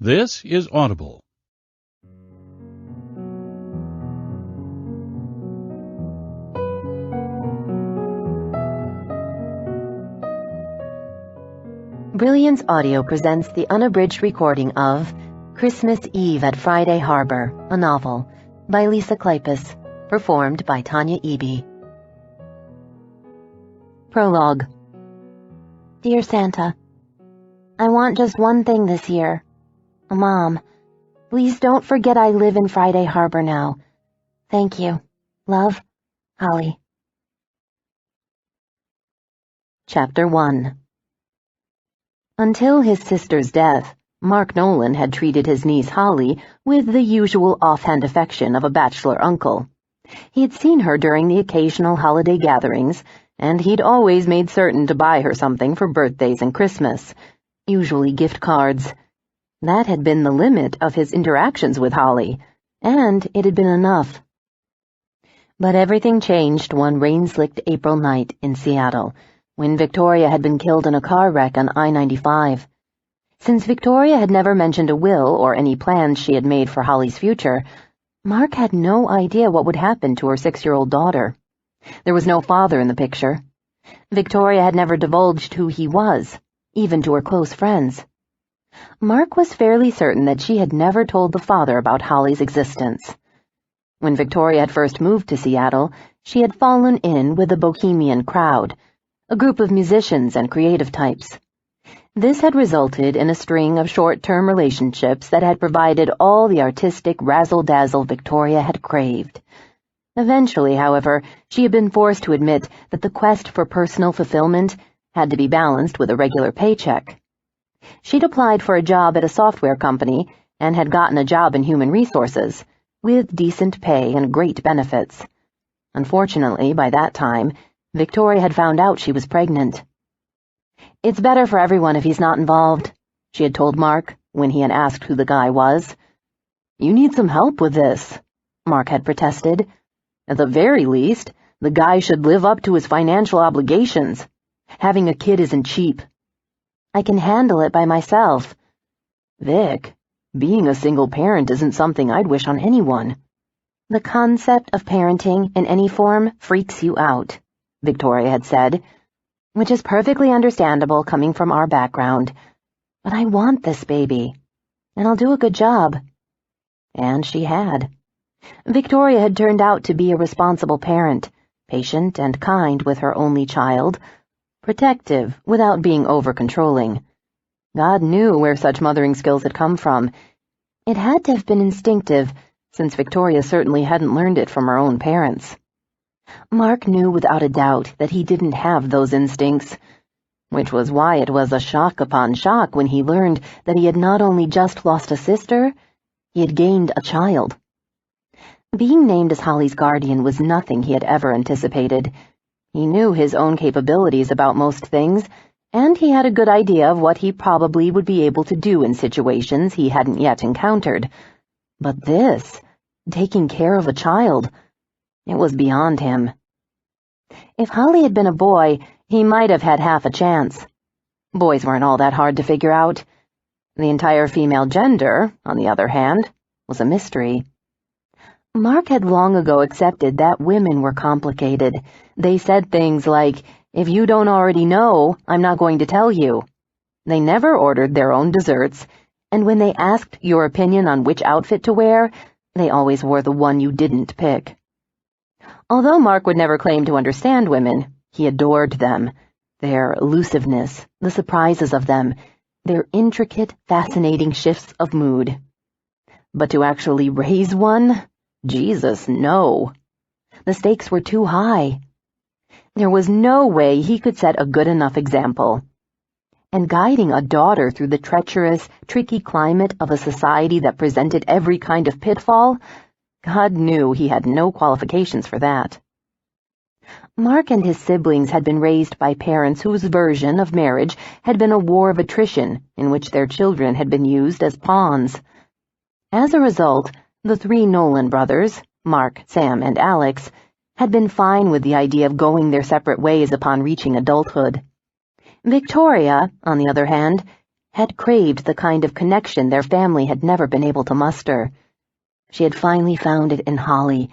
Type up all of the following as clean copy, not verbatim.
This is Audible. Brilliance Audio presents the unabridged recording of Christmas Eve at Friday Harbor, a novel, by Lisa Kleypas, performed by Tanya Eby. Prologue. Dear Santa, I want just one thing this year. Mom, please don't forget I live in Friday Harbor now. Thank you. Love, Holly. Chapter 1. Until his sister's death, Mark Nolan had treated his niece Holly with the usual offhand affection of a bachelor uncle. He had seen her during the occasional holiday gatherings, and he'd always made certain to buy her something for birthdays and Christmas, usually gift cards. That had been the limit of his interactions with Holly, and it had been enough. But everything changed one rain-slicked April night in Seattle, when Victoria had been killed in a car wreck on I-95. Since Victoria had never mentioned a will or any plans she had made for Holly's future, Mark had no idea what would happen to her 6-year-old daughter. There was no father in the picture. Victoria had never divulged who he was, even to her close friends. Mark was fairly certain that she had never told the father about Holly's existence. When Victoria had first moved to Seattle, she had fallen in with the bohemian crowd, a group of musicians and creative types. This had resulted in a string of short-term relationships that had provided all the artistic razzle-dazzle Victoria had craved. Eventually, however, she had been forced to admit that the quest for personal fulfillment had to be balanced with a regular paycheck. She'd applied for a job at a software company and had gotten a job in human resources, with decent pay and great benefits. Unfortunately, by that time, Victoria had found out she was pregnant. "It's better for everyone if he's not involved," she had told Mark when he had asked who the guy was. "You need some help with this," Mark had protested. "At the very least, the guy should live up to his financial obligations. Having a kid isn't cheap." "I can handle it by myself." "Vic, being a single parent isn't something I'd wish on anyone." "The concept of parenting in any form freaks you out," Victoria had said, "which is perfectly understandable coming from our background. But I want this baby, and I'll do a good job." And she had. Victoria had turned out to be a responsible parent, patient and kind with her only child, protective without being over-controlling. God knew where such mothering skills had come from. It had to have been instinctive, since Victoria certainly hadn't learned it from her own parents. Mark knew without a doubt that he didn't have those instincts, which was why it was a shock upon shock when he learned that he had not only just lost a sister, he had gained a child. Being named as Holly's guardian was nothing he had ever anticipated. He knew his own capabilities about most things, and he had a good idea of what he probably would be able to do in situations he hadn't yet encountered. But this, taking care of a child, it was beyond him. If Holly had been a boy, he might have had half a chance. Boys weren't all that hard to figure out. The entire female gender, on the other hand, was a mystery. Mark had long ago accepted that women were complicated. They said things like, "If you don't already know, I'm not going to tell you." They never ordered their own desserts, and when they asked your opinion on which outfit to wear, they always wore the one you didn't pick. Although Mark would never claim to understand women, he adored them, their elusiveness, the surprises of them, their intricate, fascinating shifts of mood. But to actually raise one? Jesus, no. The stakes were too high. There was no way he could set a good enough example. And guiding a daughter through the treacherous, tricky climate of a society that presented every kind of pitfall, God knew he had no qualifications for that. Mark and his siblings had been raised by parents whose version of marriage had been a war of attrition in which their children had been used as pawns. As a result, the 3 Nolan brothers, Mark, Sam, and Alex, had been fine with the idea of going their separate ways upon reaching adulthood. Victoria, on the other hand, had craved the kind of connection their family had never been able to muster. She had finally found it in Holly,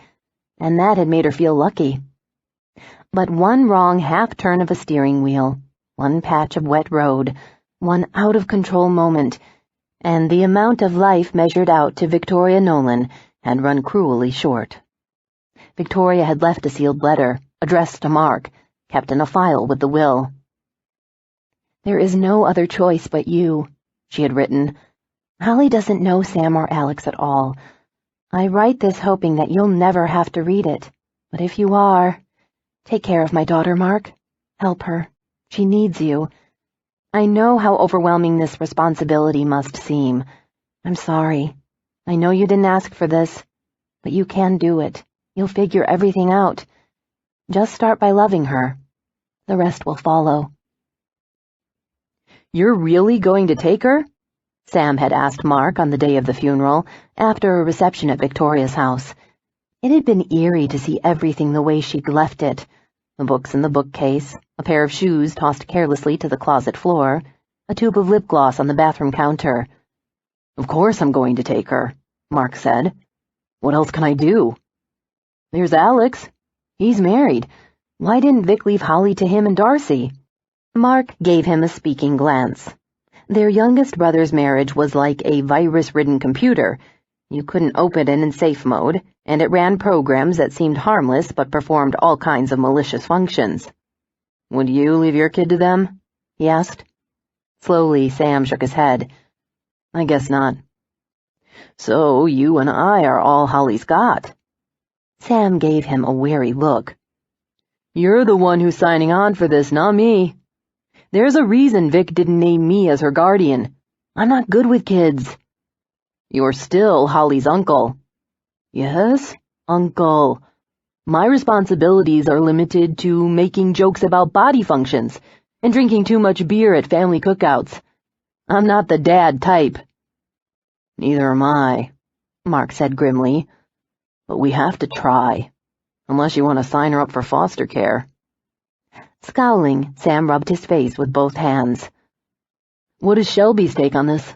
and that had made her feel lucky. But one wrong half-turn of a steering wheel, one patch of wet road, one out-of-control moment, and the amount of life measured out to Victoria Nolan had run cruelly short. Victoria had left a sealed letter, addressed to Mark, kept in a file with the will. "There is no other choice but you," she had written. "Holly doesn't know Sam or Alex at all. I write this hoping that you'll never have to read it. But if you are, take care of my daughter, Mark. Help her. She needs you. I know how overwhelming this responsibility must seem. I'm sorry. I know you didn't ask for this, but you can do it. You'll figure everything out. Just start by loving her. The rest will follow." "You're really going to take her?" Sam had asked Mark on the day of the funeral, after a reception at Victoria's house. It had been eerie to see everything the way she'd left it. The books in the bookcase, a pair of shoes tossed carelessly to the closet floor, a tube of lip gloss on the bathroom counter. "Of course I'm going to take her," Mark said. "What else can I do? There's Alex. He's married. Why didn't Vic leave Holly to him and Darcy?" Mark gave him a speaking glance. Their youngest brother's marriage was like a virus-ridden computer. You couldn't open it in safe mode, and it ran programs that seemed harmless but performed all kinds of malicious functions. "Would you leave your kid to them?" he asked. Slowly, Sam shook his head. "I guess not." "So you and I are all Holly's got." Sam gave him a wary look. "You're the one who's signing on for this, not me. There's a reason Vic didn't name me as her guardian. I'm not good with kids." "You're still Holly's uncle." "Yes, uncle. My responsibilities are limited to making jokes about body functions and drinking too much beer at family cookouts. I'm not the dad type." "Neither am I," Mark said grimly. "But we have to try, unless you want to sign her up for foster care." Scowling, Sam rubbed his face with both hands. "What is Shelby's take on this?"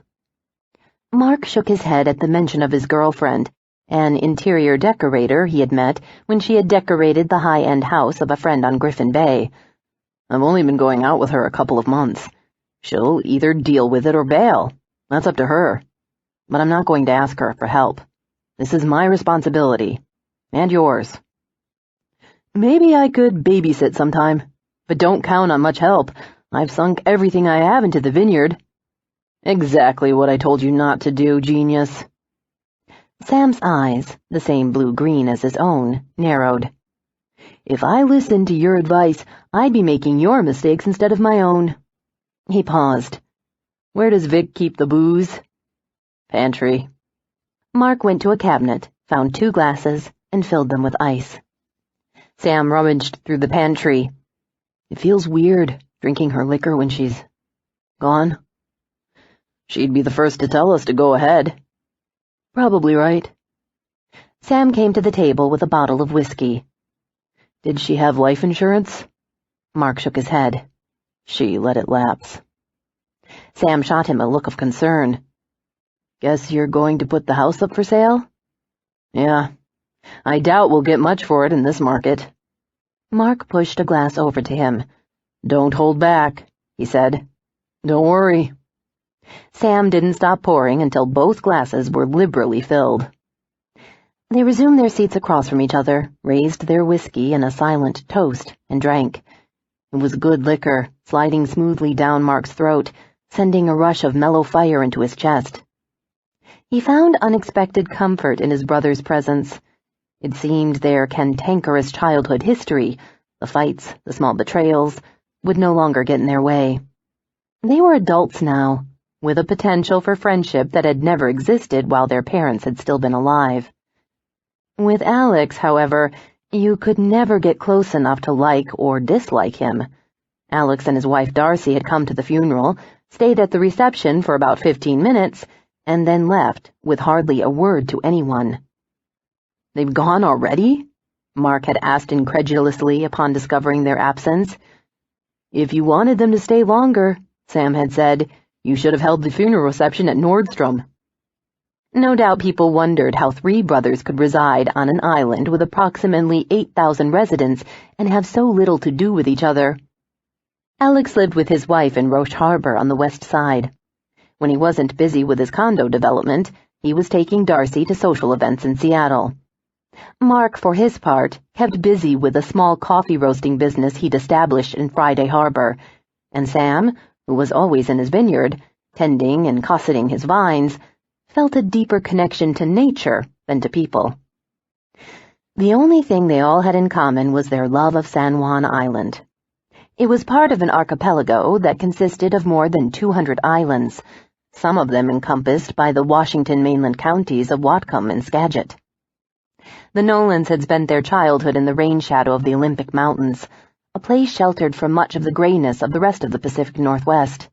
Mark shook his head at the mention of his girlfriend, an interior decorator he had met when she had decorated the high-end house of a friend on Griffin Bay. "I've only been going out with her a couple of months. She'll either deal with it or bail. That's up to her. But I'm not going to ask her for help. This is my responsibility. And yours. Maybe I could babysit sometime, but don't count on much help. I've sunk everything I have into the vineyard." "Exactly what I told you not to do, genius." Sam's eyes, the same blue-green as his own, narrowed. "If I listened to your advice, I'd be making your mistakes instead of my own." He paused. "Where does Vic keep the booze?" "Pantry." Mark went to a cabinet, found 2 glasses, and filled them with ice. Sam rummaged through the pantry. "It feels weird, drinking her liquor when she's gone." "She'd be the first to tell us to go ahead." "Probably right." Sam came to the table with a bottle of whiskey. "Did she have life insurance?" Mark shook his head. "She let it lapse." Sam shot him a look of concern. "Guess you're going to put the house up for sale?" "Yeah. I doubt we'll get much for it in this market." Mark pushed a glass over to him. "Don't hold back," he said. "Don't worry." Sam didn't stop pouring until both glasses were liberally filled. They resumed their seats across from each other, raised their whiskey in a silent toast, and drank. It was good liquor, sliding smoothly down Mark's throat, sending a rush of mellow fire into his chest. He found unexpected comfort in his brother's presence. It seemed their cantankerous childhood history, the fights, the small betrayals, would no longer get in their way. They were adults now, with a potential for friendship that had never existed while their parents had still been alive. With Alex, however, you could never get close enough to like or dislike him. Alex and his wife Darcy had come to the funeral, stayed at the reception for about 15 minutes, and then left with hardly a word to anyone. "They've gone already?" Mark had asked incredulously upon discovering their absence. "If you wanted them to stay longer," Sam had said, You should have held the funeral reception at Nordstrom." No doubt people wondered how three brothers could reside on an island with approximately 8,000 residents and have so little to do with each other. Alex lived with his wife in Roche Harbor on the west side. When he wasn't busy with his condo development, he was taking Darcy to social events in Seattle. Mark, for his part, kept busy with a small coffee roasting business he'd established in Friday Harbor, and Sam, who was always in his vineyard, tending and cosseting his vines, felt a deeper connection to nature than to people. The only thing they all had in common was their love of San Juan Island. It was part of an archipelago that consisted of more than 200 islands, some of them encompassed by the Washington mainland counties of Whatcom and Skagit. The Nolans had spent their childhood in the rain shadow of the Olympic Mountains, a place sheltered from much of the grayness of the rest of the Pacific Northwest.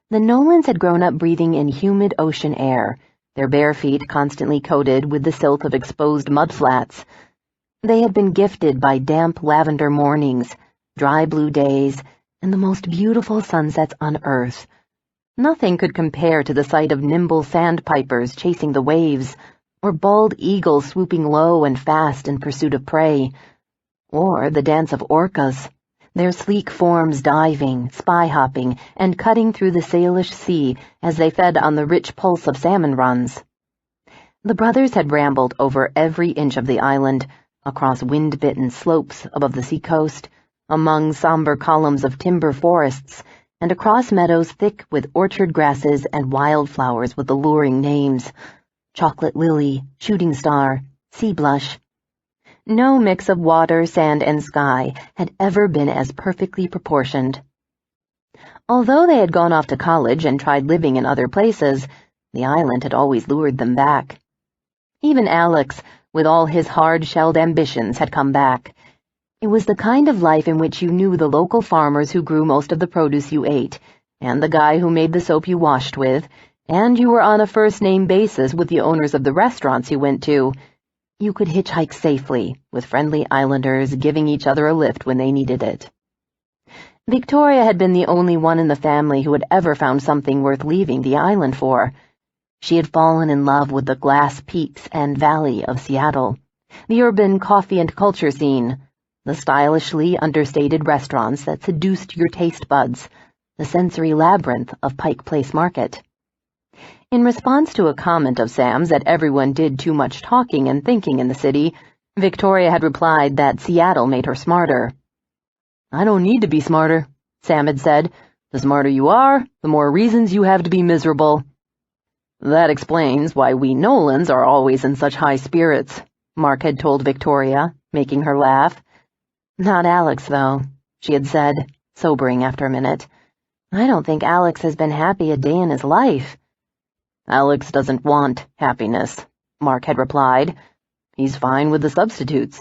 The Nolans had grown up breathing in humid ocean air, their bare feet constantly coated with the silt of exposed mudflats. They had been gifted by damp lavender mornings, dry blue days, and the most beautiful sunsets on Earth. Nothing could compare to the sight of nimble sandpipers chasing the waves, or bald eagles swooping low and fast in pursuit of prey, or the dance of orcas, their sleek forms diving, spy-hopping, and cutting through the sailish sea as they fed on the rich pulse of salmon runs. The brothers had rambled over every inch of the island, across wind-bitten slopes above the seacoast, among somber columns of timber forests, and across meadows thick with orchard grasses and wildflowers with alluring names: chocolate lily, shooting star, sea blush. No mix of water, sand, and sky had ever been as perfectly proportioned. Although they had gone off to college and tried living in other places, the island had always lured them back. Even Alex, with all his hard-shelled ambitions, had come back. It was the kind of life in which you knew the local farmers who grew most of the produce you ate, and the guy who made the soap you washed with, and you were on a first-name basis with the owners of the restaurants you went to. You could hitchhike safely, with friendly islanders giving each other a lift when they needed it. Victoria had been the only one in the family who had ever found something worth leaving the island for. She had fallen in love with the glass peaks and valley of Seattle, the urban coffee and culture scene, the stylishly understated restaurants that seduced your taste buds, the sensory labyrinth of Pike Place Market. In response to a comment of Sam's that everyone did too much talking and thinking in the city, Victoria had replied that Seattle made her smarter. "I don't need to be smarter," Sam had said. "The smarter you are, the more reasons you have to be miserable." "That explains why we Nolans are always in such high spirits," Mark had told Victoria, making her laugh. "Not Alex, though," she had said, sobering after a minute. "I don't think Alex has been happy a day in his life." "Alex doesn't want happiness," Mark had replied. "He's fine with the substitutes."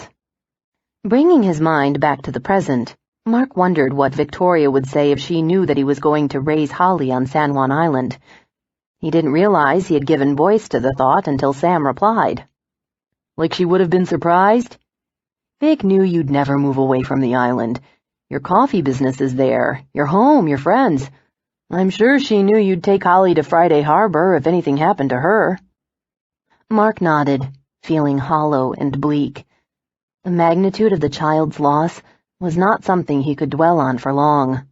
Bringing his mind back to the present, Mark wondered what Victoria would say if she knew that he was going to raise Holly on San Juan Island. He didn't realize he had given voice to the thought until Sam replied. "Like she would have been surprised? Vic knew you'd never move away from the island. Your coffee business is there, your home, your friends. I'm sure she knew you'd take Holly to Friday Harbor if anything happened to her." Mark nodded, feeling hollow and bleak. The magnitude of the child's loss was not something he could dwell on for long.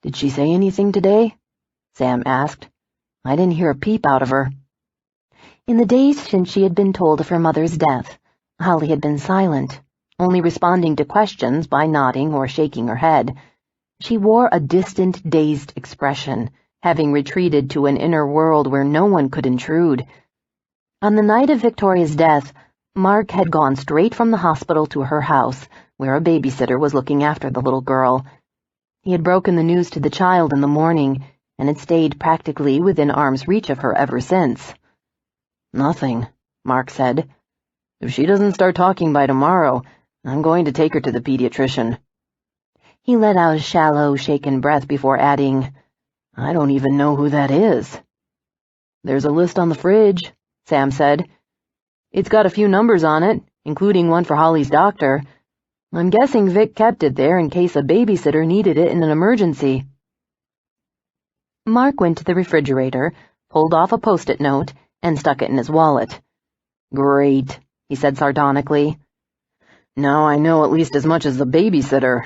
"Did she say anything today?" Sam asked. "I didn't hear a peep out of her." In the days since she had been told of her mother's death, Holly had been silent, only responding to questions by nodding or shaking her head. She wore a distant, dazed expression, having retreated to an inner world where no one could intrude. On the night of Victoria's death, Mark had gone straight from the hospital to her house, where a babysitter was looking after the little girl. He had broken the news to the child in the morning, and had stayed practically within arm's reach of her ever since. "Nothing," Mark said. "If she doesn't start talking by tomorrow, I'm going to take her to the pediatrician." He let out a shallow, shaken breath before adding, "I don't even know who that is." "There's a list on the fridge," Sam said. "It's got a few numbers on it, including one for Holly's doctor. I'm guessing Vic kept it there in case a babysitter needed it in an emergency." Mark went to the refrigerator, pulled off a Post-it note, and stuck it in his wallet. Great, he said sardonically. Now I know at least as much as the babysitter.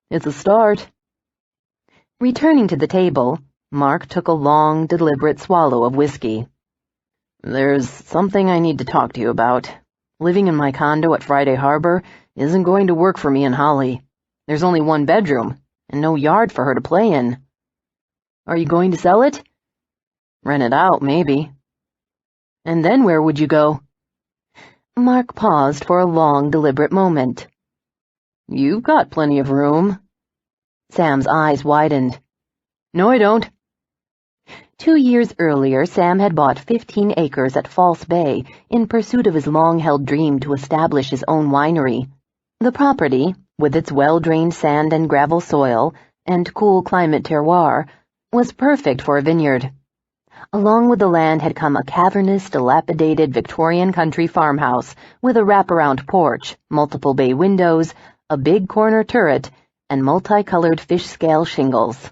It's a start. Returning to the table, Mark took a long, deliberate swallow of whiskey. There's something I need to talk to you about. Living in my condo at Friday Harbor isn't going to work for me and Holly. There's only one bedroom, and no yard for her to play in. Are you going to sell it? Rent it out, maybe. And then where would you go? Mark paused for a long, deliberate moment. You've got plenty of room. Sam's eyes widened. No, I don't. 2 years earlier, Sam had bought 15 acres at False Bay in pursuit of his long-held dream to establish his own winery. The property, with its well-drained sand and gravel soil and cool climate terroir, was perfect for a vineyard. Along with the land had come a cavernous, dilapidated Victorian country farmhouse with a wraparound porch, multiple bay windows, a big corner turret, and multicolored fish-scale shingles.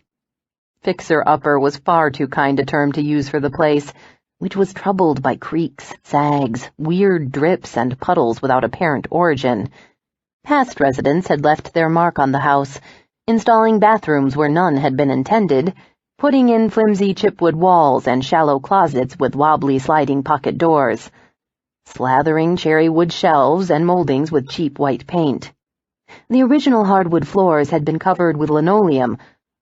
Fixer-upper was far too kind a term to use for the place, which was troubled by creaks, sags, weird drips, and puddles without apparent origin. Past residents had left their mark on the house, installing bathrooms where none had been intended, putting in flimsy chipwood walls and shallow closets with wobbly sliding pocket doors, slathering cherry wood shelves and moldings with cheap white paint. The original hardwood floors had been covered with linoleum,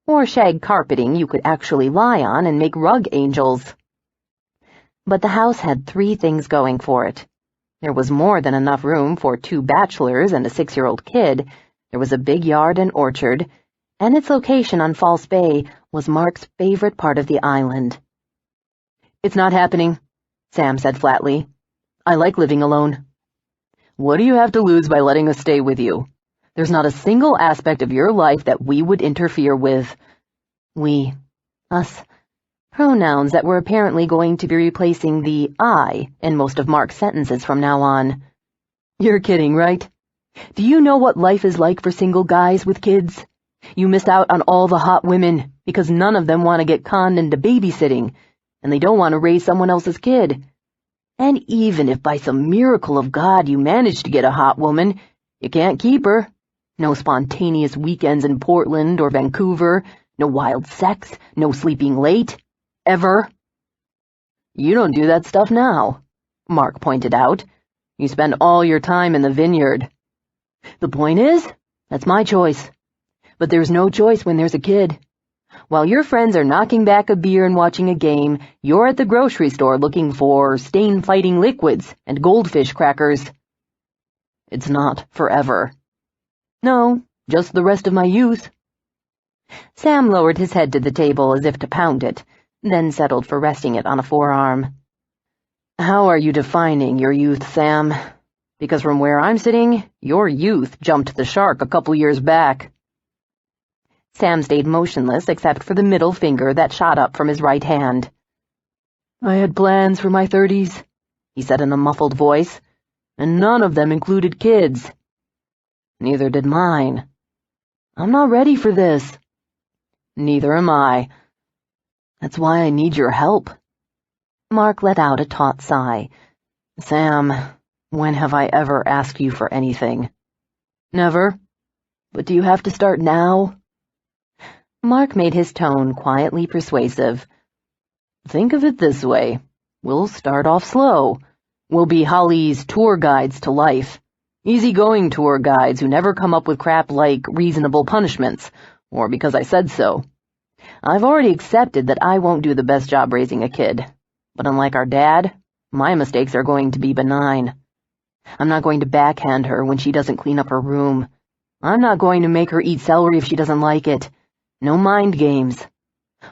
or shag carpeting you could actually lie on and make rug angels. But the house had 3 things going for it. There was more than enough room for 2 bachelors and a 6-year-old kid, there was a big yard and orchard, and its location on False Bay was Mark's favorite part of the island. It's not happening, Sam said flatly. I like living alone. What do you have to lose by letting us stay with you? There's not a single aspect of your life that we would interfere with. We. Us. Pronouns that were apparently going to be replacing the I in most of Mark's sentences from now on. You're kidding, right? Do you know what life is like for single guys with kids? You miss out on all the hot women because none of them want to get conned into babysitting, and they don't want to raise someone else's kid. And even if by some miracle of God you manage to get a hot woman, you can't keep her. No spontaneous weekends in Portland or Vancouver, no wild sex, no sleeping late. Ever. You don't do that stuff now, Mark pointed out. You spend all your time in the vineyard. The point is, that's my choice. But there's no choice when there's a kid. While your friends are knocking back a beer and watching a game, you're at the grocery store looking for stain-fighting liquids and goldfish crackers. It's not forever. No, just the rest of my youth. Sam lowered his head to the table as if to pound it, then settled for resting it on a forearm. How are you defining your youth, Sam? Because from where I'm sitting, your youth jumped the shark a couple years back. Sam stayed motionless except for the middle finger that shot up from his right hand. I had plans for my 30s, he said in a muffled voice, and none of them included kids. Neither did mine. I'm not ready for this. Neither am I. That's why I need your help. Mark let out a taut sigh. Sam, when have I ever asked you for anything? Never. But do you have to start now? Mark made his tone quietly persuasive. Think of it this way. We'll start off slow. We'll be Holly's tour guides to life. Easygoing tour guides who never come up with crap like reasonable punishments, or because I said so. I've already accepted that I won't do the best job raising a kid, but unlike our dad, my mistakes are going to be benign. I'm not going to backhand her when she doesn't clean up her room. I'm not going to make her eat celery if she doesn't like it. No mind games.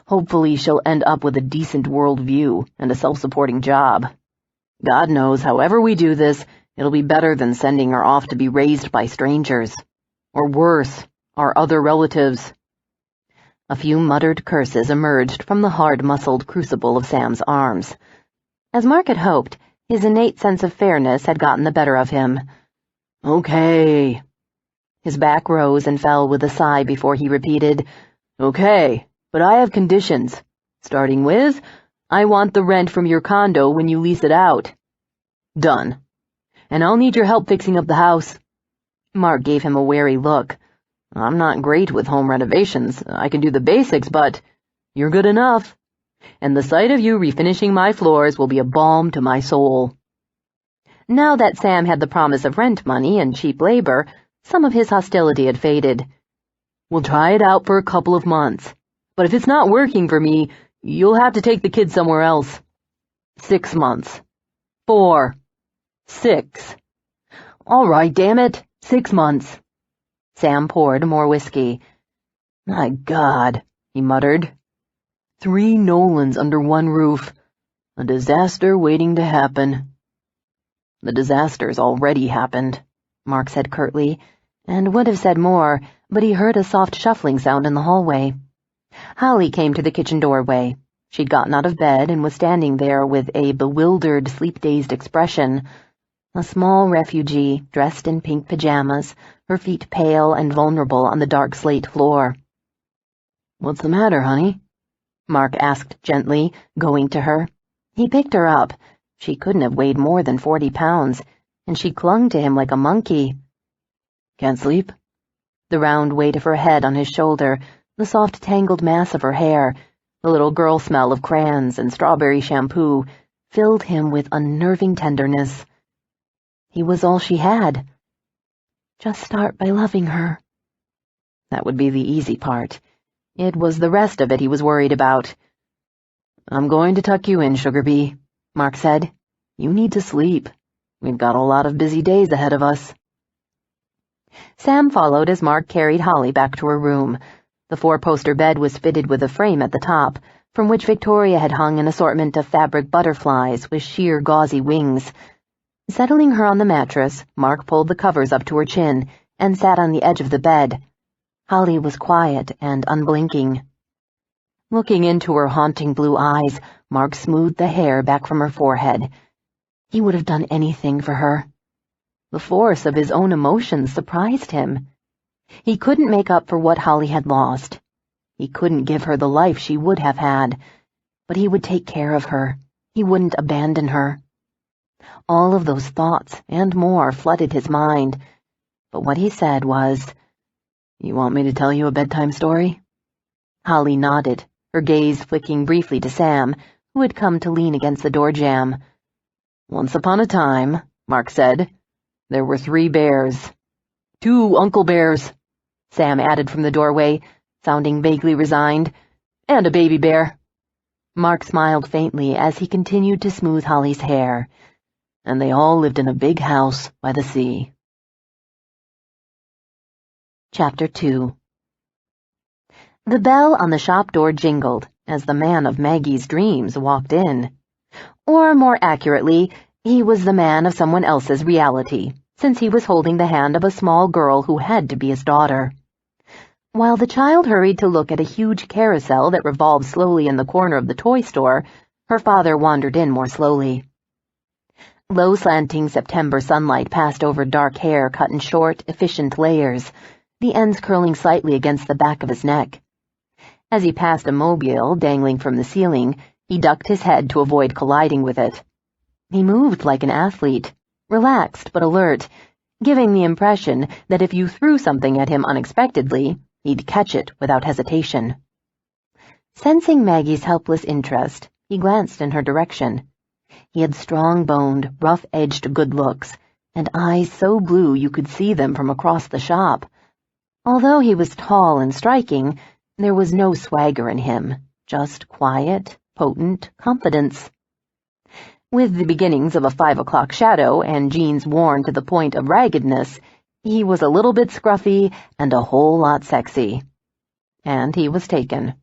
Hopefully she'll end up with a decent worldview and a self-supporting job. God knows, however we do this, it'll be better than sending her off to be raised by strangers. Or worse, our other relatives. A few muttered curses emerged from the hard-muscled crucible of Sam's arms. As Mark had hoped, his innate sense of fairness had gotten the better of him. Okay. His back rose and fell with a sigh before he repeated, Okay, But I have conditions. Starting with, I want the rent from your condo when you lease it out. Done. And I'll need your help fixing up the house. Mark gave him a wary look. I'm not great with home renovations. I can do the basics, but you're good enough. And the sight of you refinishing my floors will be a balm to my soul. Now that Sam had the promise of rent money and cheap labor, some of his hostility had faded. We'll try it out for a couple of months. But if it's not working for me, you'll have to take the kids somewhere else. 6 months. 4. 6. All right, damn it. 6 months. Sam poured more whiskey. My God, he muttered. 3 Nolans under one roof. A disaster waiting to happen. The disaster's already happened, Mark said curtly, and would have said more, but he heard a soft shuffling sound in the hallway. Holly came to the kitchen doorway. She'd gotten out of bed and was standing there with a bewildered, sleep-dazed expression. A small refugee, dressed in pink pajamas, her feet pale and vulnerable on the dark slate floor. What's the matter, honey? Mark asked gently, going to her. He picked her up. She couldn't have weighed more than 40 pounds, and she clung to him like a monkey. Can't sleep? The round weight of her head on his shoulder, the soft tangled mass of her hair, the little girl smell of crayons and strawberry shampoo, filled him with unnerving tenderness. He was all she had. Just start by loving her. That would be the easy part. It was the rest of it he was worried about. I'm going to tuck you in, Sugar Bee, Mark said. You need to sleep. We've got a lot of busy days ahead of us. Sam followed as Mark carried Holly back to her room. The 4-poster bed was fitted with a frame at the top, from which Victoria had hung an assortment of fabric butterflies with sheer gauzy wings. Settling her on the mattress, Mark pulled the covers up to her chin and sat on the edge of the bed. Holly was quiet and unblinking. Looking into her haunting blue eyes, Mark smoothed the hair back from her forehead. He would have done anything for her. The force of his own emotions surprised him. He couldn't make up for what Holly had lost. He couldn't give her the life she would have had, but he would take care of her. He wouldn't abandon her. All of those thoughts and more flooded his mind, but what he said was, You want me to tell you a bedtime story? Holly nodded, her gaze flicking briefly to Sam, who had come to lean against the door jamb. Once upon a time, Mark said, there were 3 bears. 2 Uncle Bears, Sam added from the doorway, sounding vaguely resigned, and a baby bear. Mark smiled faintly as he continued to smooth Holly's hair. And they all lived in a big house by the sea. Chapter 2. The bell on the shop door jingled as the man of Maggie's dreams walked in. Or, more accurately, he was the man of someone else's reality, since he was holding the hand of a small girl who had to be his daughter. While the child hurried to look at a huge carousel that revolved slowly in the corner of the toy store, her father wandered in more slowly. Low slanting September sunlight passed over dark hair cut in short, efficient layers, the ends curling slightly against the back of his neck. As he passed a mobile dangling from the ceiling, he ducked his head to avoid colliding with it. He moved like an athlete, relaxed but alert, giving the impression that if you threw something at him unexpectedly, he'd catch it without hesitation. Sensing Maggie's helpless interest, he glanced in her direction. He had strong-boned, rough-edged good looks, and eyes so blue you could see them from across the shop. Although he was tall and striking, there was no swagger in him, just quiet, potent confidence. With the beginnings of a 5 o'clock shadow and jeans worn to the point of raggedness, he was a little bit scruffy and a whole lot sexy. And he was taken.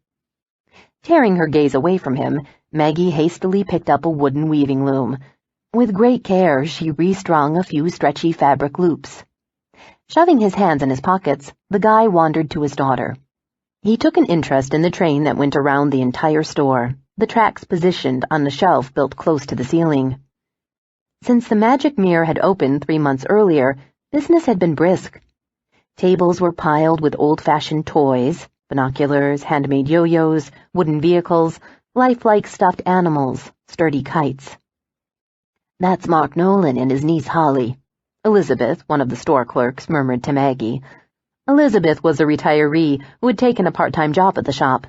Tearing her gaze away from him, Maggie hastily picked up a wooden weaving loom. With great care, she restrung a few stretchy fabric loops. Shoving his hands in his pockets, the guy wandered to his daughter. He took an interest in the train that went around the entire store, the tracks positioned on the shelf built close to the ceiling. Since the magic mirror had opened 3 months earlier, business had been brisk. Tables were piled with old-fashioned toys, Binoculars, handmade yo-yos, wooden vehicles, lifelike stuffed animals, sturdy kites. "That's Mark Nolan and his niece Holly," Elizabeth, one of the store clerks, murmured to Maggie. Elizabeth was a retiree who had taken a part-time job at the shop.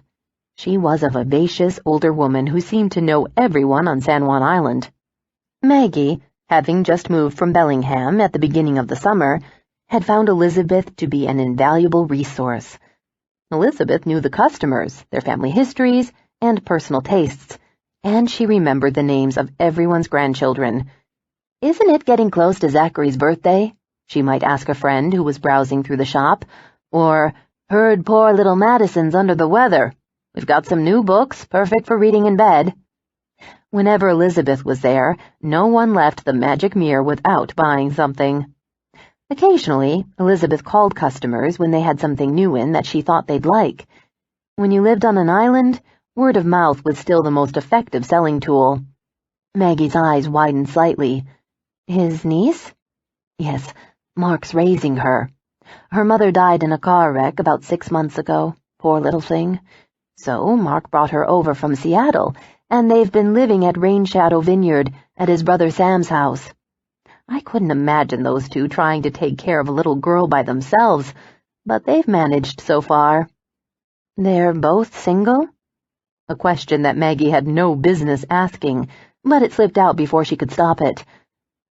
She was a vivacious older woman who seemed to know everyone on San Juan Island. Maggie, having just moved from Bellingham at the beginning of the summer, had found Elizabeth to be an invaluable resource. Elizabeth knew the customers, their family histories, and personal tastes, and she remembered the names of everyone's grandchildren. "Isn't it getting close to Zachary's birthday?" she might ask a friend who was browsing through the shop. Or, "Heard poor little Madison's under the weather. We've got some new books, perfect for reading in bed." Whenever Elizabeth was there, no one left the magic mirror without buying something. Occasionally, Elizabeth called customers when they had something new in that she thought they'd like. When you lived on an island, word of mouth was still the most effective selling tool. Maggie's eyes widened slightly. "His niece?" "Yes, Mark's raising her. Her mother died in a car wreck about 6 months ago, poor little thing. So Mark brought her over from Seattle, and they've been living at Rain Shadow Vineyard at his brother Sam's house. I couldn't imagine those two trying to take care of a little girl by themselves, but they've managed so far." "They're both single?" A question that Maggie had no business asking, but it slipped out before she could stop it.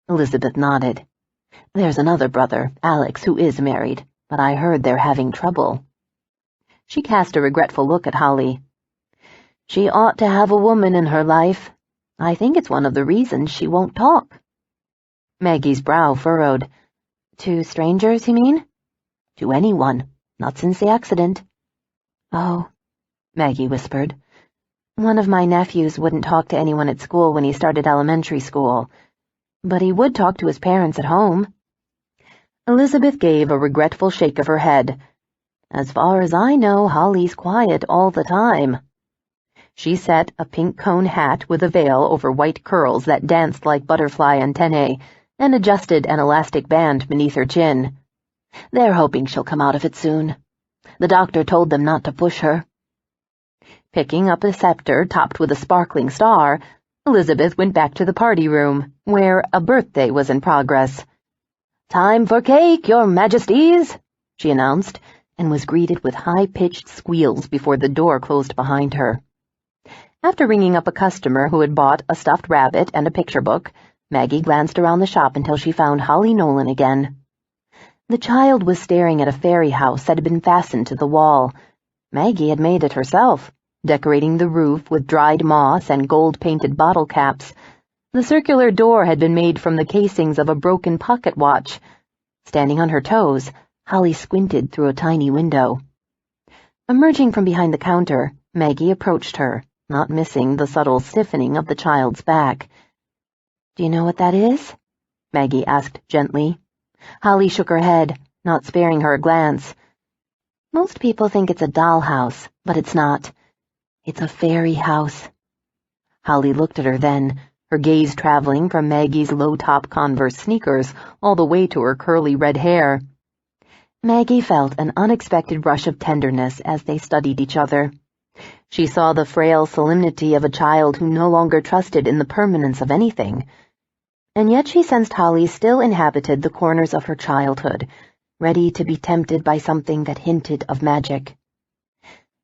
Elizabeth nodded. "There's another brother, Alex, who is married, but I heard they're having trouble." She cast a regretful look at Holly. "She ought to have a woman in her life. I think it's one of the reasons she won't talk." Maggie's brow furrowed. "To strangers, you mean?" "To anyone. Not since the accident." "Oh," Maggie whispered. "One of my nephews wouldn't talk to anyone at school when he started elementary school, but he would talk to his parents at home." Elizabeth gave a regretful shake of her head. "As far as I know, Holly's quiet all the time." She set a pink cone hat with a veil over white curls that danced like butterfly antennae and adjusted an elastic band beneath her chin. "They're hoping she'll come out of it soon. The doctor told them not to push her." Picking up a scepter topped with a sparkling star, Elizabeth went back to the party room, where a birthday was in progress. "Time for cake, your majesties," she announced, and was greeted with high-pitched squeals before the door closed behind her. After ringing up a customer who had bought a stuffed rabbit and a picture book, Maggie glanced around the shop until she found Holly Nolan again. The child was staring at a fairy house that had been fastened to the wall. Maggie had made it herself, decorating the roof with dried moss and gold-painted bottle caps. The circular door had been made from the casings of a broken pocket watch. Standing on her toes, Holly squinted through a tiny window. Emerging from behind the counter, Maggie approached her, not missing the subtle stiffening of the child's back. "Do you know what that is?" Maggie asked gently. Holly shook her head, not sparing her a glance. "Most people think it's a dollhouse, but it's not. It's a fairy house." Holly looked at her then, her gaze traveling from Maggie's low-top Converse sneakers all the way to her curly red hair. Maggie felt an unexpected rush of tenderness as they studied each other. She saw the frail solemnity of a child who no longer trusted in the permanence of anything. And yet she sensed Holly still inhabited the corners of her childhood, ready to be tempted by something that hinted of magic.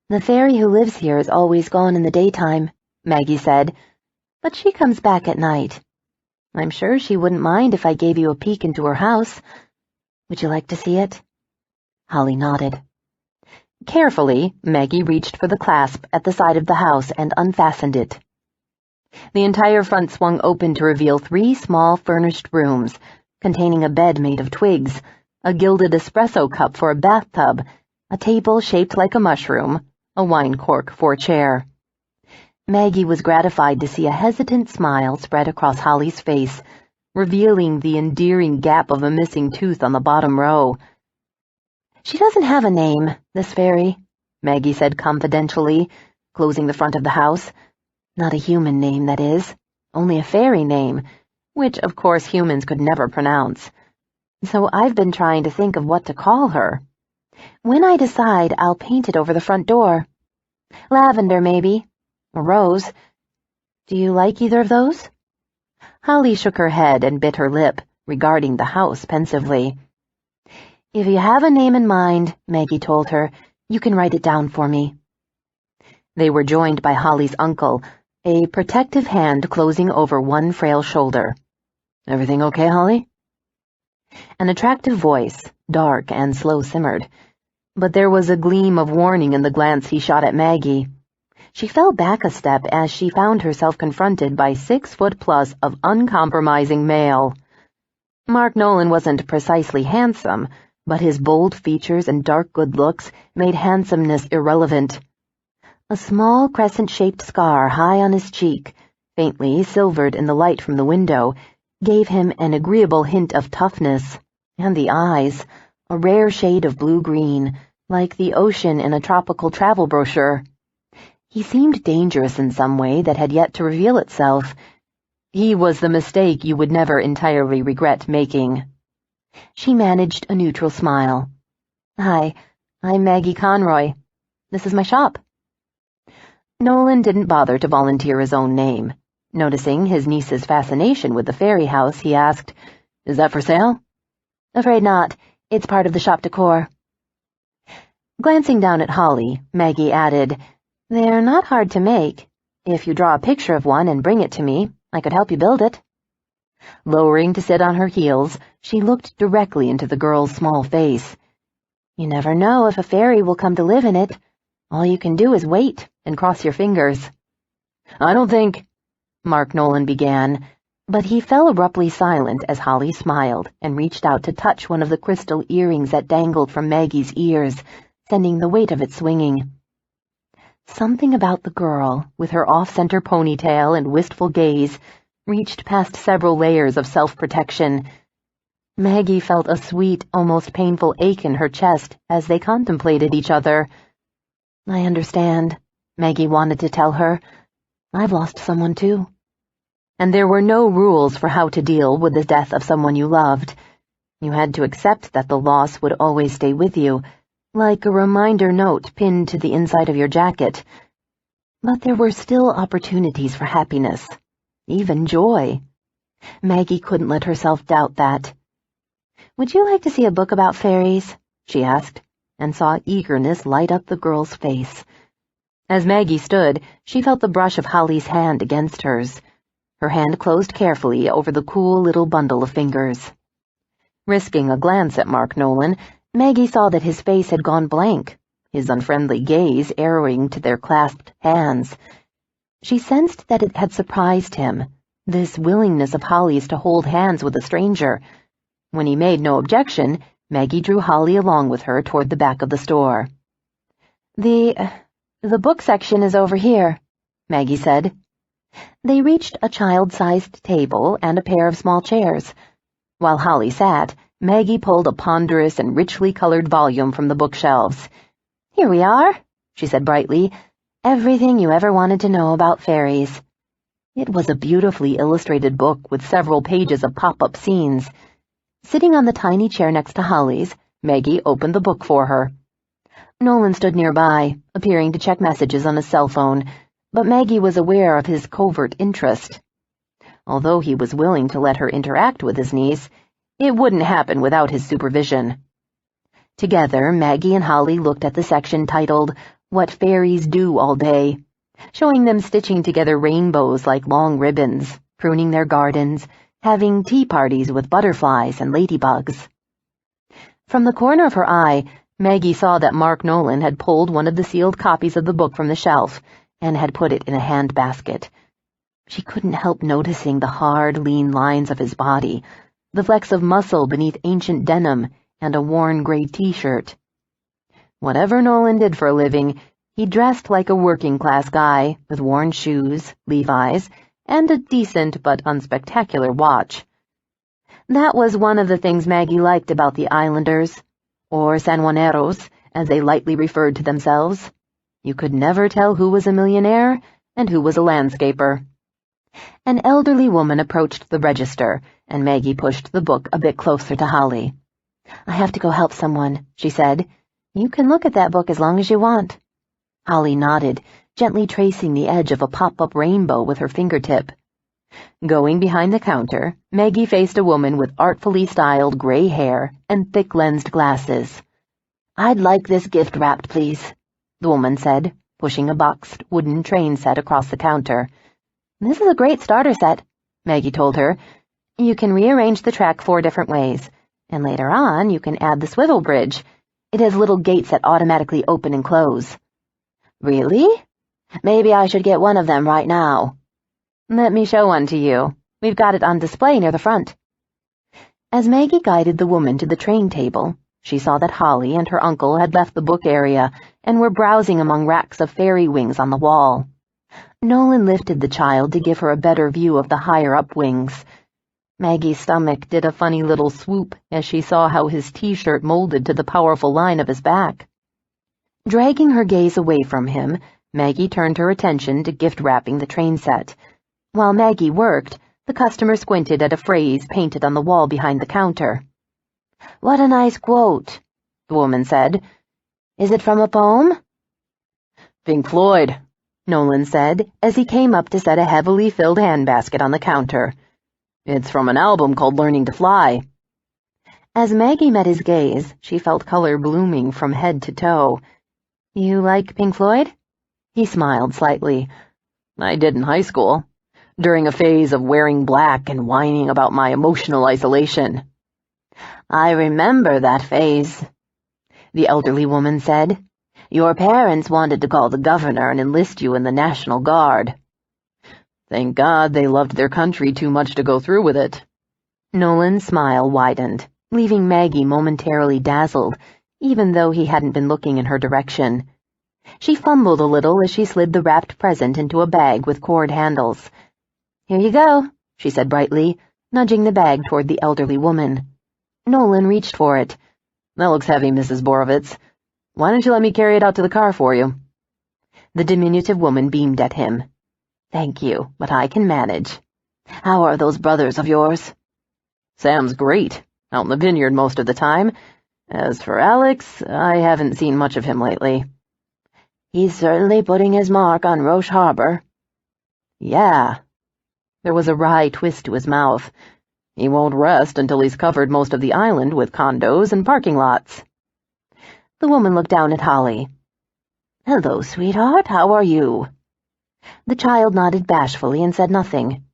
"The fairy who lives here is always gone in the daytime," Maggie said, "but she comes back at night. I'm sure she wouldn't mind if I gave you a peek into her house. Would you like to see it?" Holly nodded. Carefully, Maggie reached for the clasp at the side of the house and unfastened it. The entire front swung open to reveal 3 small furnished rooms, containing a bed made of twigs, a gilded espresso cup for a bathtub, a table shaped like a mushroom, a wine cork for a chair. Maggie was gratified to see a hesitant smile spread across Holly's face, revealing the endearing gap of a missing tooth on the bottom row. "She doesn't have a name, this fairy," Maggie said confidentially, closing the front of the house. "Not a human name, that is. Only a fairy name, which, of course, humans could never pronounce. So I've been trying to think of what to call her. When I decide, I'll paint it over the front door. Lavender, maybe. A rose. Do you like either of those?" Holly shook her head and bit her lip, regarding the house pensively. "If you have a name in mind," Maggie told her, "you can write it down for me." They were joined by Holly's uncle, a protective hand closing over one frail shoulder. "Everything okay, Holly?" An attractive voice, dark and slow-simmered, but there was a gleam of warning in the glance he shot at Maggie. She fell back a step as she found herself confronted by 6-foot-plus of uncompromising male. Mark Nolan wasn't precisely handsome, but his bold features and dark good looks made handsomeness irrelevant. A small crescent-shaped scar high on his cheek, faintly silvered in the light from the window, gave him an agreeable hint of toughness, and the eyes, a rare shade of blue-green, like the ocean in a tropical travel brochure. He seemed dangerous in some way that had yet to reveal itself. He was the mistake you would never entirely regret making. She managed a neutral smile. "Hi, I'm Maggie Conroy. This is my shop." Nolan didn't bother to volunteer his own name. Noticing his niece's fascination with the fairy house, he asked, "Is that for sale?" "Afraid not. It's part of the shop decor." Glancing down at Holly, Maggie added, "They're not hard to make. If you draw a picture of one and bring it to me, I could help you build it." Lowering to sit on her heels, she looked directly into the girl's small face. "You never know if a fairy will come to live in it. All you can do is wait and cross your fingers." "I don't think—" Mark Nolan began, but he fell abruptly silent as Holly smiled and reached out to touch one of the crystal earrings that dangled from Maggie's ears, sending the weight of it swinging. Something about the girl, with her off-center ponytail and wistful gaze, reached past several layers of self-protection. Maggie felt a sweet, almost painful ache in her chest as they contemplated each other. "I understand," Maggie wanted to tell her. "I've lost someone, too." And there were no rules for how to deal with the death of someone you loved. You had to accept that the loss would always stay with you, like a reminder note pinned to the inside of your jacket. But there were still opportunities for happiness, even joy. Maggie couldn't let herself doubt that. "Would you like to see a book about fairies?" she asked, and saw eagerness light up the girl's face. As Maggie stood, she felt the brush of Holly's hand against hers. Her hand closed carefully over the cool little bundle of fingers. Risking a glance at Mark Nolan, Maggie saw that his face had gone blank, his unfriendly gaze arrowing to their clasped hands. She sensed that it had surprised him, this willingness of Holly's to hold hands with a stranger. When he made no objection, Maggie drew Holly along with her toward the back of the store. The book section is over here," Maggie said. They reached a child-sized table and a pair of small chairs. While Holly sat, Maggie pulled a ponderous and richly colored volume from the bookshelves. "Here we are," she said brightly. "Everything you ever wanted to know about fairies." It was a beautifully illustrated book with several pages of pop-up scenes. Sitting on the tiny chair next to Holly's, Maggie opened the book for her. Nolan stood nearby, appearing to check messages on his cell phone, but Maggie was aware of his covert interest. Although he was willing to let her interact with his niece, it wouldn't happen without his supervision. Together, Maggie and Holly looked at the section titled, "What Fairies Do All Day," showing them stitching together rainbows like long ribbons, pruning their gardens, having tea parties with butterflies and ladybugs. From the corner of her eye, Maggie saw that Mark Nolan had pulled one of the sealed copies of the book from the shelf and had put it in a handbasket. She couldn't help noticing the hard, lean lines of his body, the flecks of muscle beneath ancient denim, and a worn gray t-shirt. Whatever Nolan did for a living, he dressed like a working-class guy, with worn shoes, Levi's, and a decent but unspectacular watch. That was one of the things Maggie liked about the Islanders, or San Juaneros, as they lightly referred to themselves. You could never tell who was a millionaire and who was a landscaper. An elderly woman approached the register, and Maggie pushed the book a bit closer to Holly. "I have to go help someone," she said. You can look at that book as long as you want. Holly nodded, gently tracing the edge of a pop-up rainbow with her fingertip. Going behind the counter, Maggie faced a woman with artfully styled gray hair and thick-lensed glasses. "I'd like this gift wrapped, please," the woman said, pushing a boxed wooden train set across the counter. "This is a great starter set," Maggie told her. "You can rearrange the track 4 different ways, and later on you can add the swivel bridge. It has little gates that automatically open and close." "Really? Maybe I should get one of them right now." "Let me show one to you. We've got it on display near the front." As Maggie guided the woman to the train table, she saw that Holly and her uncle had left the book area and were browsing among racks of fairy wings on the wall. Nolan lifted the child to give her a better view of the higher-up wings. Maggie's stomach did a funny little swoop as she saw how his T-shirt molded to the powerful line of his back. Dragging her gaze away from him, Maggie turned her attention to gift-wrapping the train set. While Maggie worked, the customer squinted at a phrase painted on the wall behind the counter. "What a nice quote," the woman said. "Is it from a poem?" "Pink Floyd," Nolan said, as he came up to set a heavily filled handbasket on the counter. "It's from an album called Learning to Fly." As Maggie met his gaze, she felt color blooming from head to toe. "You like Pink Floyd?" He smiled slightly. "I did in high school, during a phase of wearing black and whining about my emotional isolation." "I remember that phase," the elderly woman said. "Your parents wanted to call the governor and enlist you in the National Guard." "Thank God they loved their country too much to go through with it." Nolan's smile widened, leaving Maggie momentarily dazzled, even though he hadn't been looking in her direction. She fumbled a little as she slid the wrapped present into a bag with cord handles. "Here you go," she said brightly, nudging the bag toward the elderly woman. Nolan reached for it. "That looks heavy, Mrs. Borovitz. Why don't you let me carry it out to the car for you?" The diminutive woman beamed at him. "Thank you, but I can manage. How are those brothers of yours?" "Sam's great, out in the vineyard most of the time. As for Alex, I haven't seen much of him lately." "He's certainly putting his mark on Roche Harbor." "Yeah." There was a wry twist to his mouth. "He won't rest until he's covered most of the island with condos and parking lots." The woman looked down at Holly. "Hello, sweetheart, how are you?" The child nodded bashfully and said nothing.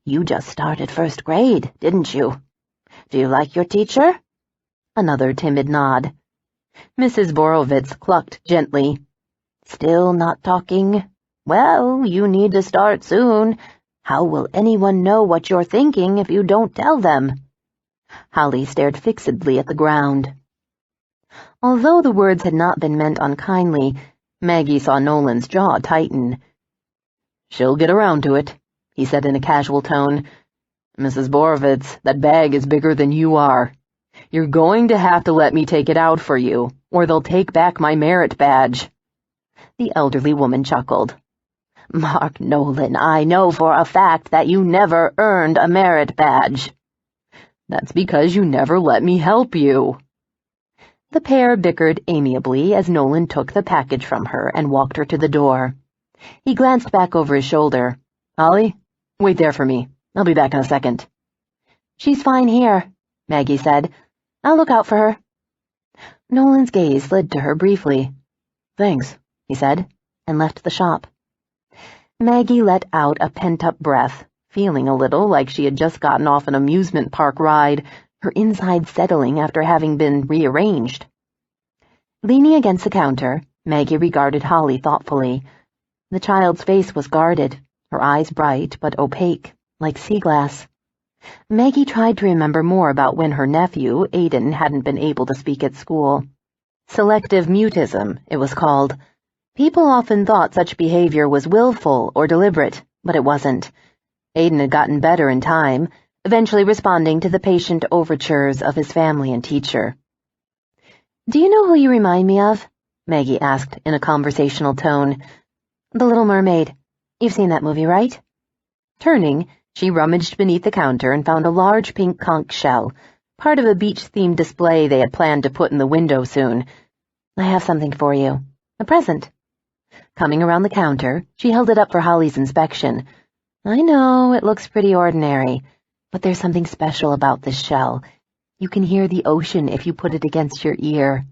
"You just started first grade, didn't you? Do you like your teacher?" Another timid nod. Mrs. Borovitz clucked gently. "Still not talking? Well, you need to start soon. How will anyone know what you're thinking if you don't tell them?" Holly stared fixedly at the ground. Although the words had not been meant unkindly, Maggie saw Nolan's jaw tighten. "She'll get around to it," he said in a casual tone. "Mrs. Borovitz, that bag is bigger than you are. You're going to have to let me take it out for you, or they'll take back my merit badge." The elderly woman chuckled. "Mark Nolan, I know for a fact that you never earned a merit badge." "That's because you never let me help you." The pair bickered amiably as Nolan took the package from her and walked her to the door. He glanced back over his shoulder. "Holly, wait there for me. I'll be back in a second." "She's fine here," Maggie said. "I'll look out for her." Nolan's gaze slid to her briefly. "Thanks," he said, and left the shop. Maggie let out a pent-up breath, feeling a little like she had just gotten off an amusement park ride, her inside settling after having been rearranged. Leaning against the counter, Maggie regarded Holly thoughtfully. The child's face was guarded, her eyes bright but opaque, like sea glass. Maggie tried to remember more about when her nephew, Aiden, hadn't been able to speak at school. Selective mutism, it was called. People often thought such behavior was willful or deliberate, but it wasn't. Aiden had gotten better in time, eventually responding to the patient overtures of his family and teacher. "Do you know who you remind me of?" Maggie asked in a conversational tone. "The Little Mermaid. You've seen that movie, right?" Turning, she rummaged beneath the counter and found a large pink conch shell, part of a beach-themed display they had planned to put in the window soon. I have something for you. A present. Coming around the counter, she held it up for Holly's inspection. I know, it looks pretty ordinary, but there's something special about this shell. You can hear the ocean if you put it against your ear.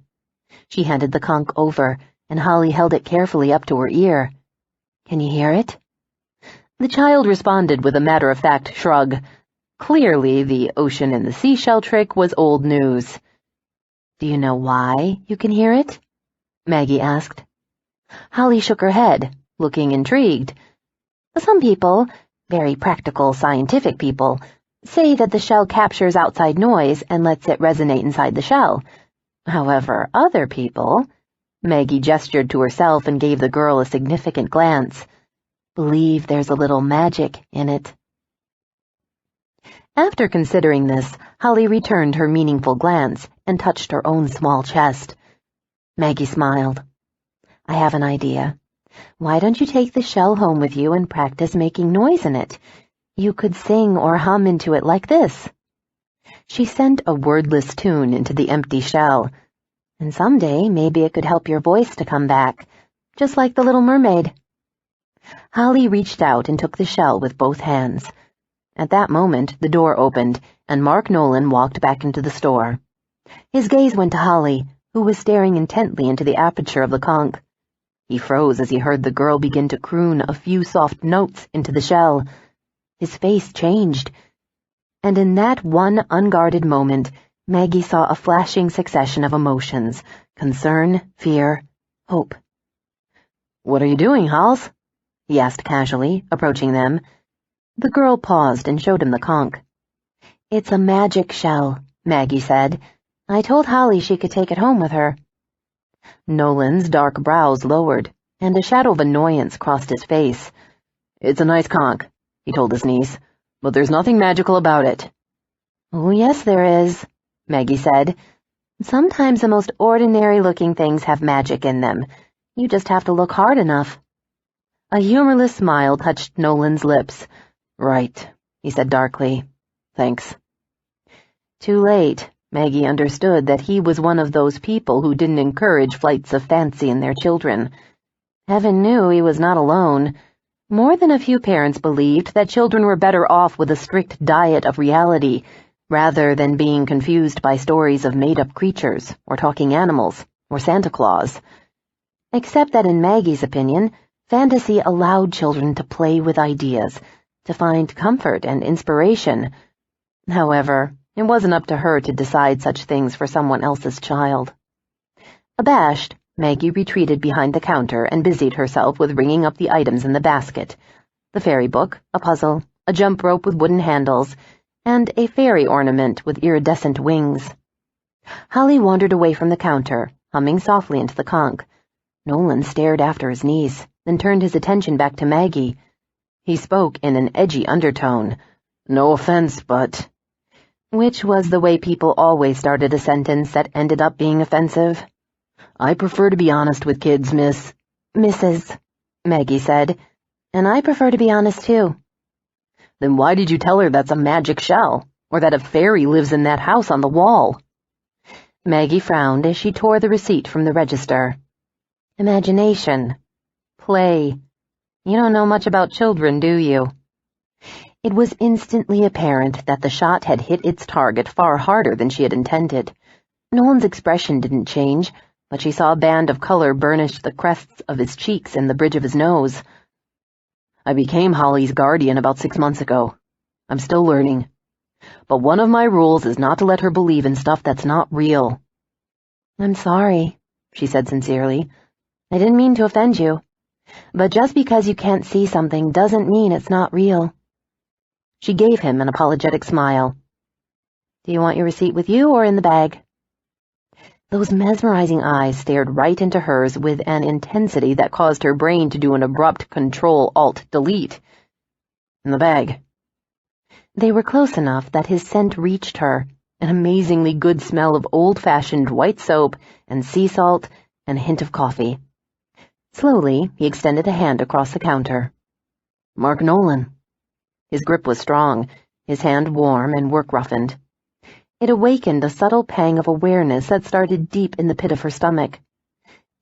She handed the conch over, and Holly held it carefully up to her ear. Can you hear it? The child responded with a matter-of-fact shrug. Clearly, the ocean and the seashell trick was old news. Do you know why you can hear it? Maggie asked. Holly shook her head, looking intrigued. Some people, very practical scientific people, say that the shell captures outside noise and lets it resonate inside the shell. However, other people— Maggie gestured to herself and gave the girl a significant glance— believe there's a little magic in it. After considering this, Holly returned her meaningful glance and touched her own small chest. Maggie smiled. I have an idea. Why don't you take the shell home with you and practice making noise in it? You could sing or hum into it like this. She sent a wordless tune into the empty shell. And someday, maybe it could help your voice to come back, just like the Little Mermaid. Holly reached out and took the shell with both hands. At that moment, the door opened, and Mark Nolan walked back into the store. His gaze went to Holly, who was staring intently into the aperture of the conch. He froze as he heard the girl begin to croon a few soft notes into the shell. His face changed, and in that one unguarded moment, Maggie saw a flashing succession of emotions: concern, fear, hope. "What are you doing, Halls?" he asked casually, approaching them. The girl paused and showed him the conch. "It's a magic shell," Maggie said. "I told Holly she could take it home with her." Nolan's dark brows lowered, and a shadow of annoyance crossed his face. "It's a nice conch," he told his niece, "but there's nothing magical about it." "Oh, yes, there is," Maggie said. "Sometimes the most ordinary-looking things have magic in them. You just have to look hard enough." A humorless smile touched Nolan's lips. "Right," he said darkly. "Thanks." Too late, Maggie understood that he was one of those people who didn't encourage flights of fancy in their children. Heaven knew he was not alone. More than a few parents believed that children were better off with a strict diet of reality, rather than being confused by stories of made-up creatures, or talking animals, or Santa Claus. Except that in Maggie's opinion, fantasy allowed children to play with ideas, to find comfort and inspiration. However, it wasn't up to her to decide such things for someone else's child. Abashed, Maggie retreated behind the counter and busied herself with ringing up the items in the basket: the fairy book, a puzzle, a jump rope with wooden handles, and a fairy ornament with iridescent wings. Holly wandered away from the counter, humming softly into the conch. Nolan stared after his niece, then turned his attention back to Maggie. He spoke in an edgy undertone. "No offense, but—" Which was the way people always started a sentence that ended up being offensive. "I prefer to be honest with kids, Mrs., Maggie said. "And I prefer to be honest, too." "Then why did you tell her that's a magic shell, or that a fairy lives in that house on the wall?" Maggie frowned as she tore the receipt from the register. "Imagination. Play. You don't know much about children, do you?" It was instantly apparent that the shot had hit its target far harder than she had intended. Nolan's expression didn't change, but she saw a band of color burnish the crests of his cheeks and the bridge of his nose. "I became Holly's guardian about 6 months ago. I'm still learning. But one of my rules is not to let her believe in stuff that's not real." "I'm sorry," she said sincerely. "I didn't mean to offend you. But just because you can't see something doesn't mean it's not real." She gave him an apologetic smile. "Do you want your receipt with you or in the bag?" Those mesmerizing eyes stared right into hers with an intensity that caused her brain to do an abrupt Control-Alt-Delete. "In the bag." They were close enough that his scent reached her, an amazingly good smell of old-fashioned white soap and sea salt and a hint of coffee. Slowly, he extended a hand across the counter. "Mark Nolan." His grip was strong, his hand warm and work-roughened. It awakened a subtle pang of awareness that started deep in the pit of her stomach.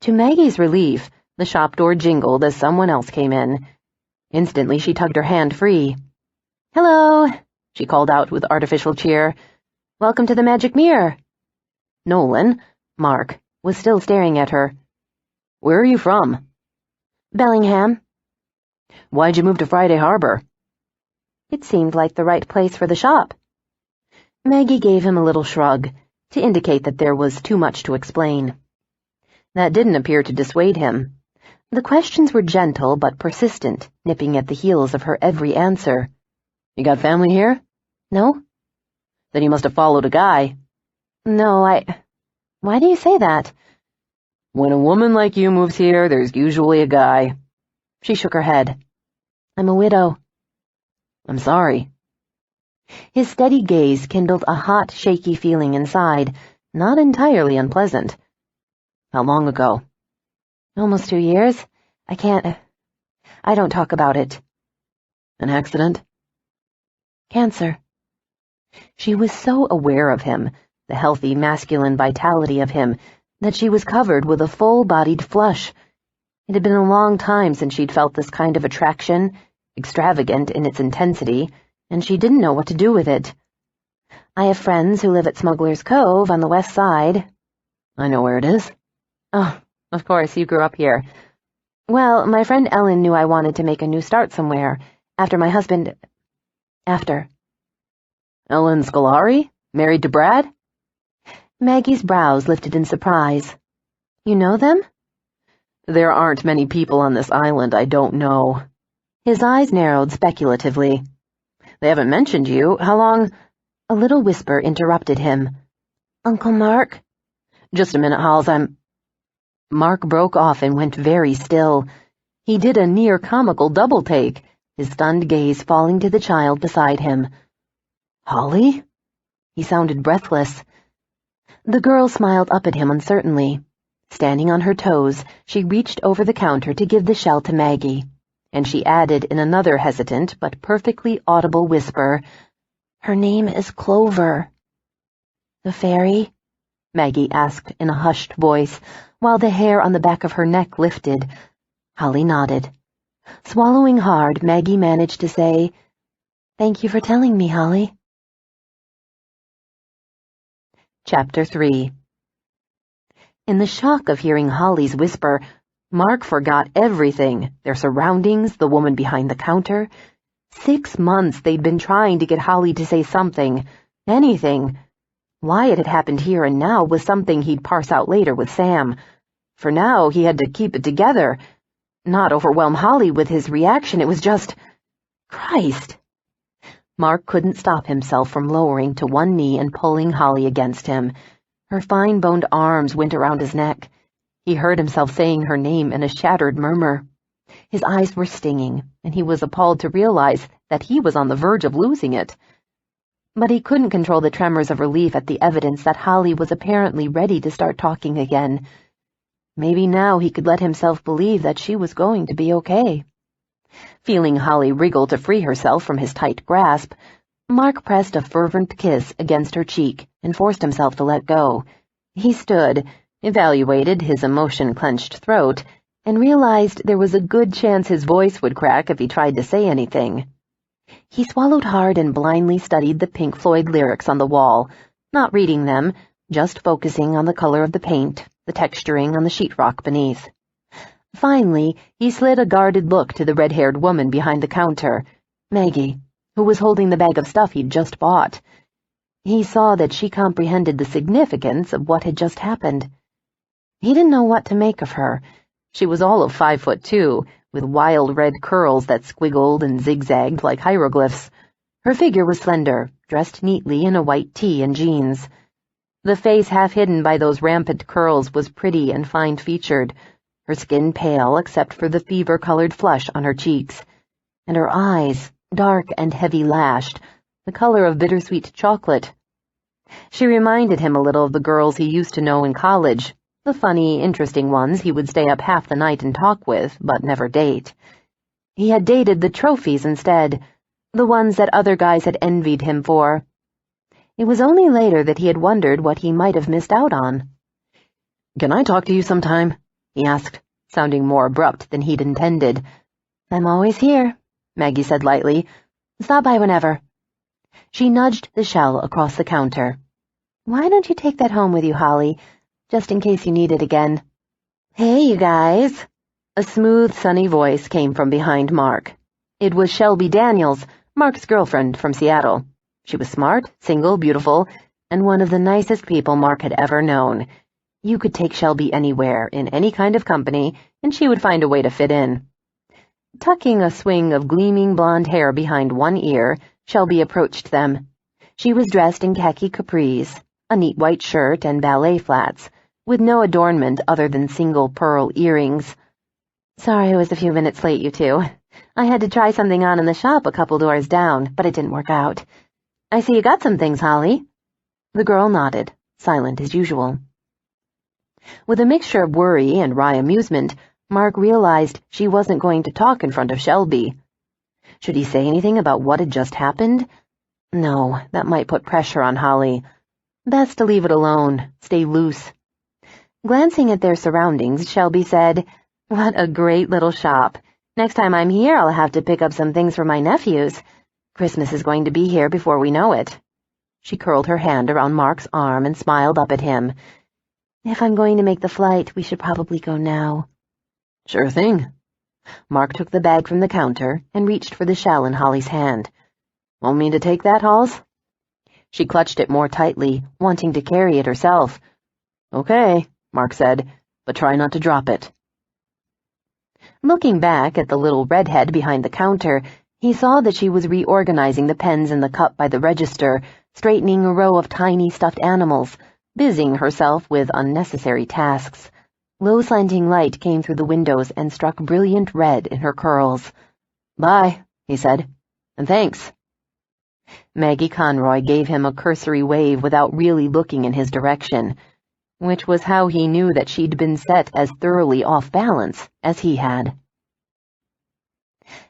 To Maggie's relief, the shop door jingled as someone else came in. Instantly, she tugged her hand free. "Hello," she called out with artificial cheer. "Welcome to the Magic Mirror." Nolan, Mark, was still staring at her. "Where are you from?" "Bellingham." "Why'd you move to Friday Harbor?" It seemed like the right place for the shop. Maggie gave him a little shrug, to indicate that there was too much to explain. That didn't appear to dissuade him. The questions were gentle but persistent, nipping at the heels of her every answer. "You got family here?" "No." "Then you must have followed a guy." "No, Why do you say that?" "When a woman like you moves here, there's usually a guy." She shook her head. "I'm a widow." "I'm sorry." His steady gaze kindled a hot, shaky feeling inside, not entirely unpleasant. "How long ago?" "Almost 2 years. I don't talk about it." "An accident?" "Cancer." She was so aware of him, the healthy masculine vitality of him, that she was covered with a full-bodied flush. It had been a long time since she'd felt this kind of attraction, extravagant in its intensity, and she didn't know what to do with it. "I have friends who live at Smuggler's Cove on the west side." "I know where it is." "Oh, of course, you grew up here." "Well, my friend Ellen knew I wanted to make a new start somewhere, after my husband... after." "Ellen Scolari? Married to Brad?" Maggie's brows lifted in surprise. "You know them?" "There aren't many people on this island I don't know." His eyes narrowed speculatively. "They haven't mentioned you. How long—" A little whisper interrupted him. "Uncle Mark?" "Just a minute, Halls, Mark broke off and went very still. He did a near-comical double-take, his stunned gaze falling to the child beside him. "Holly?" He sounded breathless. The girl smiled up at him uncertainly. Standing on her toes, she reached over the counter to give the shell to Maggie, and she added in another hesitant but perfectly audible whisper, "Her name is Clover." "The fairy?" Maggie asked in a hushed voice, while the hair on the back of her neck lifted. Holly nodded. Swallowing hard, Maggie managed to say, "Thank you for telling me, Holly." Chapter 3. In the shock of hearing Holly's whisper, Mark forgot everything, their surroundings, the woman behind the counter. 6 months they'd been trying to get Holly to say something, anything. Why it had happened here and now was something he'd parse out later with Sam. For now, he had to keep it together. Not overwhelm Holly with his reaction, it was just... Christ! Mark couldn't stop himself from lowering to one knee and pulling Holly against him. Her fine-boned arms went around his neck. He heard himself saying her name in a shattered murmur. His eyes were stinging, and he was appalled to realize that he was on the verge of losing it. But he couldn't control the tremors of relief at the evidence that Holly was apparently ready to start talking again. Maybe now he could let himself believe that she was going to be okay. Feeling Holly wriggle to free herself from his tight grasp, Mark pressed a fervent kiss against her cheek and forced himself to let go. He stood, evaluated his emotion-clenched throat, and realized there was a good chance his voice would crack if he tried to say anything. He swallowed hard and blindly studied the Pink Floyd lyrics on the wall, not reading them, just focusing on the color of the paint, the texturing on the sheetrock beneath. Finally, he slid a guarded look to the red-haired woman behind the counter, Maggie, who was holding the bag of stuff he'd just bought. He saw that she comprehended the significance of what had just happened. He didn't know what to make of her. She was all of 5'2", with wild red curls that squiggled and zigzagged like hieroglyphs. Her figure was slender, dressed neatly in a white tee and jeans. The face half hidden by those rampant curls was pretty and fine-featured, her skin pale except for the fever-colored flush on her cheeks, and her eyes, dark and heavy-lashed, the color of bittersweet chocolate. She reminded him a little of the girls he used to know in college, the funny, interesting ones he would stay up half the night and talk with, but never date. He had dated the trophies instead, the ones that other guys had envied him for. It was only later that he had wondered what he might have missed out on. "Can I talk to you sometime?" he asked, sounding more abrupt than he'd intended. I'm always here, Maggie said lightly. Stop by whenever. She nudged the shell across the counter. Why don't you take that home with you, Holly, just in case you need it again? Hey, you guys. A smooth, sunny voice came from behind Mark. It was Shelby Daniels, Mark's girlfriend from Seattle. She was smart, single, beautiful, and one of the nicest people Mark had ever known. You could take Shelby anywhere, in any kind of company, and she would find a way to fit in. Tucking a swing of gleaming blonde hair behind one ear, Shelby approached them. She was dressed in khaki capris, a neat white shirt and ballet flats, with no adornment other than single pearl earrings. Sorry I was a few minutes late, you two. I had to try something on in the shop a couple doors down, but it didn't work out. I see you got some things, Holly. The girl nodded, silent as usual. With a mixture of worry and wry amusement, Mark realized she wasn't going to talk in front of Shelby. Should he say anything about what had just happened? No, that might put pressure on Holly. Best to leave it alone, stay loose. Glancing at their surroundings, Shelby said, What a great little shop. Next time I'm here, I'll have to pick up some things for my nephews. Christmas is going to be here before we know it. She curled her hand around Mark's arm and smiled up at him. If I'm going to make the flight, we should probably go now. Sure thing. Mark took the bag from the counter and reached for the shell in Holly's hand. Want me to take that, Halls? She clutched it more tightly, wanting to carry it herself. Okay, Mark said, but try not to drop it. Looking back at the little redhead behind the counter, he saw that she was reorganizing the pens in the cup by the register, straightening a row of tiny stuffed animals, busying herself with unnecessary tasks. Low slanting light came through the windows and struck brilliant red in her curls. Bye, he said, and thanks. Maggie Conroy gave him a cursory wave without really looking in his direction, which was how he knew that she'd been set as thoroughly off balance as he had.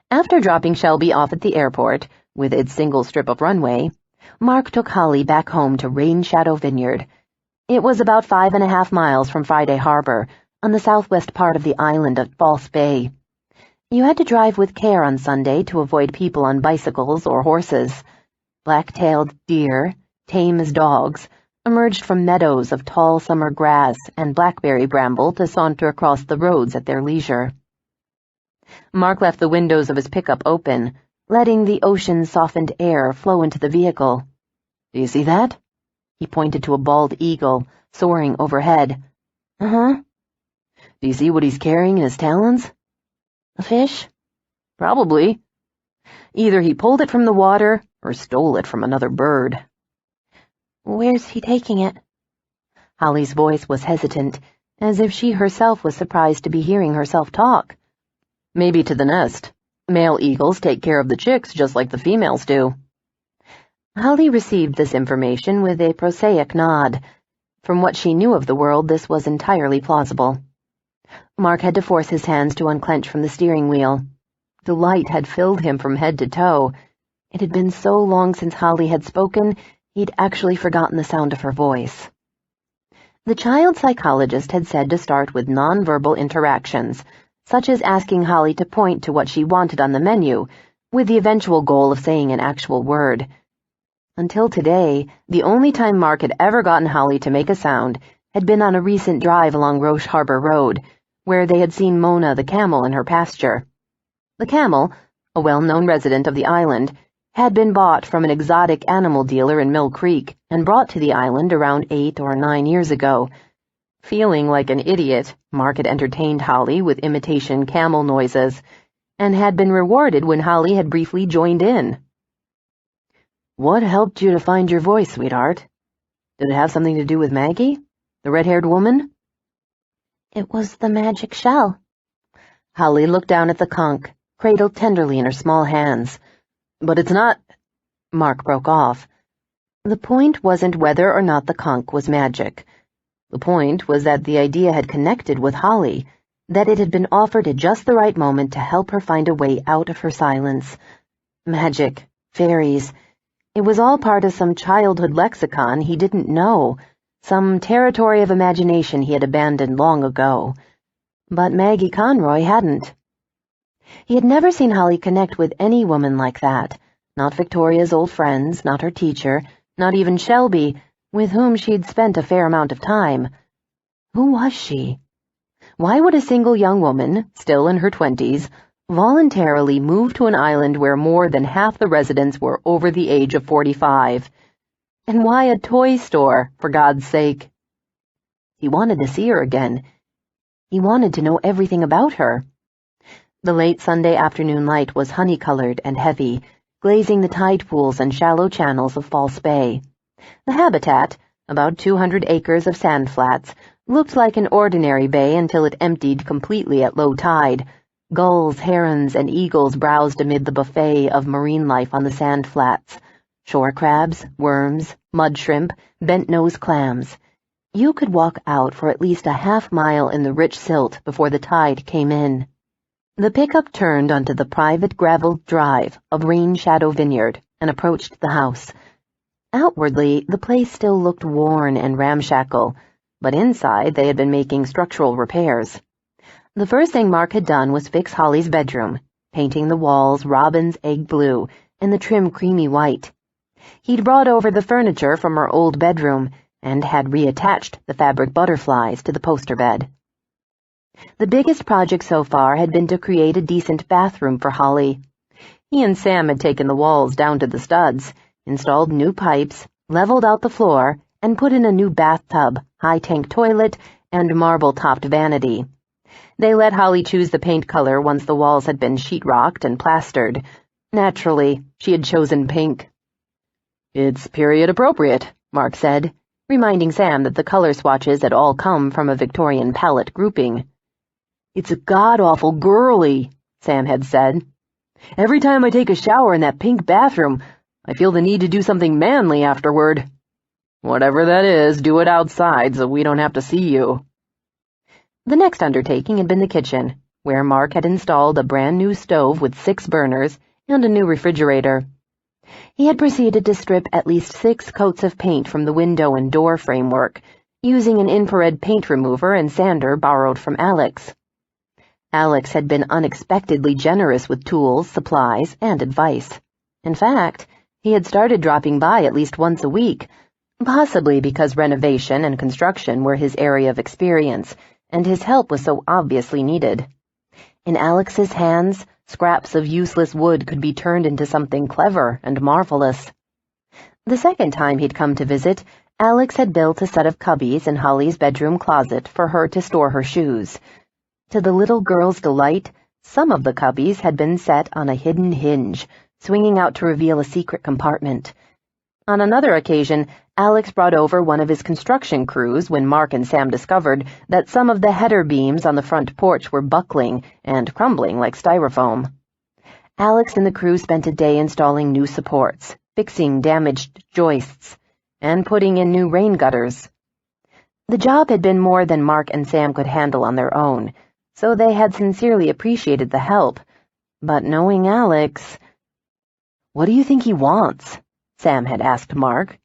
After dropping Shelby off at the airport, with its single strip of runway, Mark took Holly back home to Rain Shadow Vineyard. It was about 5.5 miles from Friday Harbor, on the southwest part of the island of False Bay. You had to drive with care on Sunday to avoid people on bicycles or horses. Black-tailed deer, tame as dogs, emerged from meadows of tall summer grass and blackberry bramble to saunter across the roads at their leisure. Mark left the windows of his pickup open, letting the ocean-softened air flow into the vehicle. Do you see that? He pointed to a bald eagle, soaring overhead. Uh-huh. Do you see what he's carrying in his talons? A fish? Probably. Either he pulled it from the water or stole it from another bird. Where's he taking it? Holly's voice was hesitant, as if she herself was surprised to be hearing herself talk. Maybe to the nest. Male eagles take care of the chicks just like the females do. Holly received this information with a prosaic nod. From what she knew of the world, this was entirely plausible. Mark had to force his hands to unclench from the steering wheel. Delight had filled him from head to toe. It had been so long since Holly had spoken, he'd actually forgotten the sound of her voice. The child psychologist had said to start with nonverbal interactions, such as asking Holly to point to what she wanted on the menu, with the eventual goal of saying an actual word. Until today, the only time Mark had ever gotten Holly to make a sound had been on a recent drive along Roche Harbor Road, where they had seen Mona the camel in her pasture. The camel, a well-known resident of the island, had been bought from an exotic animal dealer in Mill Creek and brought to the island around 8 or 9 years ago. Feeling like an idiot, Mark had entertained Holly with imitation camel noises, and had been rewarded when Holly had briefly joined in. What helped you to find your voice, sweetheart? Did it have something to do with Maggie, the red-haired woman? It was the magic shell. Holly looked down at the conch, cradled tenderly in her small hands. But it's not... Mark broke off. The point wasn't whether or not the conch was magic. The point was that the idea had connected with Holly, that it had been offered at just the right moment to help her find a way out of her silence. Magic, fairies... It was all part of some childhood lexicon he didn't know, some territory of imagination he had abandoned long ago. But Maggie Conroy hadn't. He had never seen Holly connect with any woman like that, not Victoria's old friends, not her teacher, not even Shelby, with whom she'd spent a fair amount of time. Who was she? Why would a single young woman, still in her 20s, voluntarily move to an island where more than half the residents were over the age of 45? And why a toy store, for God's sake? He wanted to see her again. He wanted to know everything about her. The late Sunday afternoon light was honey-colored and heavy, glazing the tide pools and shallow channels of False Bay. The habitat, about 200 acres of sand flats, looked like an ordinary bay until it emptied completely at low tide. Gulls, herons, and eagles browsed amid the buffet of marine life on the sand flats. Shore crabs, worms, mud shrimp, bent-nosed clams. You could walk out for at least a half-mile in the rich silt before the tide came in. The pickup turned onto the private graveled drive of Rain Shadow Vineyard and approached the house. Outwardly, the place still looked worn and ramshackle, but inside they had been making structural repairs. The first thing Mark had done was fix Holly's bedroom, painting the walls robin's egg blue and the trim creamy white. He'd brought over the furniture from her old bedroom and had reattached the fabric butterflies to the poster bed. The biggest project so far had been to create a decent bathroom for Holly. He and Sam had taken the walls down to the studs, installed new pipes, leveled out the floor, and put in a new bathtub, high-tank toilet, and marble-topped vanity. They let Holly choose the paint color once the walls had been sheetrocked and plastered. Naturally, she had chosen pink. "It's period appropriate," Mark said, reminding Sam that the color swatches had all come from a Victorian palette grouping. "It's god-awful girly," Sam had said. "Every time I take a shower in that pink bathroom, I feel the need to do something manly afterward. Whatever that is, do it outside so we don't have to see you." The next undertaking had been the kitchen, where Mark had installed a brand-new stove with 6 burners and a new refrigerator. He had proceeded to strip at least 6 coats of paint from the window and door framework, using an infrared paint remover and sander borrowed from Alex. Alex had been unexpectedly generous with tools, supplies, and advice. In fact, he had started dropping by at least once a week, possibly because renovation and construction were his area of experience, and his help was so obviously needed. In Alex's hands, scraps of useless wood could be turned into something clever and marvelous. The second time he'd come to visit, Alex had built a set of cubbies in Holly's bedroom closet for her to store her shoes. To the little girl's delight, some of the cubbies had been set on a hidden hinge, swinging out to reveal a secret compartment. On another occasion, Alex brought over one of his construction crews when Mark and Sam discovered that some of the header beams on the front porch were buckling and crumbling like styrofoam. Alex and the crew spent a day installing new supports, fixing damaged joists, and putting in new rain gutters. The job had been more than Mark and Sam could handle on their own, so they had sincerely appreciated the help. But knowing Alex... "What do you think he wants?" Sam had asked Mark.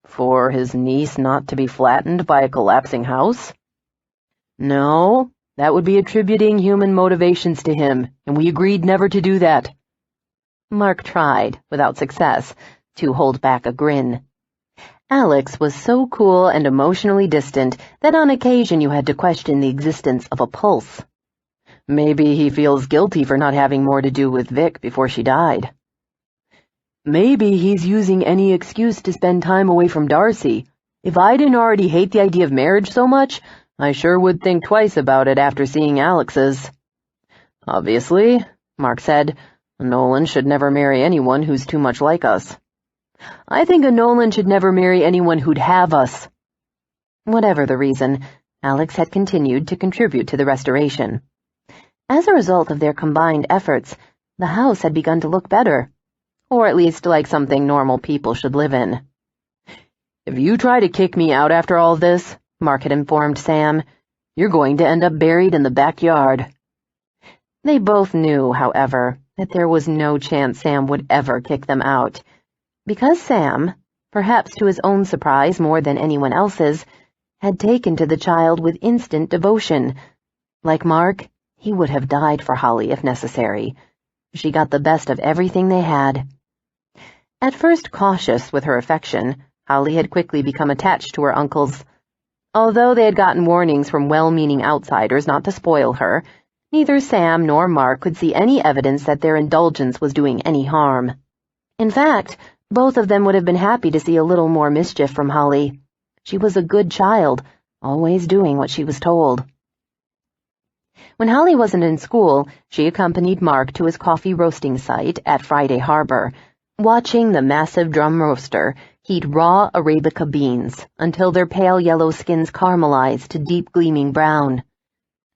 "For his niece not to be flattened by a collapsing house?" "No, that would be attributing human motivations to him, and we agreed never to do that." Mark tried, without success, to hold back a grin. Alex was so cool and emotionally distant that on occasion you had to question the existence of a pulse. "Maybe he feels guilty for not having more to do with Vic before she died." "Maybe he's using any excuse to spend time away from Darcy. If I didn't already hate the idea of marriage so much, I sure would think twice about it after seeing Alex's." "Obviously," Mark said, "a Nolan should never marry anyone who's too much like us." "I think a Nolan should never marry anyone who'd have us." Whatever the reason, Alex had continued to contribute to the restoration. As a result of their combined efforts, the house had begun to look better, or at least like something normal people should live in. "If you try to kick me out after all this," Mark had informed Sam, "you're going to end up buried in the backyard." They both knew, however, that there was no chance Sam would ever kick them out, because Sam, perhaps to his own surprise more than anyone else's, had taken to the child with instant devotion, Like Mark, he would have died for Holly if necessary. She got the best of everything they had. At first cautious with her affection, Holly had quickly become attached to her uncles. Although they had gotten warnings from well-meaning outsiders not to spoil her, neither Sam nor Mark could see any evidence that their indulgence was doing any harm. In fact, both of them would have been happy to see a little more mischief from Holly. She was a good child, always doing what she was told. When Holly wasn't in school, she accompanied Mark to his coffee roasting site at Friday Harbor, watching the massive drum roaster heat raw Arabica beans until their pale yellow skins caramelized to deep gleaming brown.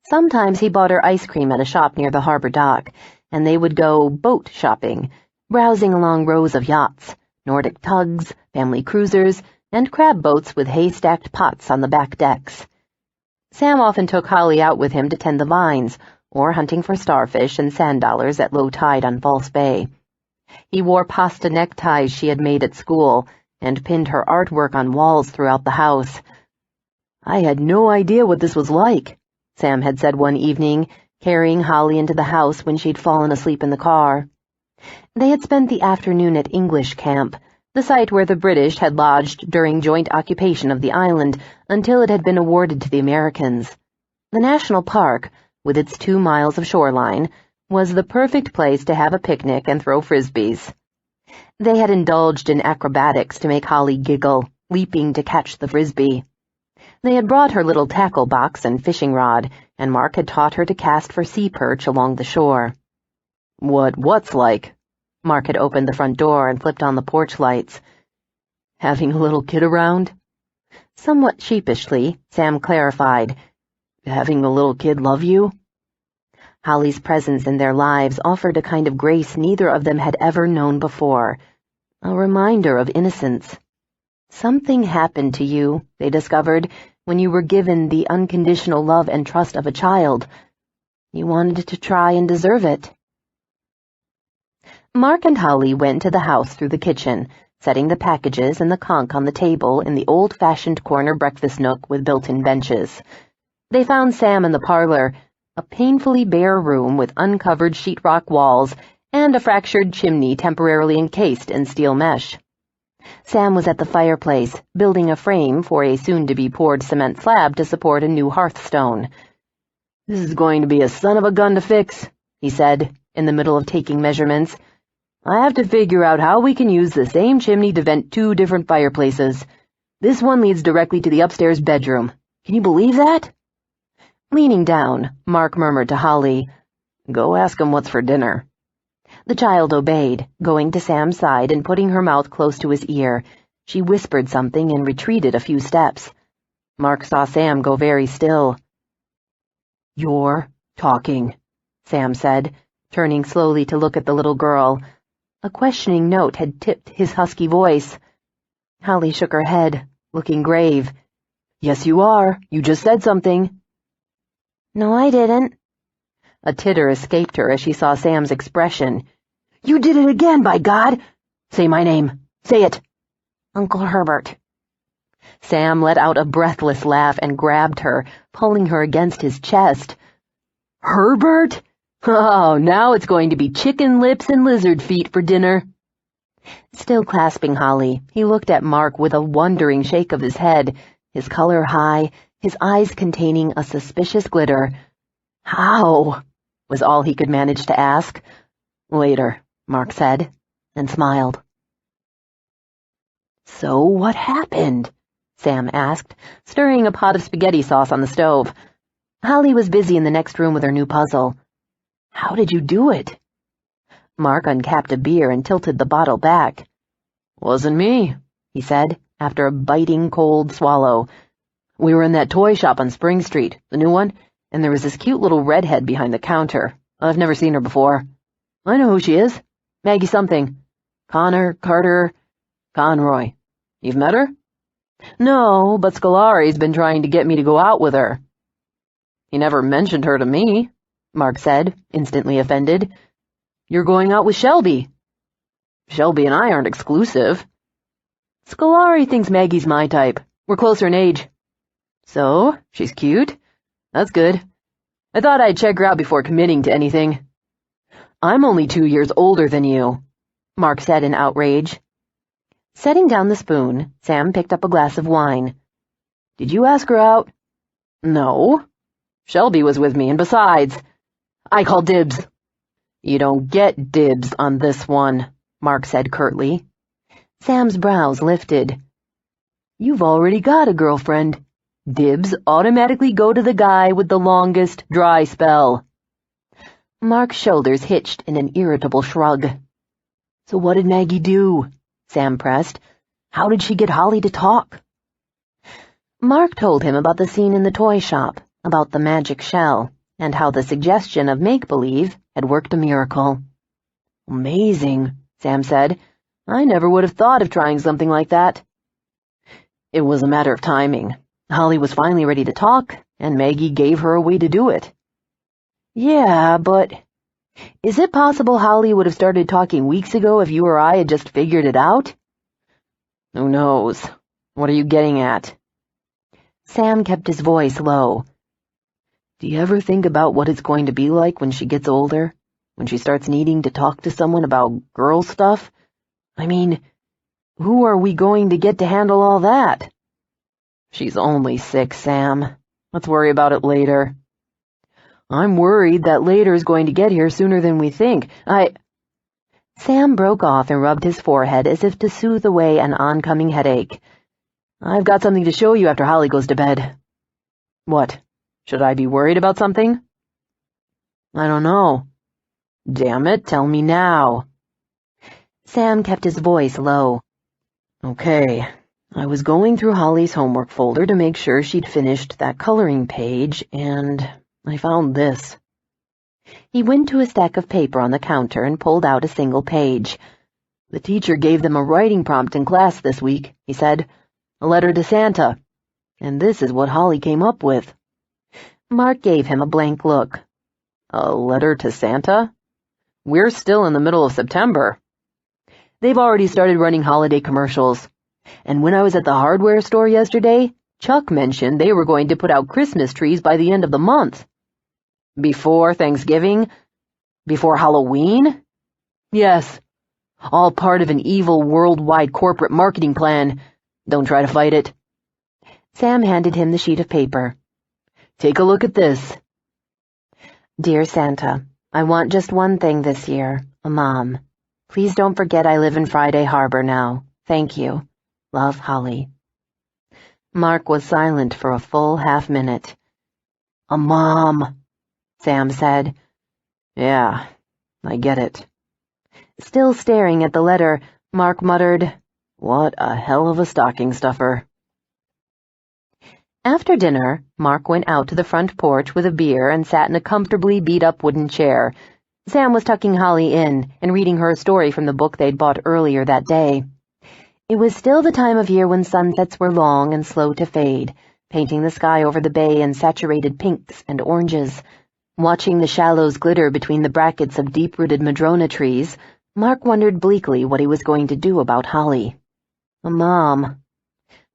Sometimes he bought her ice cream at a shop near the harbor dock, and they would go boat shopping, browsing along rows of yachts, Nordic tugs, family cruisers, and crab boats with hay-stacked pots on the back decks. Sam often took Holly out with him to tend the vines, or hunting for starfish and sand dollars at low tide on False Bay. He wore pasta neckties she had made at school, and pinned her artwork on walls throughout the house. "I had no idea what this was like," Sam had said one evening, carrying Holly into the house when she'd fallen asleep in the car. They had spent the afternoon at English Camp, the site where the British had lodged during joint occupation of the island until it had been awarded to the Americans. The national park, with its 2 miles of shoreline, was the perfect place to have a picnic and throw frisbees. They had indulged in acrobatics to make Holly giggle, leaping to catch the frisbee. They had brought her little tackle box and fishing rod, and Mark had taught her to cast for sea perch along the shore. What's like? Mark had opened the front door and flipped on the porch lights. "Having a little kid around?" Somewhat sheepishly, Sam clarified, "Having a little kid love you?" Holly's presence in their lives offered a kind of grace neither of them had ever known before, a reminder of innocence. Something happened to you, they discovered, when you were given the unconditional love and trust of a child. You wanted to try and deserve it. Mark and Holly went to the house through the kitchen, setting the packages and the conch on the table in the old-fashioned corner breakfast nook with built-in benches. They found Sam in the parlor, a painfully bare room with uncovered sheetrock walls and a fractured chimney temporarily encased in steel mesh. Sam was at the fireplace, building a frame for a soon-to-be-poured cement slab to support a new hearthstone. "This is going to be a son of a gun to fix," he said, in the middle of taking measurements. "I have to figure out how we can use the same chimney to vent 2 different fireplaces. This one leads directly to the upstairs bedroom. Can you believe that?" Leaning down, Mark murmured to Holly, "Go ask him what's for dinner." The child obeyed, going to Sam's side and putting her mouth close to his ear. She whispered something and retreated a few steps. Mark saw Sam go very still. "You're talking," Sam said, turning slowly to look at the little girl. A questioning note had tipped his husky voice. Holly shook her head, looking grave. "Yes, you are. You just said something." "No, I didn't." A titter escaped her as she saw Sam's expression. "You did it again, by God! Say my name. Say it." "Uncle Herbert." Sam let out a breathless laugh and grabbed her, pulling her against his chest. "Herbert? Oh, now it's going to be chicken lips and lizard feet for dinner." Still clasping Holly, he looked at Mark with a wondering shake of his head, his color high, his eyes containing a suspicious glitter. "How?" was all he could manage to ask. "Later," Mark said, and smiled. "So what happened?" Sam asked, stirring a pot of spaghetti sauce on the stove. Holly was busy in the next room with her new puzzle. "How did you do it?" Mark uncapped a beer and tilted the bottle back. "Wasn't me," he said, after a biting cold swallow. "We were in that toy shop on Spring Street, the new one, and there was this cute little redhead behind the counter. I've never seen her before. I know who she is. Maggie something. Carter, Conroy. You've met her?" "No, but Scolari's been trying to get me to go out with her." "He never mentioned her to me," Mark said, instantly offended. "You're going out with Shelby." "Shelby and I aren't exclusive." "Scolari thinks Maggie's my type. We're closer in age." "So, she's cute? That's good. I thought I'd check her out before committing to anything. I'm only 2 years older than you, Mark said in outrage. Setting down the spoon, Sam picked up a glass of wine. Did you ask her out? No. Shelby was with me, and besides, I call dibs. You don't get dibs on this one, Mark said curtly. Sam's brows lifted. You've already got a girlfriend. Dibs automatically go to the guy with the longest dry spell. Mark's shoulders hitched in an irritable shrug. So what did Maggie do? Sam pressed. How did she get Holly to talk? Mark told him about the scene in the toy shop, about the magic shell, and how the suggestion of make-believe had worked a miracle. Amazing, Sam said. I never would have thought of trying something like that. It was a matter of timing. Holly was finally ready to talk, and Maggie gave her a way to do it. Yeah, but is it possible Holly would have started talking weeks ago if you or I had just figured it out? Who knows? What are you getting at? Sam kept his voice low. Do you ever think about what it's going to be like when she gets older? When she starts needing to talk to someone about girl stuff? I mean, who are we going to get to handle all that? She's only 6, Sam. Let's worry about it later. I'm worried that later is going to get here sooner than we think. Sam broke off and rubbed his forehead as if to soothe away an oncoming headache. I've got something to show you after Holly goes to bed. What? Should I be worried about something? I don't know. Damn it, tell me now. Sam kept his voice low. Okay, I was going through Holly's homework folder to make sure she'd finished that coloring page, and I found this. He went to a stack of paper on the counter and pulled out a single page. The teacher gave them a writing prompt in class this week, he said. A letter to Santa. And this is what Holly came up with. Mark gave him a blank look. A letter to Santa? We're still in the middle of September. They've already started running holiday commercials. And when I was at the hardware store yesterday, Chuck mentioned they were going to put out Christmas trees by the end of the month. Before Thanksgiving? Before Halloween? Yes. All part of an evil worldwide corporate marketing plan. Don't try to fight it. Sam handed him the sheet of paper. Take a look at this. Dear Santa, I want just one thing this year, a mom. Please don't forget I live in Friday Harbor now. Thank you. Love, Holly. Mark was silent for a full half-minute. A mom, Sam said. Yeah, I get it. Still staring at the letter, Mark muttered, What a hell of a stocking stuffer. After dinner, Mark went out to the front porch with a beer and sat in a comfortably beat-up wooden chair. Sam was tucking Holly in and reading her a story from the book they'd bought earlier that day. It was still the time of year when sunsets were long and slow to fade, painting the sky over the bay in saturated pinks and oranges. Watching the shallows glitter between the brackets of deep-rooted madrona trees, Mark wondered bleakly what he was going to do about Holly. A mom.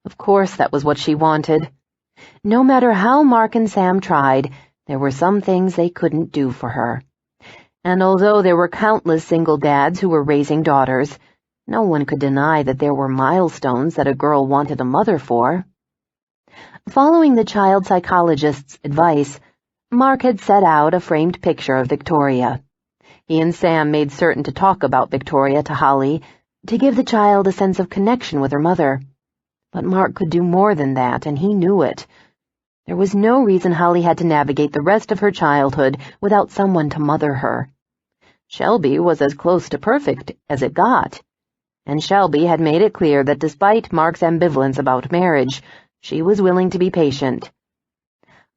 Of course that was what she wanted. No matter how Mark and Sam tried, there were some things they couldn't do for her. And although there were countless single dads who were raising daughters, no one could deny that there were milestones that a girl wanted a mother for. Following the child psychologist's advice, Mark had set out a framed picture of Victoria. He and Sam made certain to talk about Victoria to Holly, to give the child a sense of connection with her mother. But Mark could do more than that, and he knew it. There was no reason Holly had to navigate the rest of her childhood without someone to mother her. Shelby was as close to perfect as it got, and Shelby had made it clear that despite Mark's ambivalence about marriage, she was willing to be patient.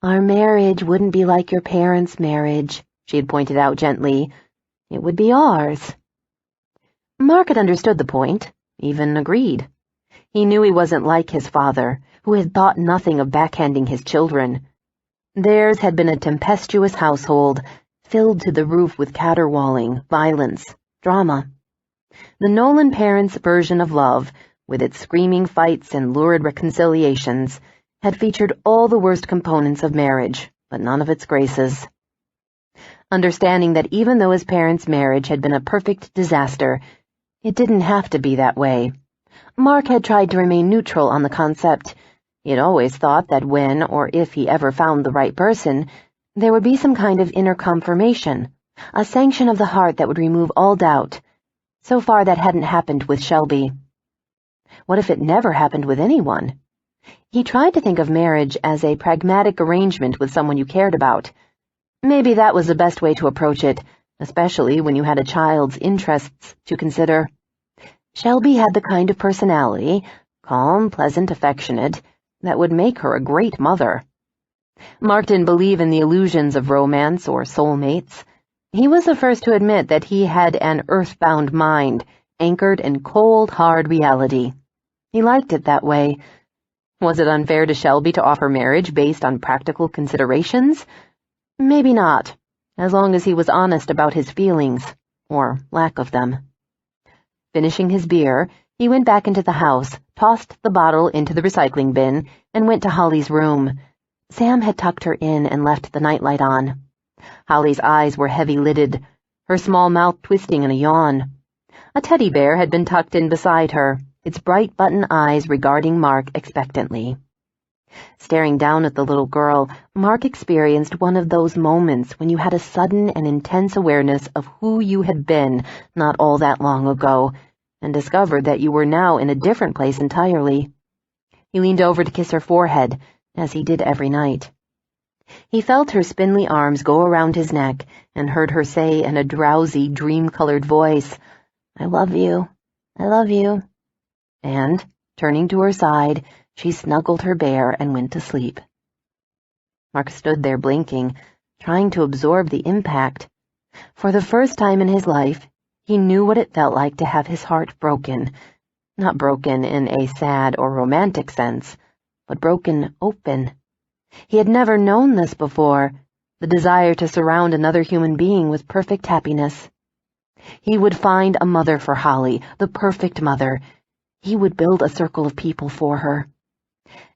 Our marriage wouldn't be like your parents' marriage, she had pointed out gently. It would be ours. Mark had understood the point, even agreed. He knew he wasn't like his father, who had thought nothing of backhanding his children. Theirs had been a tempestuous household, filled to the roof with caterwauling, violence, drama. The Nolan parents' version of love, with its screaming fights and lurid reconciliations, had featured all the worst components of marriage, but none of its graces. understanding that even though his parents' marriage had been a perfect disaster, it didn't have to be that way. Mark had tried to remain neutral on the concept. He had always thought that when or if he ever found the right person, there would be some kind of inner confirmation, a sanction of the heart that would remove all doubt. So far that hadn't happened with Shelby. What if it never happened with anyone? He tried to think of marriage as a pragmatic arrangement with someone you cared about. Maybe that was the best way to approach it, especially when you had a child's interests to consider. Shelby had the kind of personality, calm, pleasant, affectionate, that would make her a great mother. Mark didn't believe in the illusions of romance or soulmates. He was the first to admit that he had an earthbound mind, anchored in cold, hard reality. He liked it that way. Was it unfair to Shelby to offer marriage based on practical considerations? Maybe not, as long as he was honest about his feelings, or lack of them. Finishing his beer, he went back into the house, tossed the bottle into the recycling bin, and went to Holly's room. Sam had tucked her in and left the nightlight on. Holly's eyes were heavy-lidded, her small mouth twisting in a yawn. A teddy bear had been tucked in beside her, its bright button eyes regarding Mark expectantly. Staring down at the little girl, Mark experienced one of those moments when you had a sudden and intense awareness of who you had been not all that long ago, and discovered that you were now in a different place entirely. He leaned over to kiss her forehead, as he did every night. He felt her spindly arms go around his neck and heard her say in a drowsy, dream-colored voice, "I love you. I love you." And, turning to her side, she snuggled her bear and went to sleep. Mark stood there blinking, trying to absorb the impact. For the first time in his life, he knew what it felt like to have his heart broken. Not broken in a sad or romantic sense, but broken open. He had never known this before, the desire to surround another human being with perfect happiness. He would find a mother for Holly, the perfect mother. He would build a circle of people for her.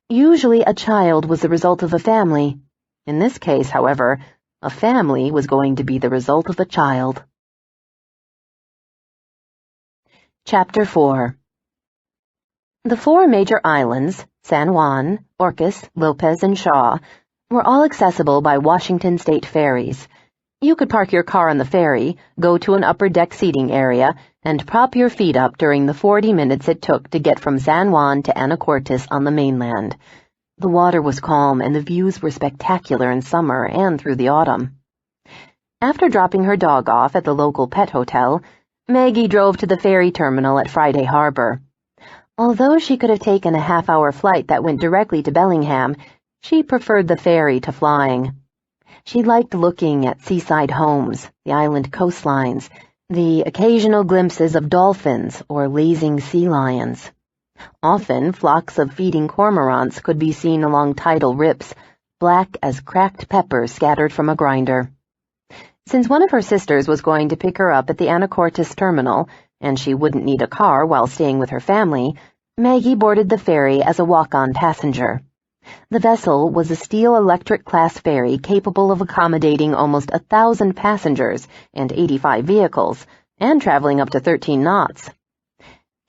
Usually a child was the result of a family. In this case, however, a family was going to be the result of a child. Chapter 4. The 4 major islands, San Juan, Orcas, Lopez, and Shaw, were all accessible by Washington State ferries. You could park your car on the ferry, go to an upper-deck seating area, and prop your feet up during the 40 minutes it took to get from San Juan to Anacortes on the mainland. The water was calm, and the views were spectacular in summer and through the autumn. After dropping her dog off at the local pet hotel, Maggie drove to the ferry terminal at Friday Harbor. Although she could have taken a half-hour flight that went directly to Bellingham, she preferred the ferry to flying. She liked looking at seaside homes, the island coastlines, the occasional glimpses of dolphins or lazing sea lions. Often, flocks of feeding cormorants could be seen along tidal rips, black as cracked pepper scattered from a grinder. Since one of her sisters was going to pick her up at the Anacortes terminal, and she wouldn't need a car while staying with her family, Maggie boarded the ferry as a walk-on passenger. The vessel was a steel-electric-class ferry capable of accommodating almost 1,000 passengers and 85 vehicles, and traveling up to 13 knots.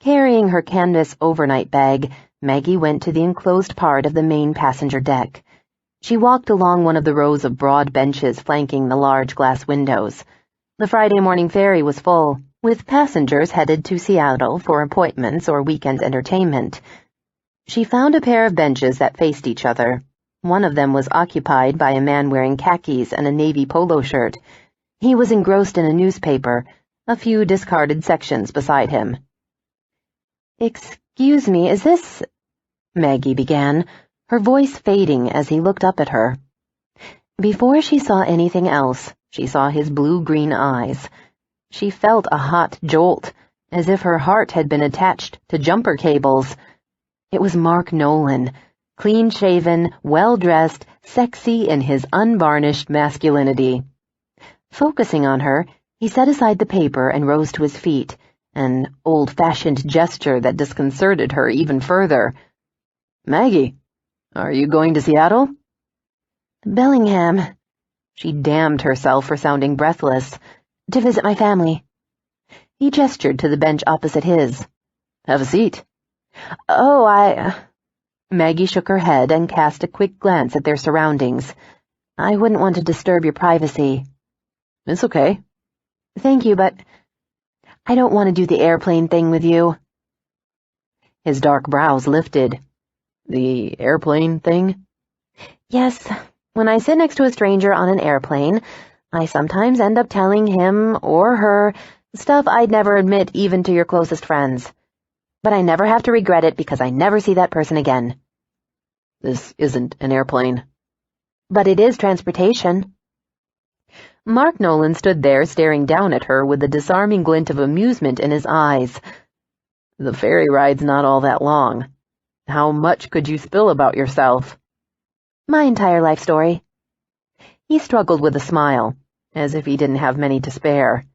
Carrying her canvas overnight bag, Maggie went to the enclosed part of the main passenger deck. She walked along one of the rows of broad benches flanking the large glass windows. The Friday morning ferry was full, with passengers headed to Seattle for appointments or weekend entertainment. She found a pair of benches that faced each other. One of them was occupied by a man wearing khakis and a navy polo shirt. He was engrossed in a newspaper, a few discarded sections beside him. "Excuse me, is this—" Maggie began, her voice fading as he looked up at her. Before she saw anything else, she saw his blue-green eyes. She felt a hot jolt, as if her heart had been attached to jumper cables. It was Mark Nolan, clean-shaven, well-dressed, sexy in his unvarnished masculinity. Focusing on her, he set aside the paper and rose to his feet, an old-fashioned gesture that disconcerted her even further. "Maggie, are you going to Seattle?" "Bellingham," She damned herself for sounding breathless. "To visit my family." He gestured to the bench opposite his. "Have a seat." "Oh, Maggie shook her head and cast a quick glance at their surroundings. "I wouldn't want to disturb your privacy." "It's okay." "Thank you, but I don't want to do the airplane thing with you." His dark brows lifted. "The airplane thing?" "Yes, when I sit next to a stranger on an airplane, I sometimes end up telling him or her stuff I'd never admit even to your closest friends. But I never have to regret it because I never see that person again." "This isn't an airplane." "But it is transportation." Mark Nolan stood there staring down at her with a disarming glint of amusement in his eyes. "The ferry ride's not all that long. How much could you spill about yourself?" "My entire life story." He struggled with a smile, as if he didn't have many to spare.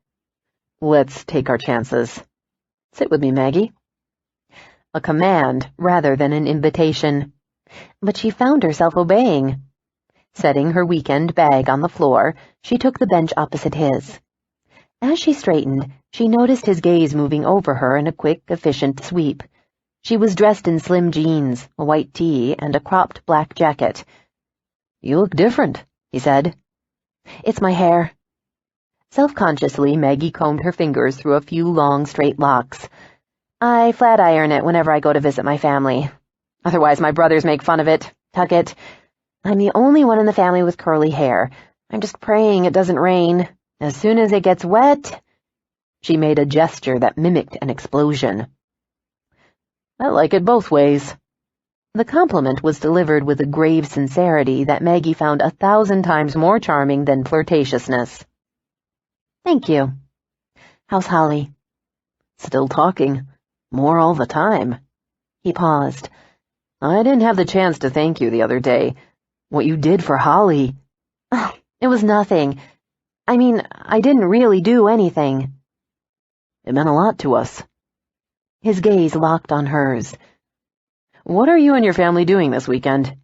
"Let's take our chances. Sit with me, Maggie." A command rather than an invitation. But she found herself obeying. Setting her weekend bag on the floor, she took the bench opposite his. As she straightened, she noticed his gaze moving over her in a quick, efficient sweep. She was dressed in slim jeans, a white tee, and a cropped black jacket. "You look different," he said. "It's my hair." Self-consciously, Maggie combed her fingers through a few long, straight locks. "I flat iron it whenever I go to visit my family. Otherwise my brothers make fun of it, tuck it. I'm the only one in the family with curly hair. I'm just praying it doesn't rain. As soon as it gets wet—" She made a gesture that mimicked an explosion. "I like it both ways." The compliment was delivered with a grave sincerity that Maggie found 1,000 times more charming than flirtatiousness. "Thank you. How's Holly?" "Still talking. More all the time." He paused. "I didn't have the chance to thank you the other day. What you did for Holly." "Oh, it was nothing. I mean, I didn't really do anything." "It meant a lot to us." His gaze locked on hers. "What are you and your family doing this weekend?"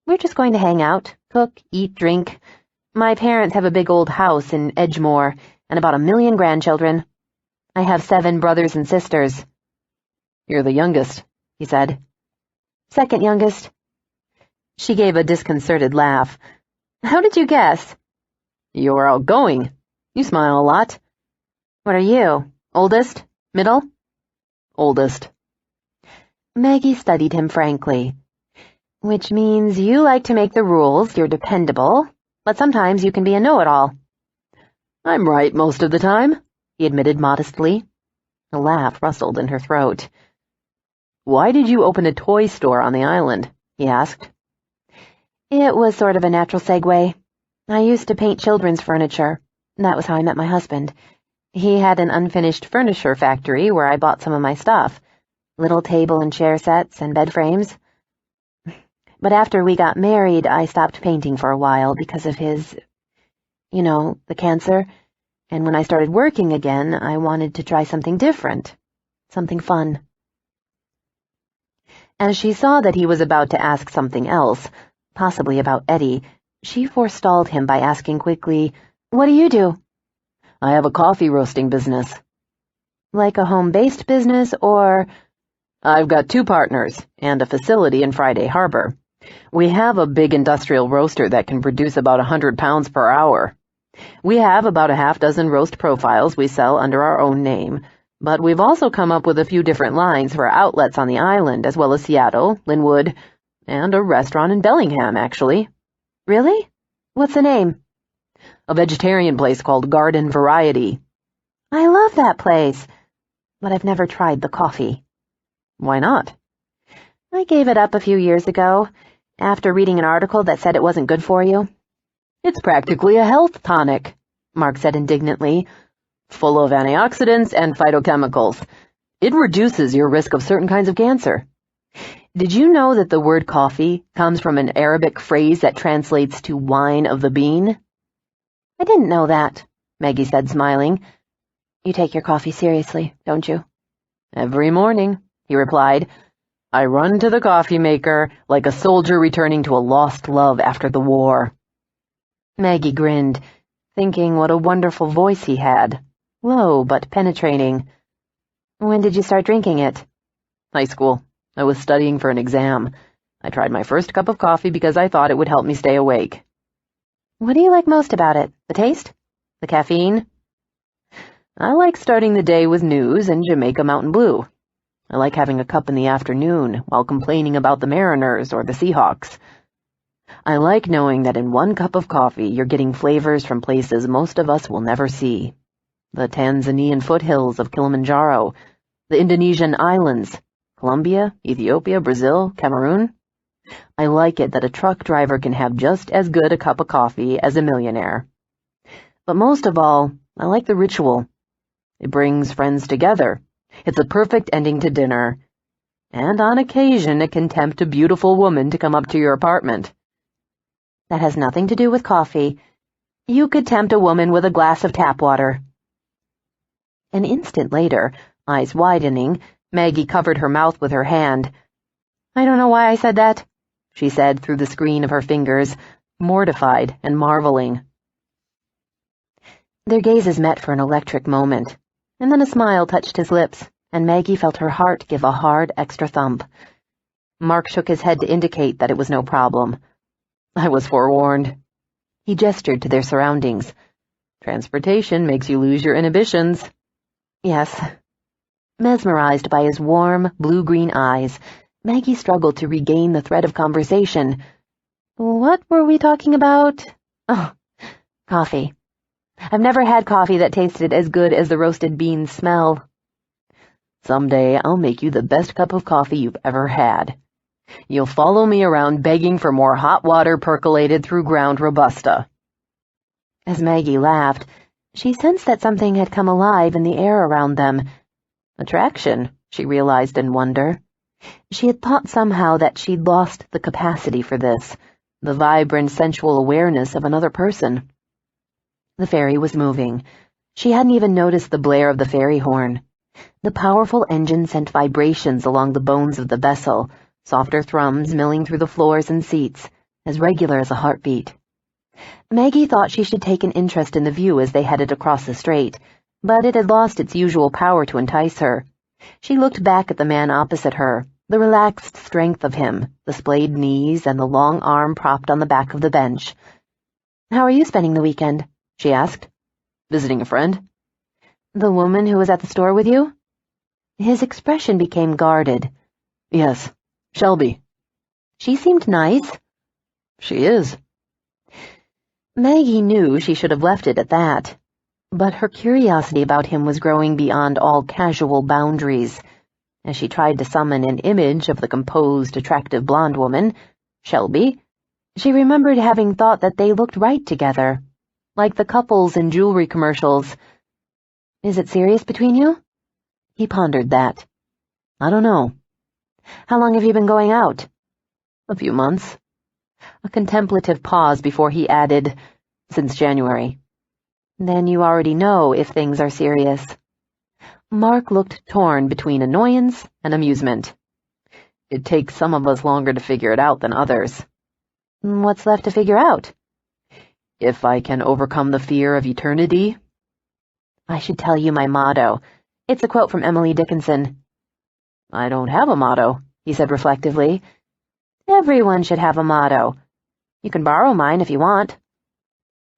"We're just going to hang out, cook, eat, drink. My parents have a big old house in Edgemoor and about 1,000,000 grandchildren. I have 7 brothers and sisters." "You're the youngest," he said. "Second youngest." She gave a disconcerted laugh. "How did you guess?" "You're outgoing. You smile a lot." "What are you? Oldest? Middle?" "Oldest." Maggie studied him frankly. "Which means you like to make the rules, you're dependable, but sometimes you can be a know-it-all." "I'm right most of the time," he admitted modestly. A laugh rustled in her throat. "Why did you open a toy store on the island?" he asked. "It was sort of a natural segue. I used to paint children's furniture. That was how I met my husband. He had an unfinished furniture factory where I bought some of my stuff. Little table and chair sets and bed frames. But after we got married, I stopped painting for a while because of the cancer. And when I started working again, I wanted to try something different. Something fun." As she saw that he was about to ask something else, possibly about Eddie, she forestalled him by asking quickly, "What do you do?" "I have a coffee roasting business." "Like a home-based business, or—" "I've got 2 partners and a facility in Friday Harbor. We have a big industrial roaster that can produce about 100 pounds per hour. We have about a half-dozen roast profiles we sell under our own name, but we've also come up with a few different lines for outlets on the island, as well as Seattle, Linwood, and a restaurant in Bellingham, actually." "Really? What's the name?" "A vegetarian place called Garden Variety." "I love that place, but I've never tried the coffee." "Why not?" "I gave it up a few years ago, after reading an article that said it wasn't good for you." "It's practically a health tonic," Mark said indignantly, "full of antioxidants and phytochemicals. It reduces your risk of certain kinds of cancer. Did you know that the word coffee comes from an Arabic phrase that translates to wine of the bean?" "I didn't know that," Maggie said, smiling. "You take your coffee seriously, don't you?" "Every morning," he replied. "I run to the coffee maker like a soldier returning to a lost love after the war." Maggie grinned, thinking what a wonderful voice he had. Low but penetrating. When did you start drinking it? High school. I was studying for an exam. I tried my first cup of coffee because I thought it would help me stay awake. What do you like most about it? The taste? The caffeine? I like starting the day with news and Jamaica Mountain Blue. I like having a cup in the afternoon while complaining about the Mariners or the Seahawks. I like knowing that in one cup of coffee you're getting flavors from places most of us will never see. The Tanzanian foothills of Kilimanjaro, the Indonesian islands, Colombia, Ethiopia, Brazil, Cameroon. I like it that a truck driver can have just as good a cup of coffee as a millionaire. But most of all, I like the ritual. It brings friends together. It's a perfect ending to dinner. And on occasion it can tempt a beautiful woman to come up to your apartment. That has nothing to do with coffee. You could tempt a woman with a glass of tap water. An instant later, eyes widening, Maggie covered her mouth with her hand. I don't know why I said that, she said through the screen of her fingers, mortified and marveling. Their gazes met for an electric moment, and then a smile touched his lips, and Maggie felt her heart give a hard extra thump. Mark shook his head to indicate that it was no problem. I was forewarned. He gestured to their surroundings. Transportation makes you lose your inhibitions. Yes. Mesmerized by his warm, blue-green eyes, Maggie struggled to regain the thread of conversation. What were we talking about? Oh, coffee. I've never had coffee that tasted as good as the roasted beans smell. Someday I'll make you the best cup of coffee you've ever had. You'll follow me around begging for more hot water percolated through ground Robusta. As Maggie laughed, she sensed that something had come alive in the air around them. Attraction, she realized in wonder. She had thought somehow that she'd lost the capacity for this, the vibrant, sensual awareness of another person. The ferry was moving. She hadn't even noticed the blare of the ferry horn. The powerful engine sent vibrations along the bones of the vessel, softer thrums milling through the floors and seats, as regular as a heartbeat. Maggie thought she should take an interest in the view as they headed across the strait, but it had lost its usual power to entice her. She looked back at the man opposite her, the relaxed strength of him, the splayed knees and the long arm propped on the back of the bench. How are you spending the weekend? She asked. Visiting a friend. The woman who was at the store with you? His expression became guarded. Yes, Shelby. She seemed nice. She is. Maggie knew she should have left it at that, but her curiosity about him was growing beyond all casual boundaries. As she tried to summon an image of the composed, attractive blonde woman, Shelby, she remembered having thought that they looked right together, like the couples in jewelry commercials. Is it serious between you? He pondered that. I don't know. How long have you been going out? A few months. A contemplative pause before he added, since January. Then you already know if things are serious. Mark looked torn between annoyance and amusement. It takes some of us longer to figure it out than others. What's left to figure out? If I can overcome the fear of eternity. I should tell you my motto. It's a quote from Emily Dickinson. I don't have a motto, he said reflectively. Everyone should have a motto. You can borrow mine if you want.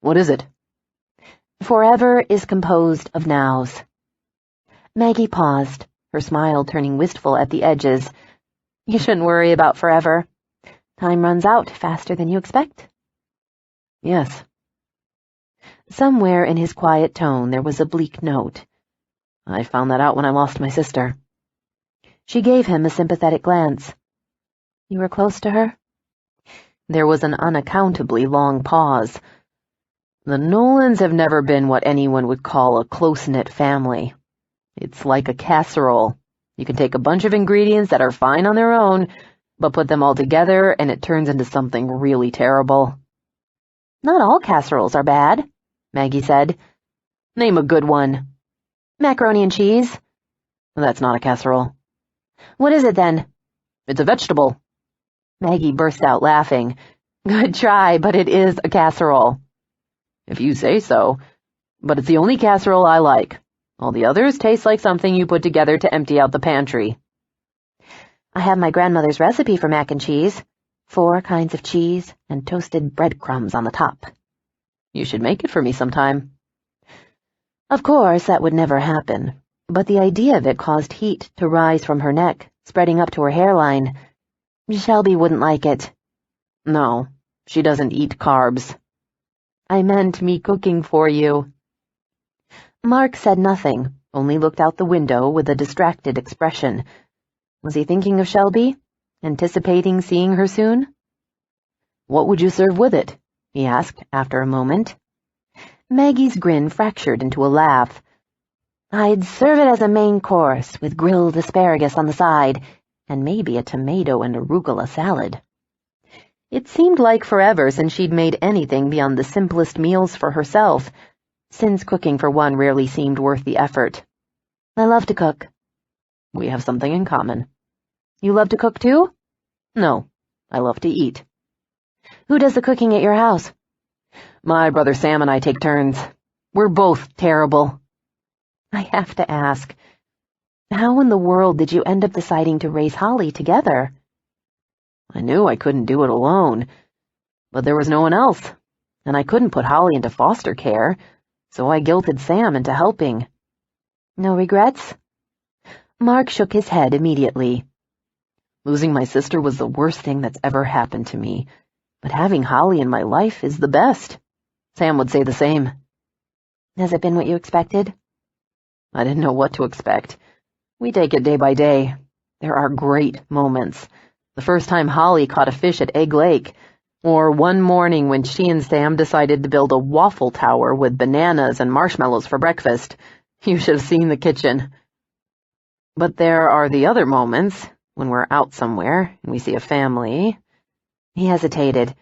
What is it? Forever is composed of nows. Maggie paused, her smile turning wistful at the edges. You shouldn't worry about forever. Time runs out faster than you expect. Yes. Somewhere in his quiet tone there was a bleak note. I found that out when I lost my sister. She gave him a sympathetic glance. You were close to her? There was an unaccountably long pause. The Nolans have never been what anyone would call a close-knit family. It's like a casserole. You can take a bunch of ingredients that are fine on their own, but put them all together and it turns into something really terrible. Not all casseroles are bad, Maggie said. Name a good one. Macaroni and cheese. That's not a casserole. What is it then? It's a vegetable. Maggie burst out laughing. Good try, but it is a casserole. If you say so. But it's the only casserole I like. All the others taste like something you put together to empty out the pantry. I have my grandmother's recipe for mac and cheese. 4 kinds of cheese and toasted breadcrumbs on the top. You should make it for me sometime. Of course, that would never happen, but the idea of it caused heat to rise from her neck, spreading up to her hairline. Shelby wouldn't like it. No, she doesn't eat carbs. I meant me cooking for you. Mark said nothing, only looked out the window with a distracted expression. Was he thinking of Shelby? Anticipating seeing her soon? What would you serve with it? He asked after a moment. Maggie's grin fractured into a laugh. I'd serve it as a main course, with grilled asparagus on the side, and maybe a tomato and arugula salad. It seemed like forever since she'd made anything beyond the simplest meals for herself, since cooking for one rarely seemed worth the effort. I love to cook. We have something in common. You love to cook too? No, I love to eat. Who does the cooking at your house? My brother Sam and I take turns. We're both terrible. I have to ask, how in the world did you end up deciding to raise Holly together? I knew I couldn't do it alone, but there was no one else, and I couldn't put Holly into foster care, so I guilted Sam into helping. No regrets? Mark shook his head immediately. Losing my sister was the worst thing that's ever happened to me, but having Holly in my life is the best. Sam would say the same. Has it been what you expected? I didn't know what to expect. We take it day by day. There are great moments. The first time Holly caught a fish at Egg Lake, or one morning when she and Sam decided to build a waffle tower with bananas and marshmallows for breakfast. You should have seen the kitchen. But there are the other moments, when we're out somewhere and we see a family. He hesitated.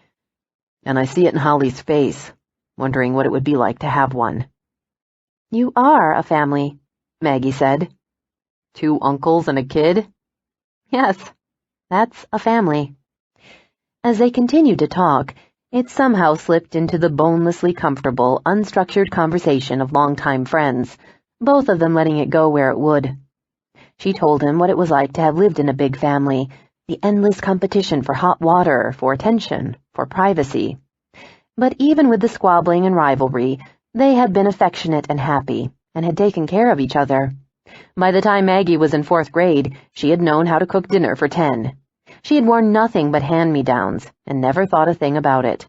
And I see it in Holly's face, wondering what it would be like to have one. You are a family, Maggie said. 2 uncles and a kid? Yes, that's a family. As they continued to talk, it somehow slipped into the bonelessly comfortable, unstructured conversation of longtime friends, both of them letting it go where it would. She told him what it was like to have lived in a big family, the endless competition for hot water, for attention, for privacy. But even with the squabbling and rivalry, they had been affectionate and happy, and had taken care of each other. By the time Maggie was in 4th grade, she had known how to cook dinner for 10. She had worn nothing but hand-me-downs, and never thought a thing about it.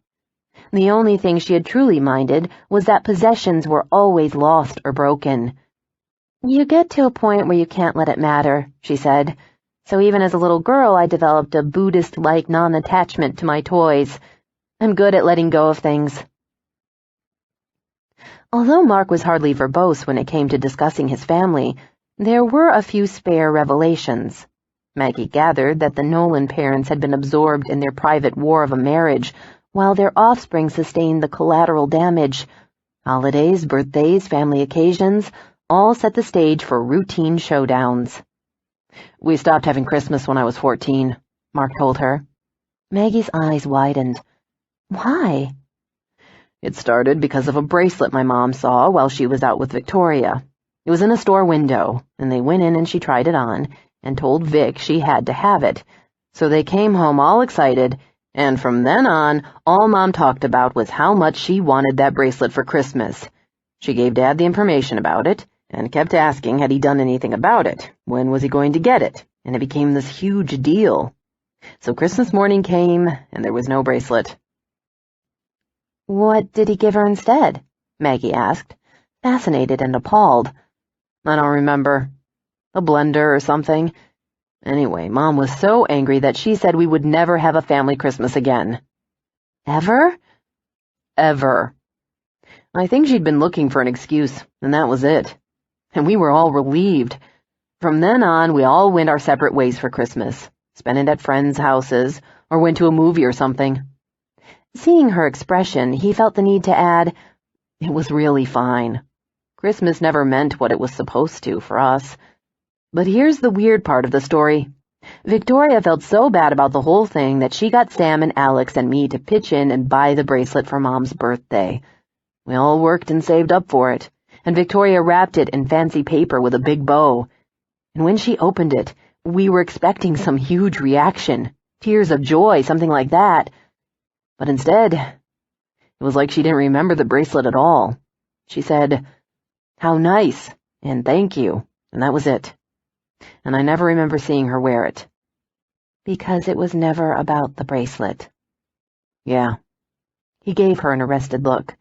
The only thing she had truly minded was that possessions were always lost or broken. You get to a point where you can't let it matter, she said. So even as a little girl, I developed a Buddhist-like non-attachment to my toys. I'm good at letting go of things. Although Mark was hardly verbose when it came to discussing his family, there were a few spare revelations. Maggie gathered that the Nolan parents had been absorbed in their private war of a marriage, while their offspring sustained the collateral damage. Holidays, birthdays, family occasions, all set the stage for routine showdowns. We stopped having Christmas when I was 14, Mark told her. Maggie's eyes widened. Why? It started because of a bracelet my mom saw while she was out with Victoria. It was in a store window, and they went in and she tried it on, and told Vic she had to have it. So they came home all excited, and from then on, all Mom talked about was how much she wanted that bracelet for Christmas. She gave Dad the information about it, and kept asking had he done anything about it, when was he going to get it, and it became this huge deal. So Christmas morning came, and there was no bracelet. What did he give her instead? Maggie asked, fascinated and appalled. I don't remember. A blender or something. Anyway, Mom was so angry that she said we would never have a family Christmas again. Ever? Ever. I think she'd been looking for an excuse, and that was it. And we were all relieved. From then on, we all went our separate ways for Christmas, spent it at friends' houses, or went to a movie or something. Seeing her expression, he felt the need to add, it was really fine. Christmas never meant what it was supposed to for us. But here's the weird part of the story. Victoria felt so bad about the whole thing that she got Sam and Alex and me to pitch in and buy the bracelet for Mom's birthday. We all worked and saved up for it, and Victoria wrapped it in fancy paper with a big bow. And when she opened it, we were expecting some huge reaction, tears of joy, something like that. But instead, it was like she didn't remember the bracelet at all. She said, "How nice," and "thank you," and that was it. And I never remember seeing her wear it. Because it was never about the bracelet. Yeah. He gave her an arrested look.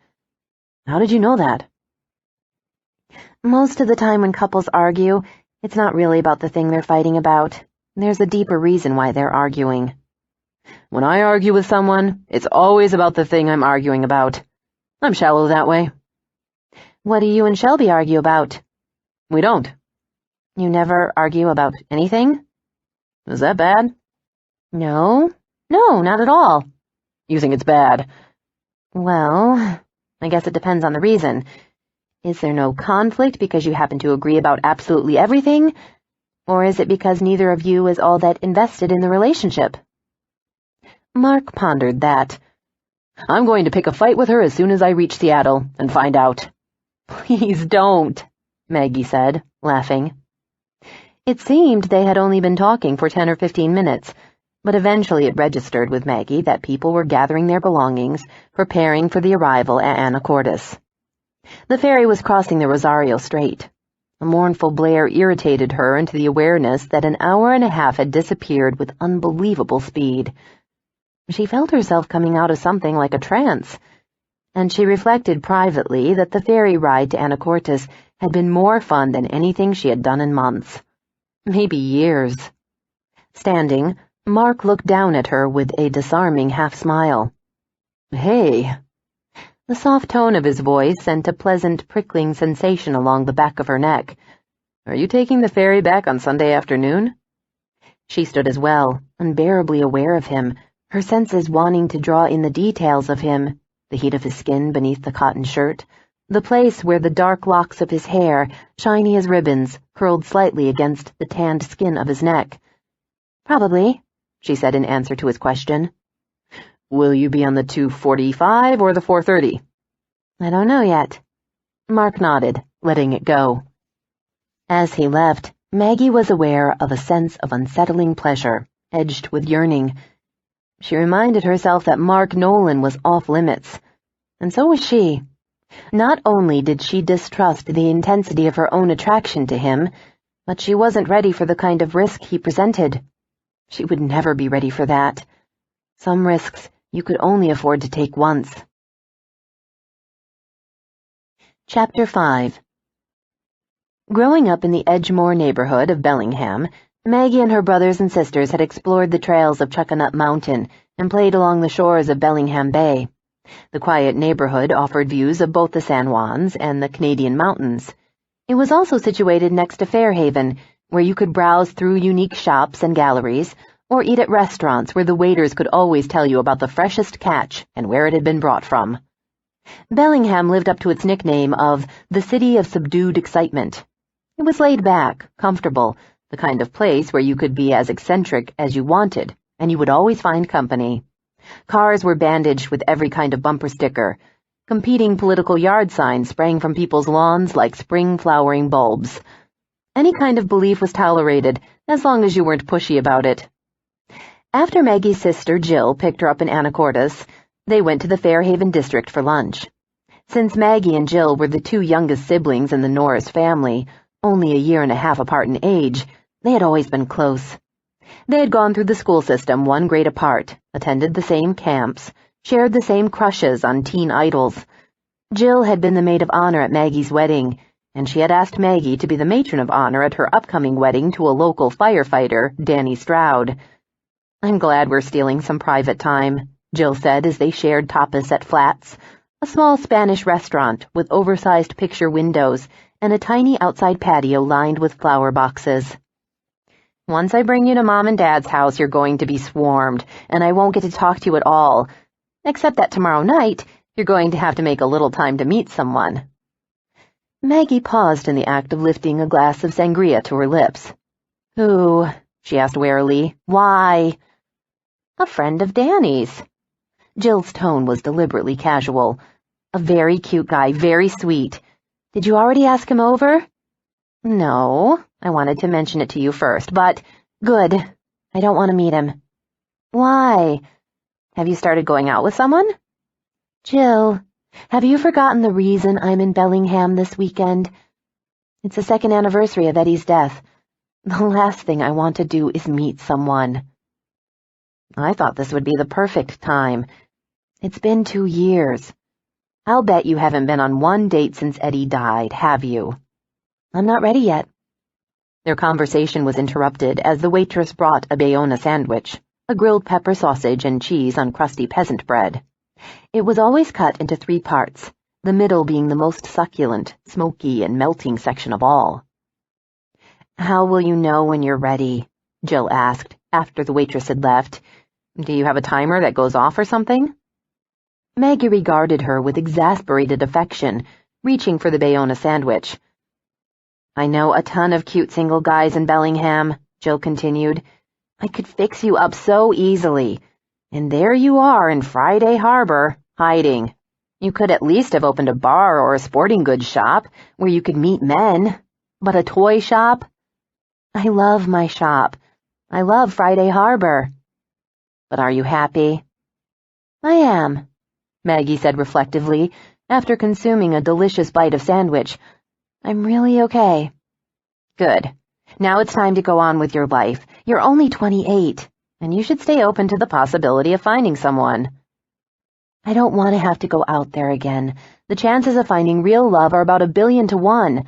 How did you know that? Most of the time when couples argue, it's not really about the thing they're fighting about. There's a deeper reason why they're arguing. When I argue with someone, it's always about the thing I'm arguing about. I'm shallow that way. What do you and Shelby argue about? We don't. You never argue about anything? Is that bad? No, not at all. You think it's bad? Well, I guess it depends on the reason. Is there no conflict because you happen to agree about absolutely everything? Or is it because neither of you is all that invested in the relationship? Mark pondered that. I'm going to pick a fight with her as soon as I reach Seattle and find out. Please don't, Maggie said, laughing. It seemed they had only been talking for 10 or 15 minutes, but eventually it registered with Maggie that people were gathering their belongings, preparing for the arrival at Anacortes. The ferry was crossing the Rosario Strait. A mournful blare irritated her into the awareness that an hour and a half had disappeared with unbelievable speed. She felt herself coming out of something like a trance, and she reflected privately that the ferry ride to Anacortes had been more fun than anything she had done in months. Maybe years. Standing, Mark looked down at her with a disarming half-smile. Hey. The soft tone of his voice sent a pleasant prickling sensation along the back of her neck. Are you taking the ferry back on Sunday afternoon? She stood as well, unbearably aware of him, her senses wanting to draw in the details of him, the heat of his skin beneath the cotton shirt, the place where the dark locks of his hair, shiny as ribbons, curled slightly against the tanned skin of his neck. "Probably," she said in answer to his question. Will you be on the 2:45 or the 4:30? "I don't know yet." Mark nodded, letting it go. As he left, Maggie was aware of a sense of unsettling pleasure, edged with yearning. She reminded herself that Mark Nolan was off-limits, and so was she. Not only did she distrust the intensity of her own attraction to him, but she wasn't ready for the kind of risk he presented. She would never be ready for that. Some risks you could only afford to take once. Chapter 5. Growing up in the Edgemoor neighborhood of Bellingham, Maggie and her brothers and sisters had explored the trails of Chuckanut Mountain and played along the shores of Bellingham Bay. The quiet neighborhood offered views of both the San Juans and the Canadian mountains. It was also situated next to Fairhaven, where you could browse through unique shops and galleries, or eat at restaurants where the waiters could always tell you about the freshest catch and where it had been brought from. Bellingham lived up to its nickname of the City of Subdued Excitement. It was laid back, comfortable, the kind of place where you could be as eccentric as you wanted, and you would always find company. Cars were bandaged with every kind of bumper sticker. Competing political yard signs sprang from people's lawns like spring-flowering bulbs. Any kind of belief was tolerated, as long as you weren't pushy about it. After Maggie's sister Jill picked her up in Anacortes, they went to the Fairhaven district for lunch. Since Maggie and Jill were the two youngest siblings in the Norris family, only a year and a half apart in age, they had always been close. They had gone through the school system one grade apart, attended the same camps, shared the same crushes on teen idols. Jill had been the maid of honor at Maggie's wedding, and she had asked Maggie to be the matron of honor at her upcoming wedding to a local firefighter, Danny Stroud. "I'm glad we're stealing some private time," Jill said as they shared tapas at Flats, a small Spanish restaurant with oversized picture windows and a tiny outside patio lined with flower boxes. "Once I bring you to Mom and Dad's house, you're going to be swarmed, and I won't get to talk to you at all. Except that tomorrow night, you're going to have to make a little time to meet someone." Maggie paused in the act of lifting a glass of sangria to her lips. "Who?" she asked warily. "Why?" "A friend of Danny's." Jill's tone was deliberately casual. A very cute guy, very sweet. Did you already ask him over? No, I wanted to mention it to you first, but good. I don't want to meet him. Why? Have you started going out with someone? Jill, have you forgotten the reason I'm in Bellingham this weekend? It's the 2nd anniversary of Eddie's death. The last thing I want to do is meet someone. I thought this would be the perfect time. It's been 2 years. I'll bet you haven't been on one date since Eddie died, have you? I'm not ready yet. Their conversation was interrupted as the waitress brought a Bayona sandwich, a grilled pepper sausage and cheese on crusty peasant bread. It was always cut into 3 parts, the middle being the most succulent, smoky, and melting section of all. How will you know when you're ready? Jill asked, after the waitress had left. Do you have a timer that goes off or something? Maggie regarded her with exasperated affection, reaching for the Bayona sandwich. I know a ton of cute single guys in Bellingham, Jill continued. I could fix you up so easily. And there you are in Friday Harbor, hiding. You could at least have opened a bar or a sporting goods shop where you could meet men. But a toy shop? I love my shop. I love Friday Harbor. But are you happy? I am, Maggie said reflectively, after consuming a delicious bite of sandwich. I'm really okay. Good. Now it's time to go on with your life. You're only 28, and you should stay open to the possibility of finding someone. I don't want to have to go out there again. The chances of finding real love are about 1 billion to 1.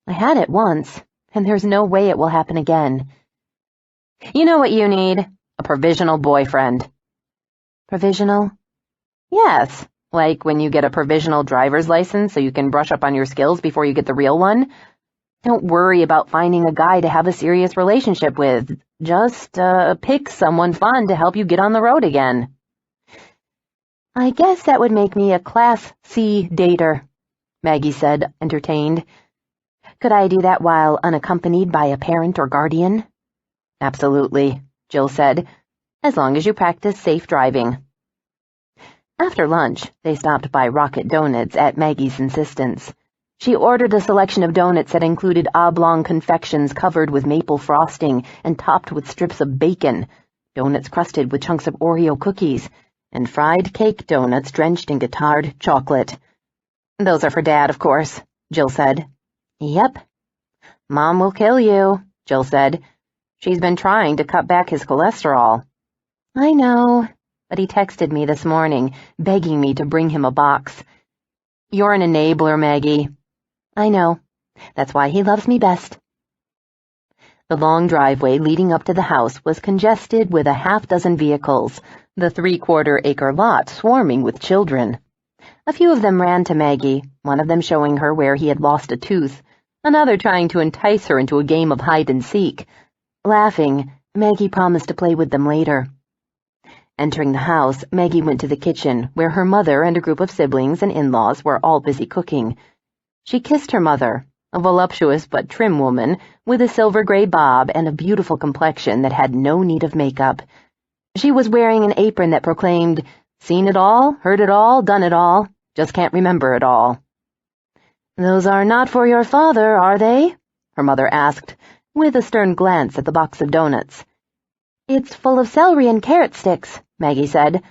I had it once, and there's no way it will happen again. You know what you need? A provisional boyfriend. Provisional? Yes, like when you get a provisional driver's license so you can brush up on your skills before you get the real one. Don't worry about finding a guy to have a serious relationship with. Just, pick someone fun to help you get on the road again. I guess that would make me a Class C dater, Maggie said, entertained. Could I do that while unaccompanied by a parent or guardian? Absolutely, Jill said, as long as you practice safe driving. After lunch, they stopped by Rocket Donuts at Maggie's insistence. She ordered a selection of donuts that included oblong confections covered with maple frosting and topped with strips of bacon, donuts crusted with chunks of Oreo cookies, and fried cake donuts drenched in Guittard chocolate. Those are for Dad, of course, Jill said. Yep. Mom will kill you, Jill said. She's been trying to cut back his cholesterol. I know, but he texted me this morning, begging me to bring him a box. You're an enabler, Maggie. I know. That's why he loves me best. The long driveway leading up to the house was congested with a half-dozen vehicles, the 3/4-acre lot swarming with children. A few of them ran to Maggie, one of them showing her where he had lost a tooth, another trying to entice her into a game of hide-and-seek. Laughing, Maggie promised to play with them later. Entering the house, Maggie went to the kitchen, where her mother and a group of siblings and in-laws were all busy cooking. She kissed her mother, a voluptuous but trim woman with a silver-gray bob and a beautiful complexion that had no need of makeup. She was wearing an apron that proclaimed, "Seen it all, heard it all, done it all, just can't remember it all." "Those are not for your father, are they?" her mother asked, with a stern glance at the box of donuts. "It's full of celery and carrot sticks," Maggie said.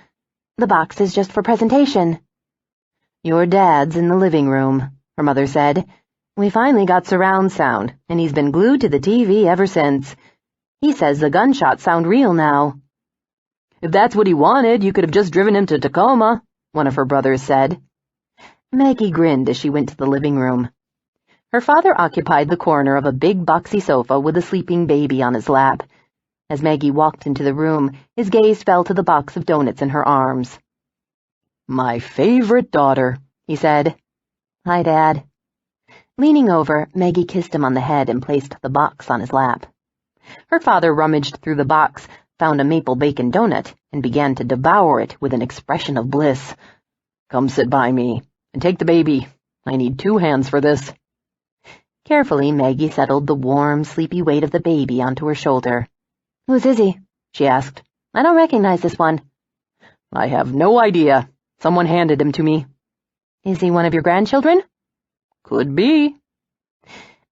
"The box is just for presentation." "Your dad's in the living room," her mother said. "We finally got surround sound, and he's been glued to the TV ever since. He says the gunshots sound real now." "If that's what he wanted, you could have just driven him to Tacoma," one of her brothers said. Maggie grinned as she went to the living room. Her father occupied the corner of a big boxy sofa with a sleeping baby on his lap. As Maggie walked into the room, his gaze fell to the box of donuts in her arms. "My favorite daughter," he said. "Hi, Dad." Leaning over, Maggie kissed him on the head and placed the box on his lap. Her father rummaged through the box, found a maple bacon donut, and began to devour it with an expression of bliss. "Come sit by me, and take the baby. I need 2 hands for this." Carefully, Maggie settled the warm, sleepy weight of the baby onto her shoulder. "Whose is he?" she asked. "I don't recognize this one." "I have no idea. Someone handed him to me." Is he one of your grandchildren? Could be.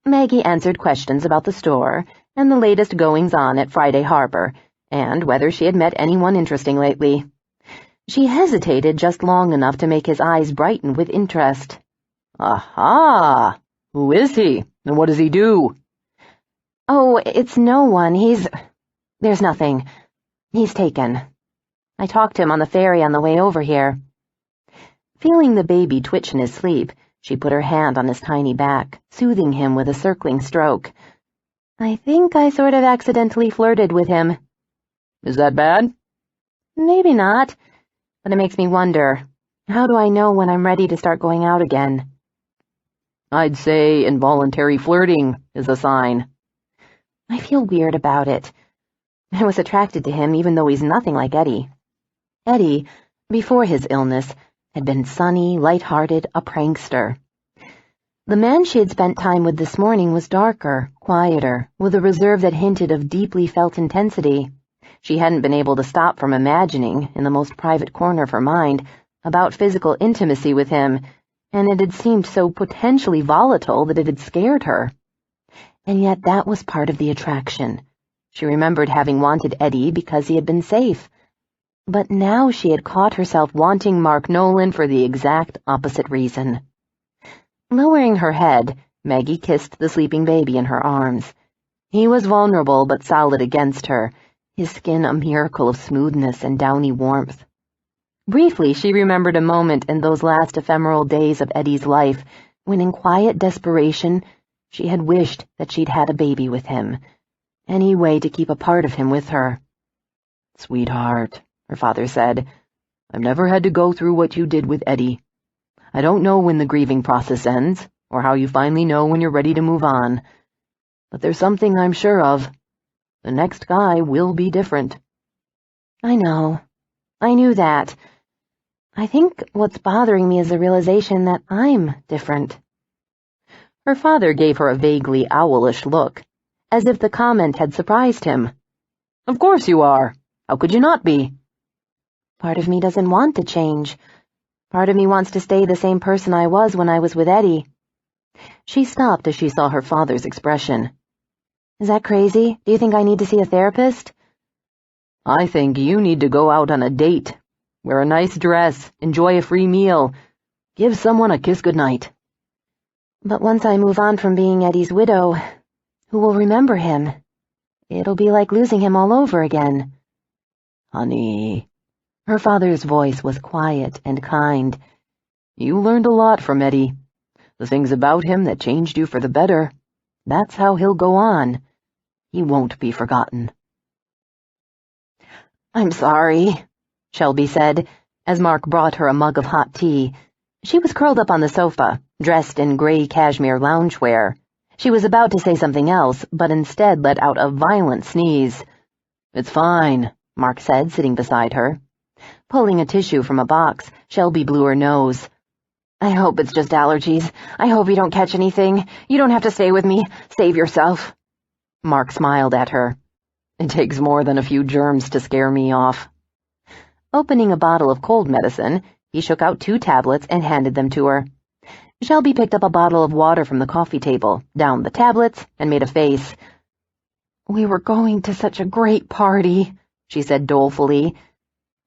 Maggie answered questions about the store and the latest goings-on at Friday Harbor, and whether she had met anyone interesting lately. She hesitated just long enough to make his eyes brighten with interest. Aha! Who is he, and what does he do? Oh, it's no one. There's nothing. He's taken. I talked to him on the ferry on the way over here. Feeling the baby twitch in his sleep, she put her hand on his tiny back, soothing him with a circling stroke. I think I sort of accidentally flirted with him. Is that bad? Maybe not, but it makes me wonder, how do I know when I'm ready to start going out again? I'd say involuntary flirting is a sign. I feel weird about it. I was attracted to him even though he's nothing like Eddie. Eddie, before his illness, had been sunny, light-hearted, a prankster. The man she had spent time with this morning was darker, quieter, with a reserve that hinted of deeply felt intensity. She hadn't been able to stop from imagining, in the most private corner of her mind, about physical intimacy with him, and it had seemed so potentially volatile that it had scared her. And yet that was part of the attraction. She remembered having wanted Eddie because he had been safe. But now she had caught herself wanting Mark Nolan for the exact opposite reason. Lowering her head, Maggie kissed the sleeping baby in her arms. He was vulnerable but solid against her, his skin a miracle of smoothness and downy warmth. Briefly, she remembered a moment in those last ephemeral days of Eddie's life when, in quiet desperation, she had wished that she'd had a baby with him, any way to keep a part of him with her. Sweetheart, her father said, I've never had to go through what you did with Eddie. I don't know when the grieving process ends, or how you finally know when you're ready to move on. But there's something I'm sure of. The next guy will be different. I know. I knew that. I think what's bothering me is the realization that I'm different. Her father gave her a vaguely owlish look, as if the comment had surprised him. Of course you are. How could you not be? Part of me doesn't want to change. Part of me wants to stay the same person I was when I was with Eddie. She stopped as she saw her father's expression. Is that crazy? Do you think I need to see a therapist? I think you need to go out on a date. Wear a nice dress, enjoy a free meal, give someone a kiss goodnight. But once I move on from being Eddie's widow, who will remember him? It'll be like losing him all over again. Honey, her father's voice was quiet and kind. You learned a lot from Eddie. The things about him that changed you for the better. That's how he'll go on. He won't be forgotten. I'm sorry, Shelby said, as Mark brought her a mug of hot tea. She was curled up on the sofa, dressed in gray cashmere loungewear. She was about to say something else, but instead let out a violent sneeze. It's fine, Mark said, sitting beside her. Pulling a tissue from a box, Shelby blew her nose. I hope it's just allergies. I hope you don't catch anything. You don't have to stay with me. Save yourself. Mark smiled at her. It takes more than a few germs to scare me off. Opening a bottle of cold medicine, he shook out 2 tablets and handed them to her. Shelby picked up a bottle of water from the coffee table, downed the tablets, and made a face. We were going to such a great party, she said dolefully.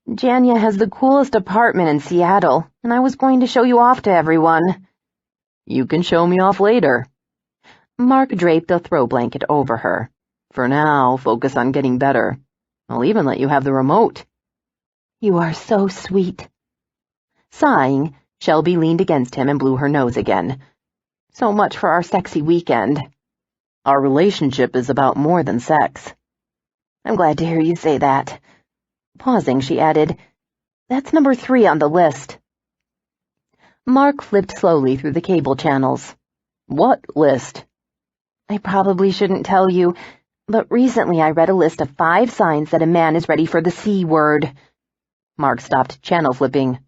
Janya has the coolest apartment in Seattle, and I was going to show you off to everyone. You can show me off later. Mark draped a throw blanket over her. For now, focus on getting better. I'll even let you have the remote. You are so sweet. Sighing, Shelby leaned against him and blew her nose again. So much for our sexy weekend. Our relationship is about more than sex. I'm glad to hear you say that. Pausing, she added, That's number 3 on the list. Mark flipped slowly through the cable channels. What list? I probably shouldn't tell you, but recently I read a list of 5 signs that a man is ready for the C word. Mark stopped channel flipping.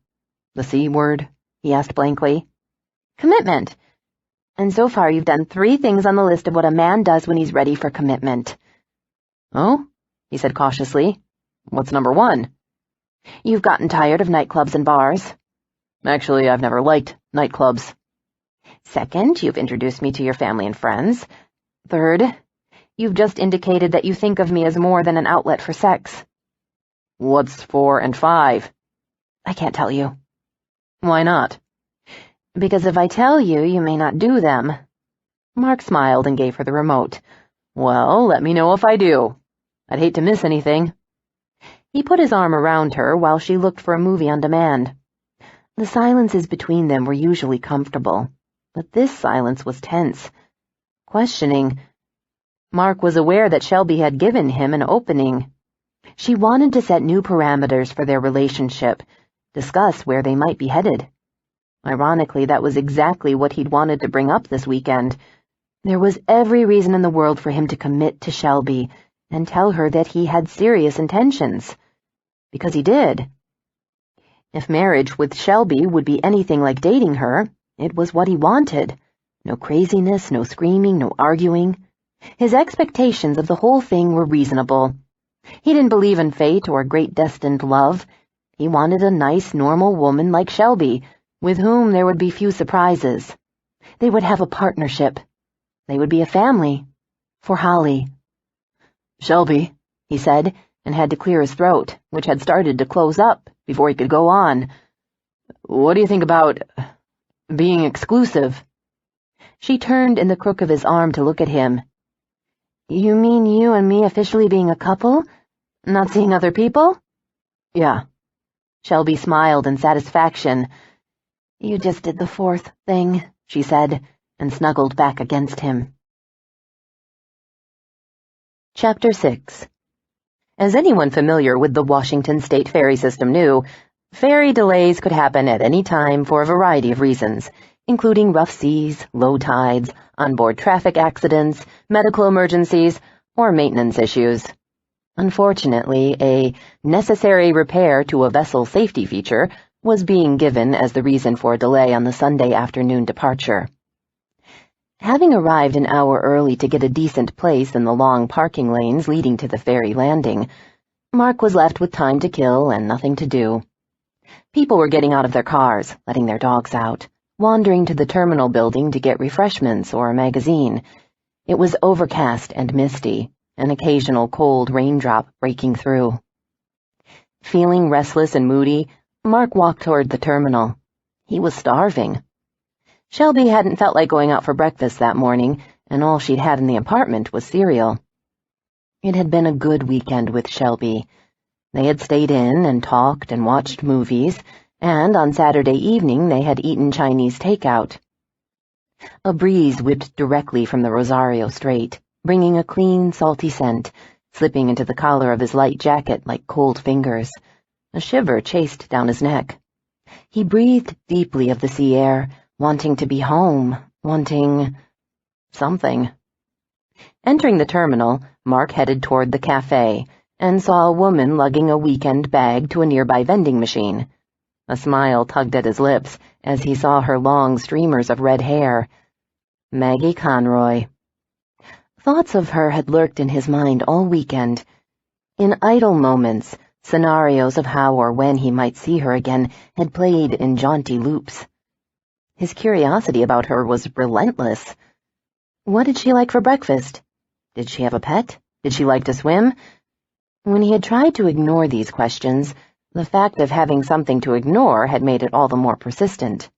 The C word? He asked blankly. Commitment. And so far you've done 3 things on the list of what a man does when he's ready for commitment. Oh? He said cautiously. What's number 1? You've gotten tired of nightclubs and bars. Actually, I've never liked nightclubs. Second, you've introduced me to your family and friends. Third, you've just indicated that you think of me as more than an outlet for sex. What's 4 and 5? I can't tell you. Why not? Because if I tell you, you may not do them. Mark smiled and gave her the remote. Well, let me know if I do. I'd hate to miss anything. He put his arm around her while she looked for a movie on demand. The silences between them were usually comfortable, but this silence was tense, questioning. Mark was aware that Shelby had given him an opening. She wanted to set new parameters for their relationship, discuss where they might be headed. Ironically, that was exactly what he'd wanted to bring up this weekend. There was every reason in the world for him to commit to Shelby and tell her that he had serious intentions. Because he did. If marriage with Shelby would be anything like dating her, it was what he wanted. No craziness, no screaming, no arguing. His expectations of the whole thing were reasonable. He didn't believe in fate or great destined love. He wanted a nice, normal woman like Shelby, with whom there would be few surprises. They would have a partnership. They would be a family. For Holly. Shelby, he said, and had to clear his throat, which had started to close up before he could go on. What do you think about being exclusive? She turned in the crook of his arm to look at him. You mean you and me officially being a couple? Not seeing other people? Yeah. Shelby smiled in satisfaction. You just did the fourth thing, she said, and snuggled back against him. Chapter 6. As anyone familiar with the Washington State ferry system knew, ferry delays could happen at any time for a variety of reasons, including rough seas, low tides, onboard traffic accidents, medical emergencies, or maintenance issues. Unfortunately, a necessary repair to a vessel safety feature was being given as the reason for a delay on the Sunday afternoon departure. Having arrived an hour early to get a decent place in the long parking lanes leading to the ferry landing, Mark was left with time to kill and nothing to do. People were getting out of their cars, letting their dogs out, wandering to the terminal building to get refreshments or a magazine. It was overcast and misty, an occasional cold raindrop breaking through. Feeling restless and moody, Mark walked toward the terminal. He was starving. Shelby hadn't felt like going out for breakfast that morning, and all she'd had in the apartment was cereal. It had been a good weekend with Shelby. They had stayed in and talked and watched movies, and on Saturday evening they had eaten Chinese takeout. A breeze whipped directly from the Rosario Strait, bringing a clean, salty scent, slipping into the collar of his light jacket like cold fingers. A shiver chased down his neck. He breathed deeply of the sea air, wanting to be home, wanting something. Entering the terminal, Mark headed toward the cafe and saw a woman lugging a weekend bag to a nearby vending machine. A smile tugged at his lips as he saw her long streamers of red hair. Maggie Conroy. Thoughts of her had lurked in his mind all weekend. In idle moments, scenarios of how or when he might see her again had played in jaunty loops. His curiosity about her was relentless. What did she like for breakfast? Did she have a pet? Did she like to swim? When he had tried to ignore these questions, the fact of having something to ignore had made it all the more persistent.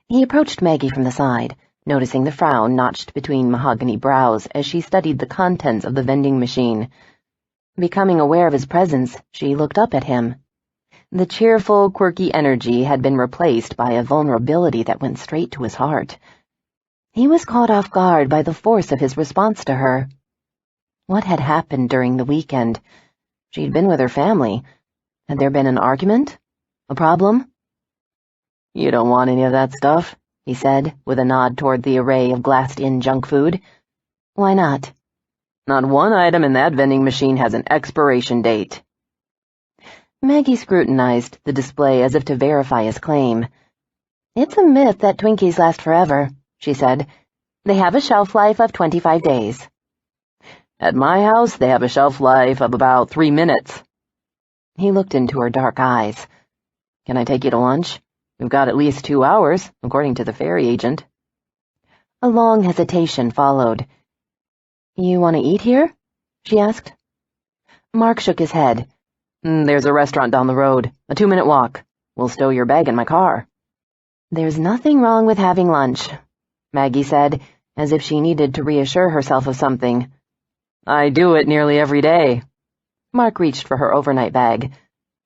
He approached Maggie from the side, noticing the frown notched between mahogany brows as she studied the contents of the vending machine. Becoming aware of his presence, she looked up at him. The cheerful, quirky energy had been replaced by a vulnerability that went straight to his heart. He was caught off guard by the force of his response to her. What had happened during the weekend? She'd been with her family. Had there been an argument? A problem? You don't want any of that stuff, he said, with a nod toward the array of glassed-in junk food. Why not? Not one item in that vending machine has an expiration date. Maggie scrutinized the display as if to verify his claim. It's a myth that Twinkies last forever, she said. They have a shelf life of 25 days. At my house, they have a shelf life of about 3 minutes. He looked into her dark eyes. Can I take you to lunch? We've got at least 2 hours, according to the ferry agent." A long hesitation followed. "You want to eat here?" she asked. Mark shook his head. There's a restaurant down the road. A 2-minute walk. We'll stow your bag in my car." "There's nothing wrong with having lunch," Maggie said, as if she needed to reassure herself of something. "I do it nearly every day." Mark reached for her overnight bag.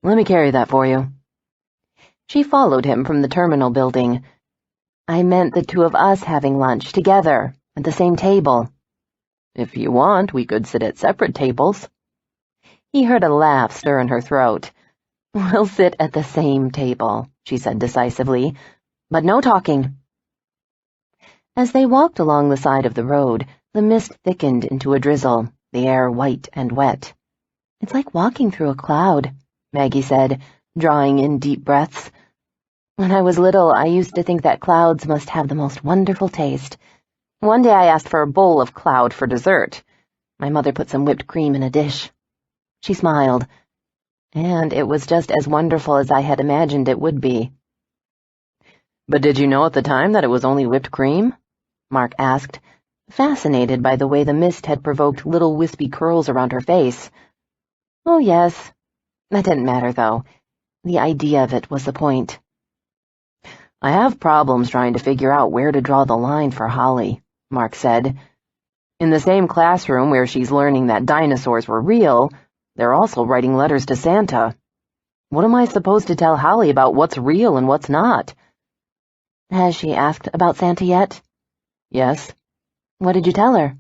"Let me carry that for you." She followed him from the terminal building. "I meant the two of us having lunch together at the same table." "If you want, we could sit at separate tables." He heard a laugh stir in her throat. "We'll sit at the same table," she said decisively, "but no talking." As they walked along the side of the road, the mist thickened into a drizzle, the air white and wet. "It's like walking through a cloud," Maggie said, drawing in deep breaths. "When I was little, I used to think that clouds must have the most wonderful taste. One day I asked for a bowl of cloud for dessert. My mother put some whipped cream in a dish." She smiled. "And it was just as wonderful as I had imagined it would be." "But did you know at the time that it was only whipped cream?" Mark asked, fascinated by the way the mist had provoked little wispy curls around her face. "Oh, yes. That didn't matter, though. The idea of it was the point." "I have problems trying to figure out where to draw the line for Holly," Mark said. "In the same classroom where she's learning that dinosaurs were real, they're also writing letters to Santa. What am I supposed to tell Holly about what's real and what's not?" "Has she asked about Santa yet?" "Yes." "What did you tell her?"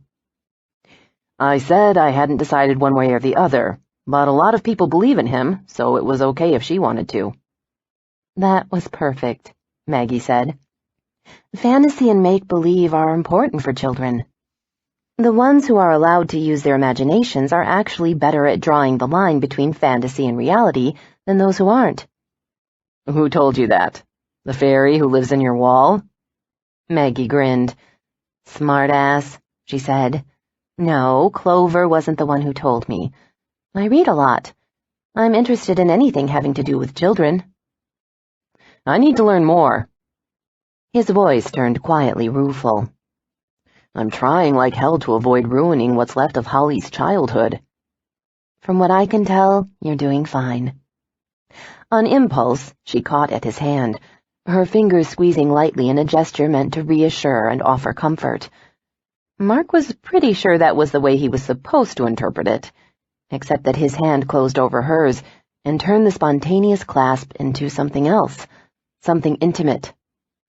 "I said I hadn't decided one way or the other, but a lot of people believe in him, so it was okay if she wanted to." "That was perfect," Maggie said. "Fantasy and make-believe are important for children. The ones who are allowed to use their imaginations are actually better at drawing the line between fantasy and reality than those who aren't." "Who told you that? The fairy who lives in your wall?" Maggie grinned. "Smart-ass," she said. "No, Clover wasn't the one who told me. I read a lot. I'm interested in anything having to do with children." "I need to learn more." His voice turned quietly rueful. "I'm trying like hell to avoid ruining what's left of Holly's childhood." "From what I can tell, you're doing fine." On impulse, she caught at his hand, her fingers squeezing lightly in a gesture meant to reassure and offer comfort. Mark was pretty sure that was the way he was supposed to interpret it, except that his hand closed over hers and turned the spontaneous clasp into something else, something intimate,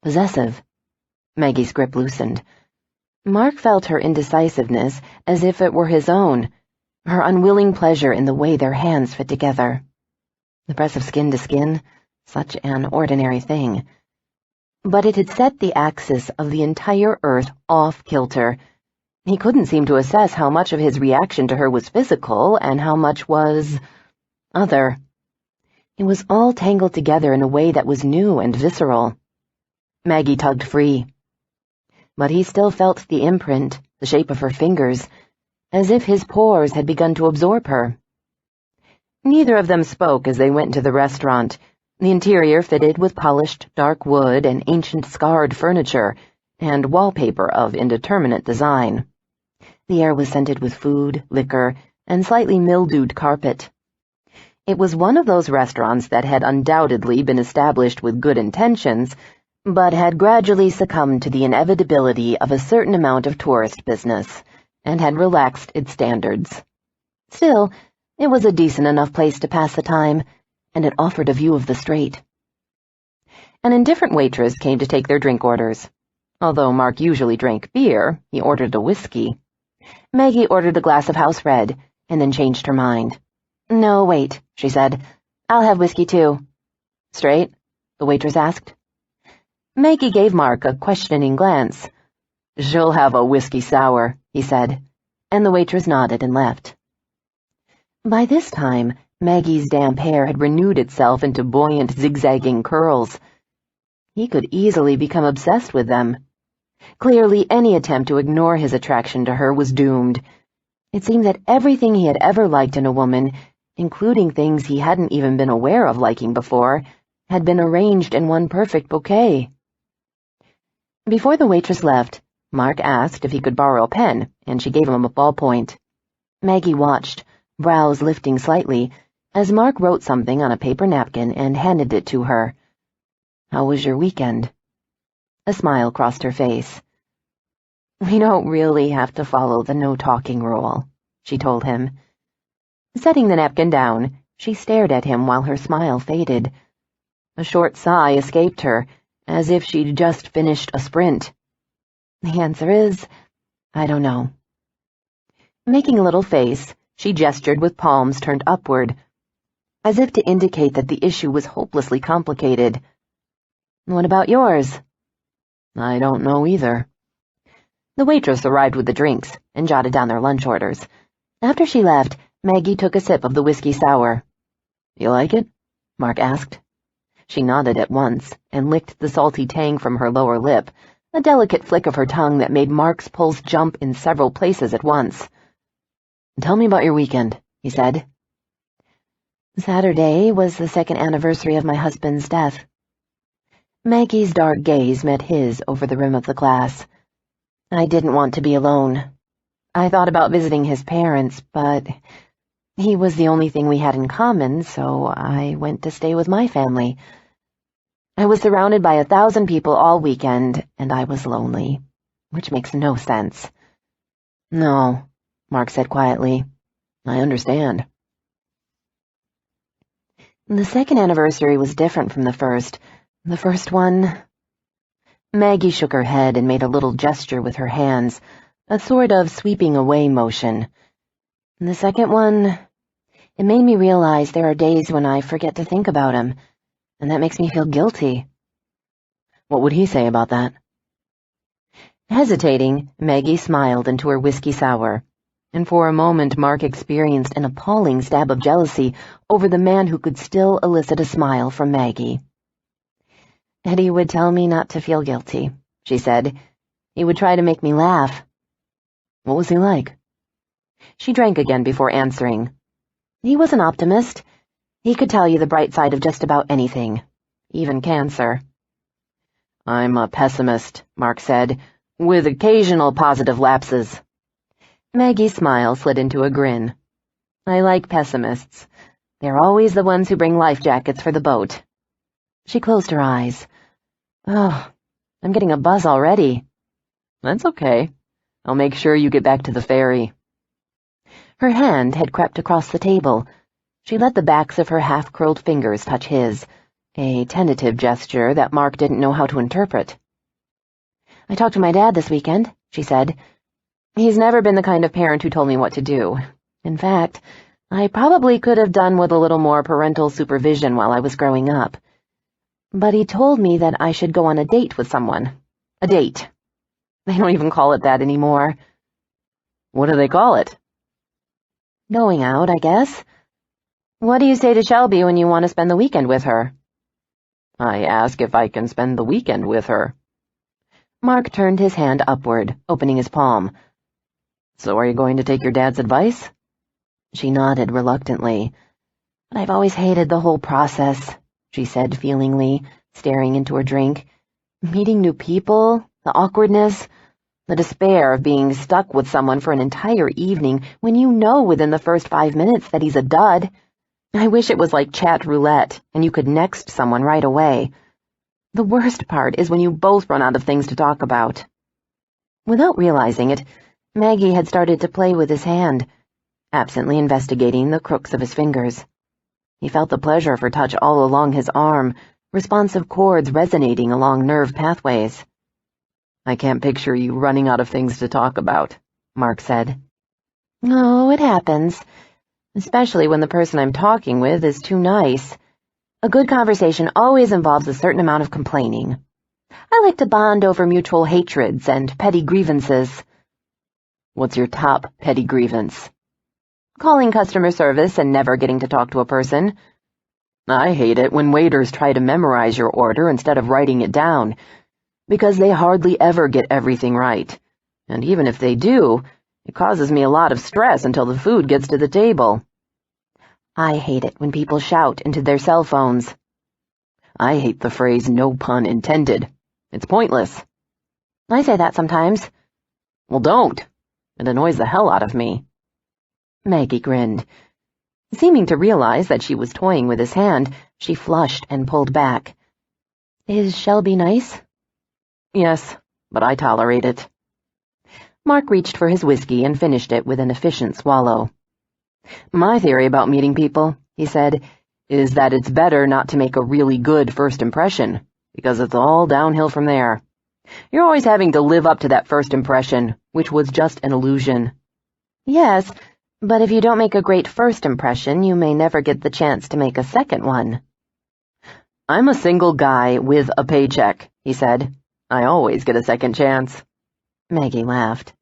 possessive. Maggie's grip loosened. Mark felt her indecisiveness as if it were his own, her unwilling pleasure in the way their hands fit together. The press of skin to skin, such an ordinary thing. But it had set the axis of the entire earth off-kilter. He couldn't seem to assess how much of his reaction to her was physical and how much was other. It was all tangled together in a way that was new and visceral. Maggie tugged free. But he still felt the imprint, the shape of her fingers, as if his pores had begun to absorb her. Neither of them spoke as they went into the restaurant, the interior fitted with polished dark wood and ancient scarred furniture, and wallpaper of indeterminate design. The air was scented with food, liquor, and slightly mildewed carpet. It was one of those restaurants that had undoubtedly been established with good intentions, but had gradually succumbed to the inevitability of a certain amount of tourist business, and had relaxed its standards. Still, it was a decent enough place to pass the time, and it offered a view of the strait. An indifferent waitress came to take their drink orders. Although Mark usually drank beer, he ordered a whiskey. Maggie ordered a glass of house red, and then changed her mind. "No, wait," she said. "I'll have whiskey too." "Straight?" the waitress asked. Maggie gave Mark a questioning glance. "She'll have a whiskey sour," he said, and the waitress nodded and left. By this time, Maggie's damp hair had renewed itself into buoyant, zigzagging curls. He could easily become obsessed with them. Clearly, any attempt to ignore his attraction to her was doomed. It seemed that everything he had ever liked in a woman, including things he hadn't even been aware of liking before, had been arranged in one perfect bouquet. Before the waitress left, Mark asked if he could borrow a pen, and she gave him a ballpoint. Maggie watched, brows lifting slightly, as Mark wrote something on a paper napkin and handed it to her. "How was your weekend?" A smile crossed her face. "We don't really have to follow the no-talking rule," she told him. Setting the napkin down, she stared at him while her smile faded. A short sigh escaped her, as if she'd just finished a sprint. "The answer is, I don't know." Making a little face, she gestured with palms turned upward, as if to indicate that the issue was hopelessly complicated. "What about yours?" "I don't know either." The waitress arrived with the drinks and jotted down their lunch orders. After she left, Maggie took a sip of the whiskey sour. "You like it?" Mark asked. She nodded at once and licked the salty tang from her lower lip, a delicate flick of her tongue that made Mark's pulse jump in several places at once. "Tell me about your weekend," he said. "Saturday was the second anniversary of my husband's death." Maggie's dark gaze met his over the rim of the glass. "I didn't want to be alone. I thought about visiting his parents, but he was the only thing we had in common, so I went to stay with my family. I was surrounded by 1,000 people all weekend, and I was lonely, which makes no sense." "No," Mark said quietly. "I understand." The second anniversary was different from the first. The first one... Maggie shook her head and made a little gesture with her hands, a sort of sweeping away motion. "The second one... It made me realize there are days when I forget to think about him, and that makes me feel guilty." "What would he say about that?" Hesitating, Maggie smiled into her whiskey sour, and for a moment Mark experienced an appalling stab of jealousy over the man who could still elicit a smile from Maggie. "Eddie would tell me not to feel guilty," she said. "He would try to make me laugh." "What was he like?" She drank again before answering. "He was an optimist. He could tell you the bright side of just about anything, even cancer." "I'm a pessimist," Mark said, "with occasional positive lapses." Maggie's smile slid into a grin. "I like pessimists. They're always the ones who bring life jackets for the boat." She closed her eyes. "Oh, I'm getting a buzz already." "That's okay. I'll make sure you get back to the ferry." Her hand had crept across the table. She let the backs of her half-curled fingers touch his, a tentative gesture that Mark didn't know how to interpret. "I talked to my dad this weekend," she said. "He's never been the kind of parent who told me what to do. In fact, I probably could have done with a little more parental supervision while I was growing up. But he told me that I should go on a date with someone. A date. They don't even call it that anymore." "What do they call it?" "Going out, I guess. What do you say to Shelby when you want to spend the weekend with her?" "I ask if I can spend the weekend with her." Mark turned his hand upward, opening his palm. "So are you going to take your dad's advice?" She nodded reluctantly. "But I've always hated the whole process," she said feelingly, staring into her drink. "Meeting new people, the awkwardness, the despair of being stuck with someone for an entire evening when you know within the first 5 minutes that he's a dud. I wish it was like chat roulette, and you could next someone right away. The worst part is when you both run out of things to talk about." Without realizing it, Maggie had started to play with his hand, absently investigating the crooks of his fingers. He felt the pleasure of her touch all along his arm, responsive chords resonating along nerve pathways. "I can't picture you running out of things to talk about," Mark said. "Oh, it happens. Especially when the person I'm talking with is too nice. A good conversation always involves a certain amount of complaining. I like to bond over mutual hatreds and petty grievances." "What's your top petty grievance?" "Calling customer service and never getting to talk to a person. I hate it when waiters try to memorize your order instead of writing it down, because they hardly ever get everything right, and even if they do, it causes me a lot of stress until the food gets to the table. I hate it when people shout into their cell phones." I hate the phrase "no pun intended." It's pointless. I say that sometimes. Well, don't. It annoys the hell out of me. Maggie grinned. Seeming to realize that she was toying with his hand, she flushed and pulled back. Is Shelby nice? Yes, but I tolerate it. Mark reached for his whiskey and finished it with an efficient swallow. My theory about meeting people, he said, is that it's better not to make a really good first impression, because it's all downhill from there. You're always having to live up to that first impression, which was just an illusion. Yes, but if you don't make a great first impression, you may never get the chance to make a second one. I'm a single guy with a paycheck, he said. I always get a second chance. Maggie laughed.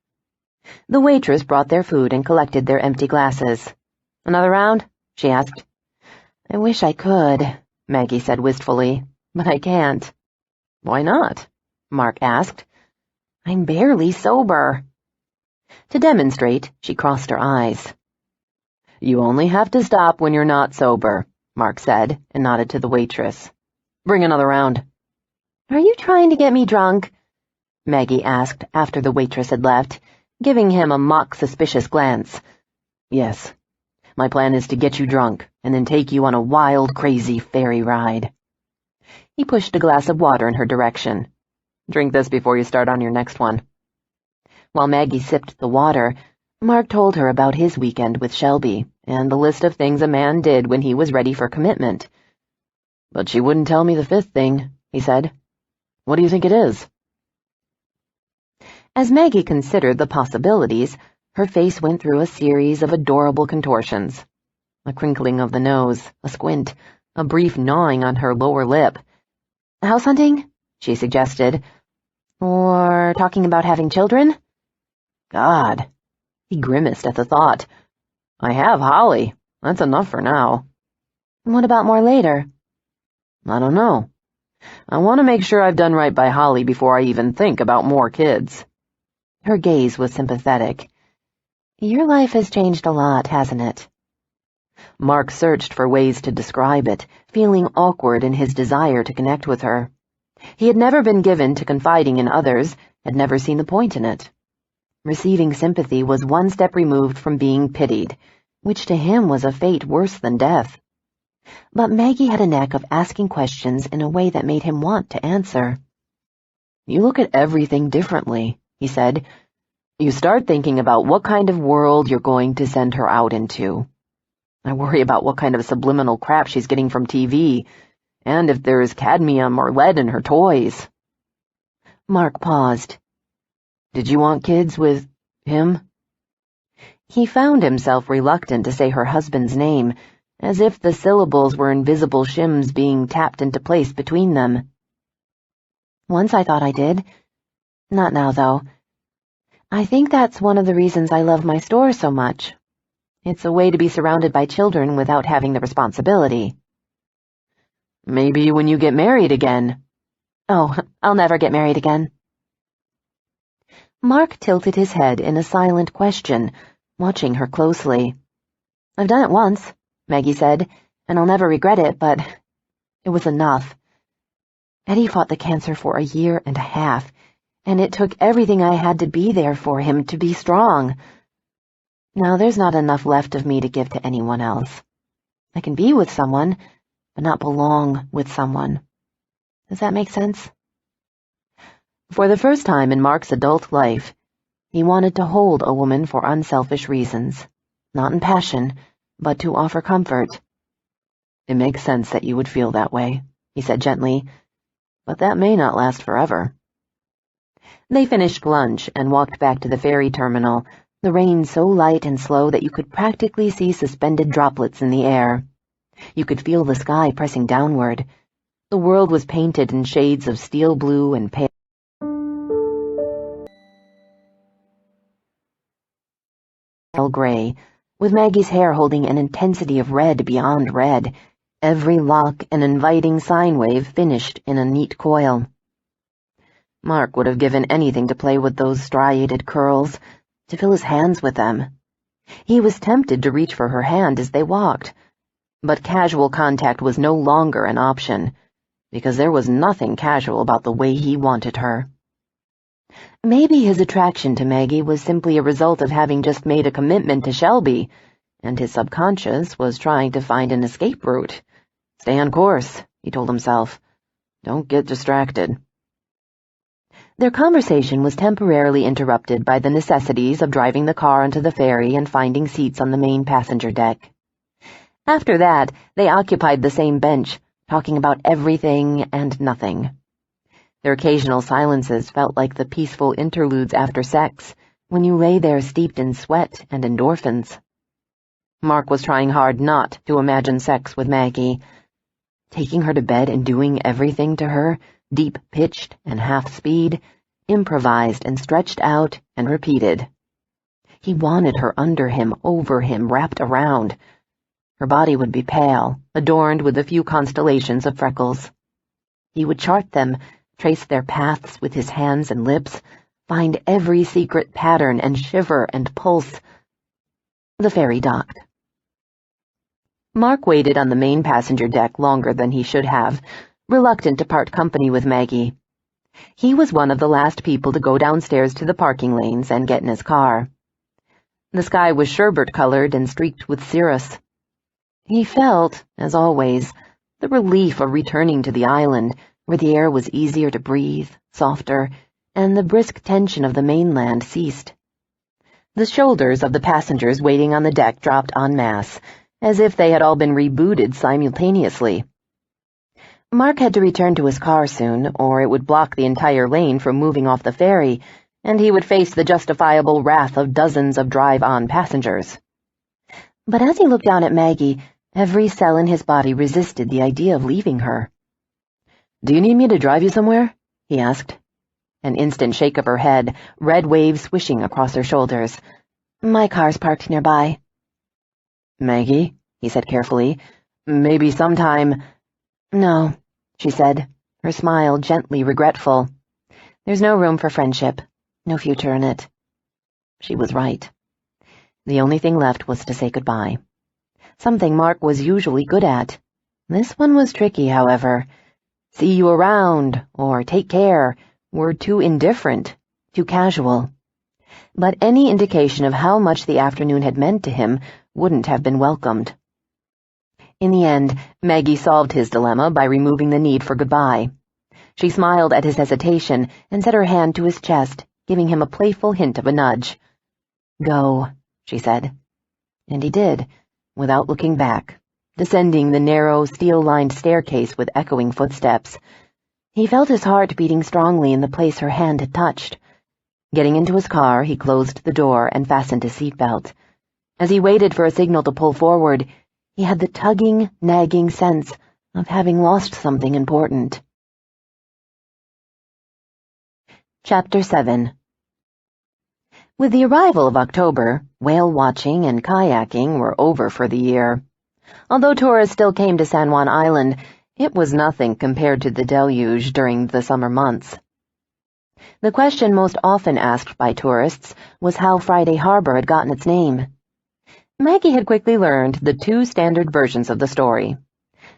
The waitress brought their food and collected their empty glasses. Another round? She asked. I wish I could, Maggie said wistfully, but I can't. Why not? Mark asked. I'm barely sober. To demonstrate, she crossed her eyes. You only have to stop when you're not sober, Mark said, and nodded to the waitress. Bring another round. Are you trying to get me drunk? Maggie asked after the waitress had left, giving him a mock suspicious glance. Yes. My plan is to get you drunk, and then take you on a wild, crazy ferry ride. He pushed a glass of water in her direction. Drink this before you start on your next one. While Maggie sipped the water, Mark told her about his weekend with Shelby, and the list of things a man did when he was ready for commitment. But she wouldn't tell me the fifth thing, he said. What do you think it is? As Maggie considered the possibilities, her face went through a series of adorable contortions. A crinkling of the nose, a squint, a brief gnawing on her lower lip. House hunting? She suggested. Or talking about having children? God. He grimaced at the thought. I have Holly. That's enough for now. What about more later? I don't know. I want to make sure I've done right by Holly before I even think about more kids. Her gaze was sympathetic. Your life has changed a lot, hasn't it? Mark searched for ways to describe it, feeling awkward in his desire to connect with her. He had never been given to confiding in others, had never seen the point in it. Receiving sympathy was one step removed from being pitied, which to him was a fate worse than death. But Maggie had a knack of asking questions in a way that made him want to answer. You look at everything differently, he said. You start thinking about what kind of world you're going to send her out into. I worry about what kind of subliminal crap she's getting from TV, and if there's cadmium or lead in her toys. Mark paused. Did you want kids with him? He found himself reluctant to say her husband's name, as if the syllables were invisible shims being tapped into place between them. Once I thought I did. Not now, though. I think that's one of the reasons I love my store so much. It's a way to be surrounded by children without having the responsibility. Maybe when you get married again. Oh, I'll never get married again. Mark tilted his head in a silent question, watching her closely. I've done it once, Maggie said, and I'll never regret it, but it was enough. Eddie fought the cancer for 1.5 years, and it took everything I had to be there for him to be strong. Now there's not enough left of me to give to anyone else. I can be with someone, but not belong with someone. Does that make sense? For the first time in Mark's adult life, he wanted to hold a woman for unselfish reasons, not in passion, but to offer comfort. It makes sense that you would feel that way, he said gently, but that may not last forever. They finished lunch and walked back to the ferry terminal, the rain so light and slow that you could practically see suspended droplets in the air. You could feel the sky pressing downward. The world was painted in shades of steel blue and pale gray, with Maggie's hair holding an intensity of red beyond red, every lock an inviting sine wave finished in a neat coil. Mark would have given anything to play with those striated curls, to fill his hands with them. He was tempted to reach for her hand as they walked, but casual contact was no longer an option. because there was nothing casual about the way he wanted her. Maybe his attraction to Maggie was simply a result of having just made a commitment to Shelby, and his subconscious was trying to find an escape route. Stay on course, he told himself. Don't get distracted. Their conversation was temporarily interrupted by the necessities of driving the car onto the ferry and finding seats on the main passenger deck. After that, they occupied the same bench, talking about everything and nothing. Their occasional silences felt like the peaceful interludes after sex, when you lay there steeped in sweat and endorphins. Mark was trying hard not to imagine sex with Maggie. Taking her to bed and doing everything to her, deep-pitched and half-speed, improvised and stretched out and repeated. He wanted her under him, over him, wrapped around. Her body would be pale, adorned with a few constellations of freckles. He would chart them, trace their paths with his hands and lips, find every secret pattern and shiver and pulse. The ferry docked. Mark waited on the main passenger deck longer than he should have, reluctant to part company with Maggie. He was one of the last people to go downstairs to the parking lanes and get in his car. The sky was sherbet-colored and streaked with cirrus. He felt, as always, the relief of returning to the island, where the air was easier to breathe, softer, and the brisk tension of the mainland ceased. The shoulders of the passengers waiting on the deck dropped en masse, as if they had all been rebooted simultaneously. Mark had to return to his car soon, or it would block the entire lane from moving off the ferry, and he would face the justifiable wrath of dozens of drive-on passengers. But as he looked down at Maggie, every cell in his body resisted the idea of leaving her. "Do you need me to drive you somewhere?" he asked. An instant shake of her head, red waves swishing across her shoulders. "My car's parked nearby." "Maggie," he said carefully, "maybe sometime—" "No," she said, her smile gently regretful. "There's no room for friendship, no future in it." She was right. The only thing left was to say goodbye. Something Mark was usually good at. This one was tricky, however. "See you around," or "take care," were too indifferent, too casual. But any indication of how much the afternoon had meant to him wouldn't have been welcomed. In the end, Maggie solved his dilemma by removing the need for goodbye. She smiled at his hesitation and set her hand to his chest, giving him a playful hint of a nudge. "Go," she said. And he did, without looking back, descending the narrow, steel-lined staircase with echoing footsteps. He felt his heart beating strongly in the place her hand had touched. Getting into his car, he closed the door and fastened his seatbelt. As he waited for a signal to pull forward, he had the tugging, nagging sense of having lost something important. Chapter 7. With the arrival of October, whale watching and kayaking were over for the year. Although tourists still came to San Juan Island, it was nothing compared to the deluge during the summer months. The question most often asked by tourists was how Friday Harbor had gotten its name. Maggie had quickly learned the two standard versions of the story.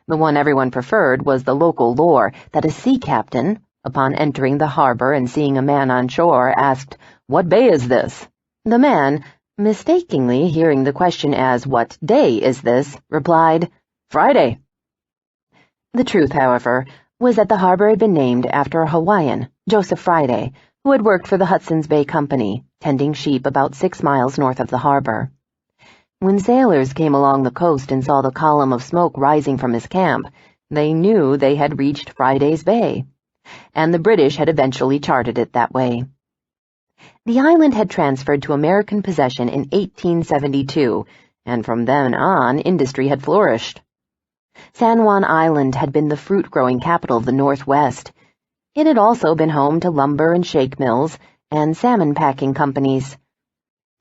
The one everyone preferred was the local lore that a sea captain, upon entering the harbor and seeing a man on shore, asked, "What bay is this?" The man, mistakenly hearing the question as, "What day is this?" replied, "Friday." The truth, however, was that the harbor had been named after a Hawaiian, Joseph Friday, who had worked for the Hudson's Bay Company, tending sheep about 6 miles north of the harbor. When sailors came along the coast and saw the column of smoke rising from his camp, they knew they had reached Friday's Bay, and the British had eventually charted it that way. The island had transferred to American possession in 1872, and from then on industry had flourished. San Juan Island had been the fruit-growing capital of the Northwest. It had also been home to lumber and shake mills and salmon-packing companies.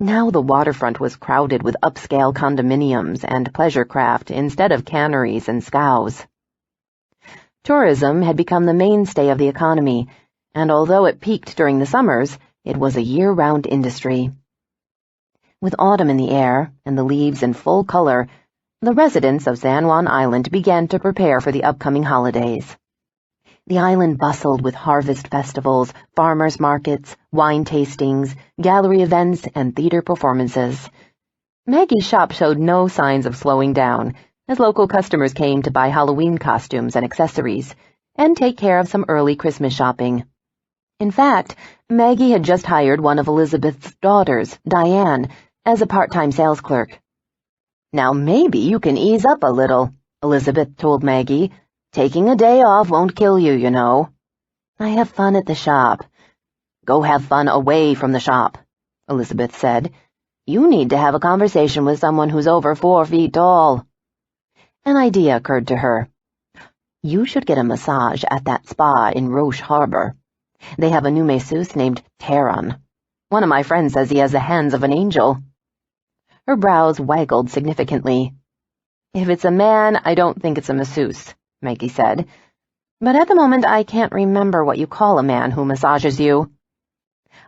Now the waterfront was crowded with upscale condominiums and pleasure craft instead of canneries and scows. Tourism had become the mainstay of the economy, and although it peaked during the summers, it was a year-round industry. With autumn in the air and the leaves in full color, the residents of San Juan Island began to prepare for the upcoming holidays. The island bustled with harvest festivals, farmers' markets, wine tastings, gallery events, and theater performances. Maggie's shop showed no signs of slowing down, as local customers came to buy Halloween costumes and accessories, and take care of some early Christmas shopping. In fact, Maggie had just hired one of Elizabeth's daughters, Diane, as a part-time sales clerk. "Now maybe you can ease up a little," Elizabeth told Maggie. "Taking a day off won't kill you, you know." "I have fun at the shop." "Go have fun away from the shop," Elizabeth said. "You need to have a conversation with someone who's over 4 feet tall." An idea occurred to her. "You should get a massage at that spa in Roche Harbor. They have a new masseuse named Taron. One of my friends says he has the hands of an angel." Her brows waggled significantly. "If it's a man, I don't think it's a masseuse," Maggie said. "But at the moment I can't remember what you call a man who massages you."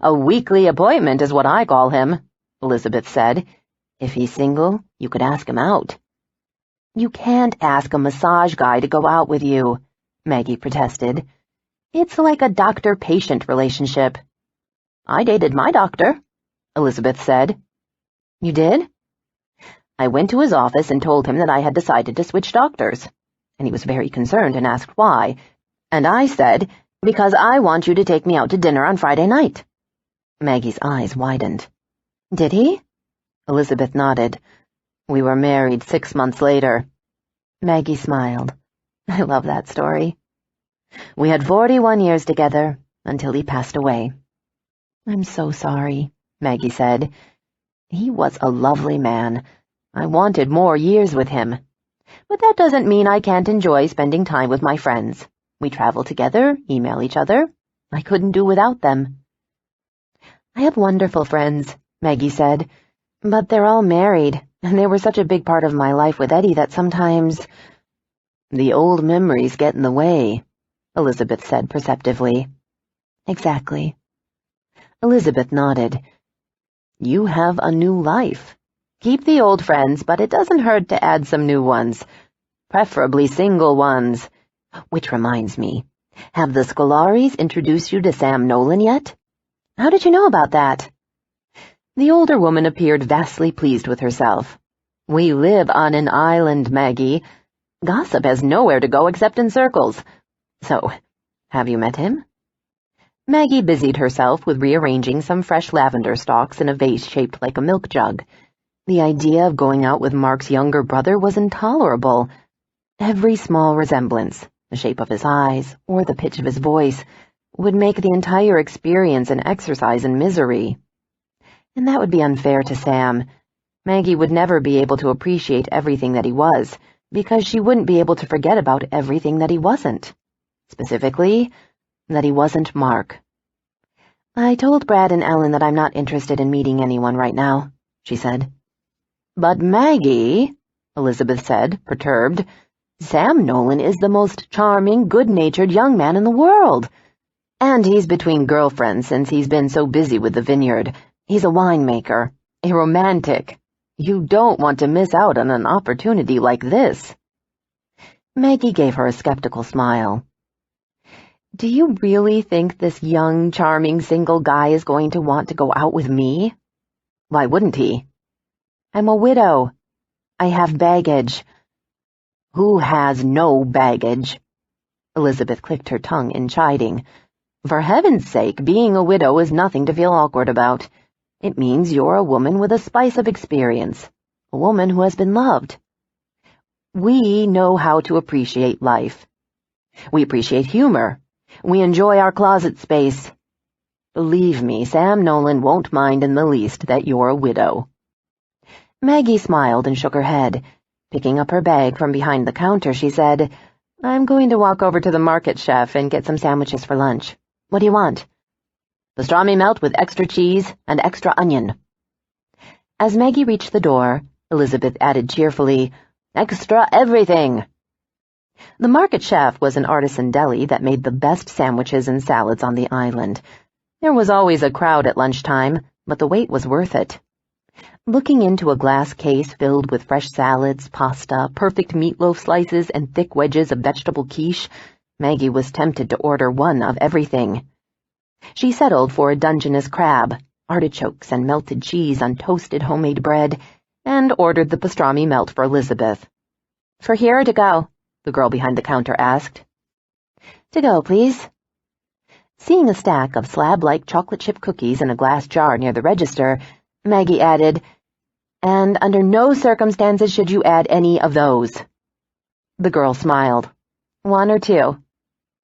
"A weekly appointment is what I call him," Elizabeth said. "If he's single, you could ask him out." "You can't ask a massage guy to go out with you," Maggie protested. "It's like a doctor-patient relationship." "I dated my doctor," Elizabeth said. "You did?" "I went to his office and told him that I had decided to switch doctors. And he was very concerned and asked why. And I said, 'Because I want you to take me out to dinner on Friday night.'" Maggie's eyes widened. "Did he?" Elizabeth nodded. "We were married 6 months later." Maggie smiled. "I love that story. We had 41 years together until he passed away." "I'm so sorry," Maggie said. "He was a lovely man. I wanted more years with him. But that doesn't mean I can't enjoy spending time with my friends. We travel together, email each other. I couldn't do without them." "I have wonderful friends," Maggie said. "But they're all married, and they were such a big part of my life with Eddie that sometimes—" "The old memories get in the way," Elizabeth said perceptively. "Exactly." Elizabeth nodded. "You have a new life. Keep the old friends, but it doesn't hurt to add some new ones. Preferably single ones. Which reminds me, have the Scolaris introduced you to Sam Nolan yet?" "How did you know about that?" The older woman appeared vastly pleased with herself. "We live on an island, Maggie. Gossip has nowhere to go except in circles. So, have you met him?" Maggie busied herself with rearranging some fresh lavender stalks in a vase shaped like a milk jug. The idea of going out with Mark's younger brother was intolerable. Every small resemblance, the shape of his eyes, or the pitch of his voice, would make the entire experience an exercise in misery. And that would be unfair to Sam. Maggie would never be able to appreciate everything that he was, because she wouldn't be able to forget about everything that he wasn't. Specifically, that he wasn't Mark. "I told Brad and Ellen that I'm not interested in meeting anyone right now," she said. "But Maggie," Elizabeth said, perturbed, "Sam Nolan is the most charming, good-natured young man in the world. And he's between girlfriends since he's been so busy with the vineyard. He's a winemaker, a romantic. You don't want to miss out on an opportunity like this." Maggie gave her a skeptical smile. "Do you really think this young, charming, single guy is going to want to go out with me?" "Why wouldn't he?" "I'm a widow. I have baggage." "Who has no baggage?" Elizabeth clicked her tongue in chiding. "For heaven's sake, being a widow is nothing to feel awkward about. It means you're a woman with a spice of experience, a woman who has been loved. We know how to appreciate life. We appreciate humor. We enjoy our closet space. Believe me, Sam Nolan won't mind in the least that you're a widow." Maggie smiled and shook her head. Picking up her bag from behind the counter, she said, "I'm going to walk over to the market, chef, and get some sandwiches for lunch. What do you want?" "Pastrami melt with extra cheese and extra onion." As Maggie reached the door, Elizabeth added cheerfully, "Extra everything." The market chef was an artisan deli that made the best sandwiches and salads on the island. There was always a crowd at lunchtime, but the wait was worth it. Looking into a glass case filled with fresh salads, pasta, perfect meatloaf slices, and thick wedges of vegetable quiche, Maggie was tempted to order one of everything. She settled for a Dungeness crab, artichokes and melted cheese on toasted homemade bread, and ordered the pastrami melt for Elizabeth. "For here or to go?" the girl behind the counter asked. "To go, please." Seeing a stack of slab-like chocolate chip cookies in a glass jar near the register, Maggie added, "And under no circumstances should you add any of those." The girl smiled. "One or two?"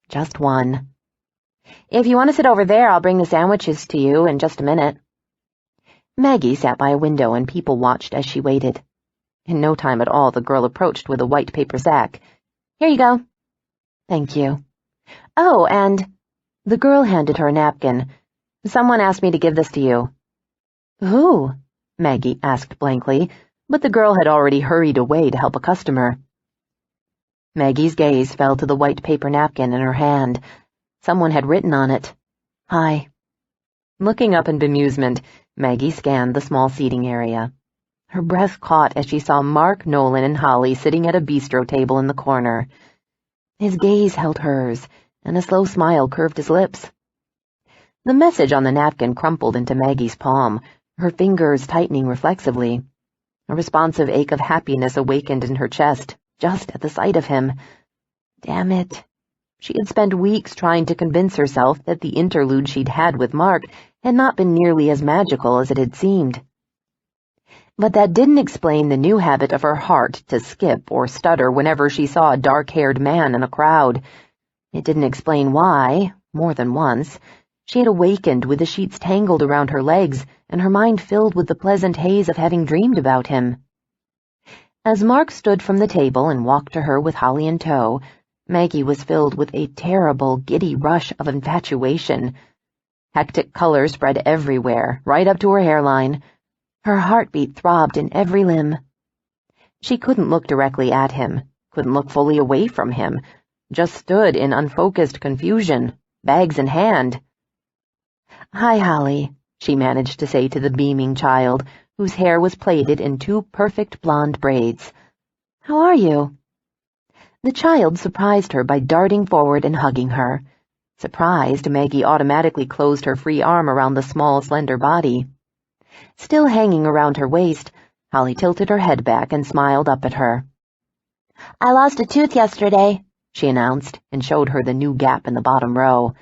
"Just one." "If you want to sit over there, I'll bring the sandwiches to you in just a minute." Maggie sat by a window and people watched as she waited. In no time at all, the girl approached with a white paper sack. "Here you go." "Thank you." "Oh, and—" The girl handed her a napkin. "Someone asked me to give this to you." "Who?" Maggie asked blankly, but the girl had already hurried away to help a customer. Maggie's gaze fell to the white paper napkin in her hand. Someone had written on it, "Hi." Looking up in bemusement, Maggie scanned the small seating area. Her breath caught as she saw Mark Nolan and Holly sitting at a bistro table in the corner. His gaze held hers, and a slow smile curved his lips. The message on the napkin crumpled into Maggie's palm, her fingers tightening reflexively. A responsive ache of happiness awakened in her chest, just at the sight of him. Damn it. She had spent weeks trying to convince herself that the interlude she'd had with Mark had not been nearly as magical as it had seemed. But that didn't explain the new habit of her heart to skip or stutter whenever she saw a dark-haired man in a crowd. It didn't explain why, more than once, she had awakened with the sheets tangled around her legs and her mind filled with the pleasant haze of having dreamed about him. As Mark stood from the table and walked to her with Holly in tow, Maggie was filled with a terrible, giddy rush of infatuation. Hectic color spread everywhere, right up to her hairline. Her heartbeat throbbed in every limb. She couldn't look directly at him, couldn't look fully away from him, just stood in unfocused confusion, bags in hand. "Hi, Holly," she managed to say to the beaming child, whose hair was plaited in two perfect blonde braids. "How are you?" The child surprised her by darting forward and hugging her. Surprised, Maggie automatically closed her free arm around the small, slender body. Still hanging around her waist, Holly tilted her head back and smiled up at her. "I lost a tooth yesterday," she announced, and showed her the new gap in the bottom row.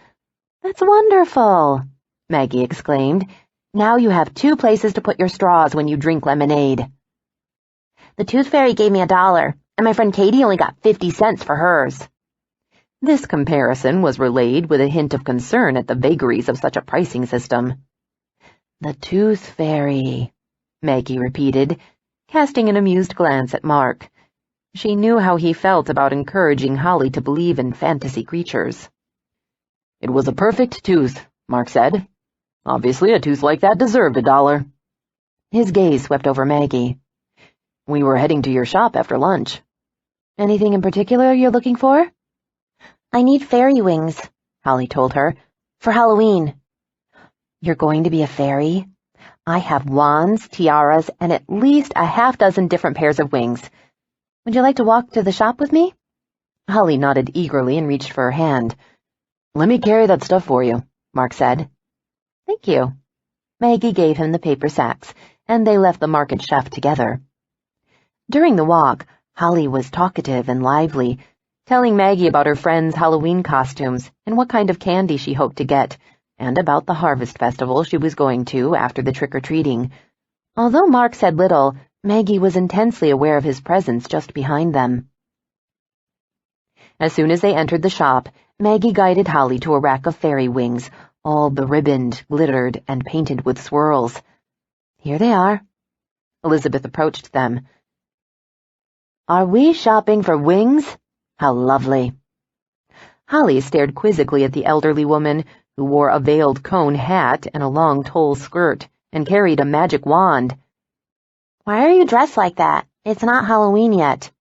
"That's wonderful," Maggie exclaimed. "Now you have 2 places to put your straws when you drink lemonade." "The tooth fairy gave me $1, and my friend Katie only got 50 cents for hers." This comparison was relayed with a hint of concern at the vagaries of such a pricing system. "The tooth fairy," Maggie repeated, casting an amused glance at Mark. She knew how he felt about encouraging Holly to believe in fantasy creatures. "It was a perfect tooth," Mark said. "Obviously, a tooth like that deserved $1. His gaze swept over Maggie. "We were heading to your shop after lunch." "Anything in particular you're looking for?" "I need fairy wings," Holly told her, "for Halloween." "You're going to be a fairy? I have wands, tiaras, and at least a half-dozen different pairs of wings. Would you like to walk to the shop with me?" Holly nodded eagerly and reached for her hand. "Let me carry that stuff for you," Mark said. "Thank you." Maggie gave him the paper sacks, and they left the market chef together. During the walk, Holly was talkative and lively, telling Maggie about her friends' Halloween costumes and what kind of candy she hoped to get, and about the harvest festival she was going to after the trick-or-treating. Although Mark said little, Maggie was intensely aware of his presence just behind them. As soon as they entered the shop, Maggie guided Holly to a rack of fairy wings, all beribboned, glittered, and painted with swirls. "Here they are." Elizabeth approached them. "Are we shopping for wings? How lovely." Holly stared quizzically at the elderly woman, who wore a veiled cone hat and a long tulle skirt, and carried a magic wand. "Why are you dressed like that? It's not Halloween yet."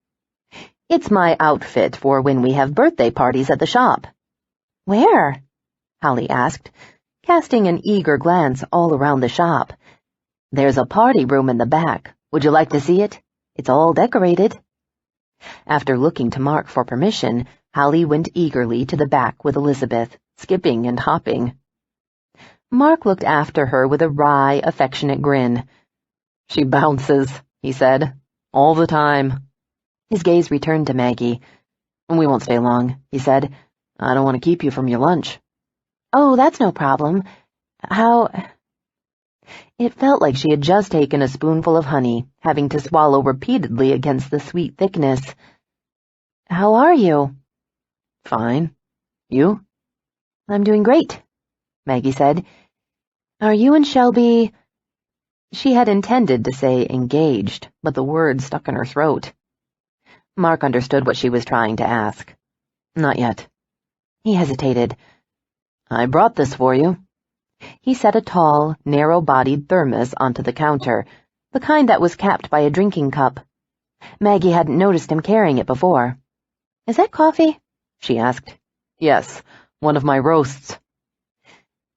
"It's my outfit for when we have birthday parties at the shop." "Where?" Holly asked, casting an eager glance all around the shop. "There's a party room in the back. Would you like to see it? It's all decorated." After looking to Mark for permission, Holly went eagerly to the back with Elizabeth, skipping and hopping. Mark looked after her with a wry, affectionate grin. "She bounces," he said. "All the time." His gaze returned to Maggie. "We won't stay long," he said. "I don't want to keep you from your lunch." "Oh, that's no problem. How—" It felt like she had just taken a spoonful of honey, having to swallow repeatedly against the sweet thickness. "How are you?" "Fine. You?" "I'm doing great," Maggie said. "Are you and Shelby—" She had intended to say engaged, but the word stuck in her throat. Mark understood what she was trying to ask. "Not yet." He hesitated. "I brought this for you." He set a tall, narrow-bodied thermos onto the counter, the kind that was capped by a drinking cup. Maggie hadn't noticed him carrying it before. "Is that coffee?" she asked. "Yes, one of my roasts."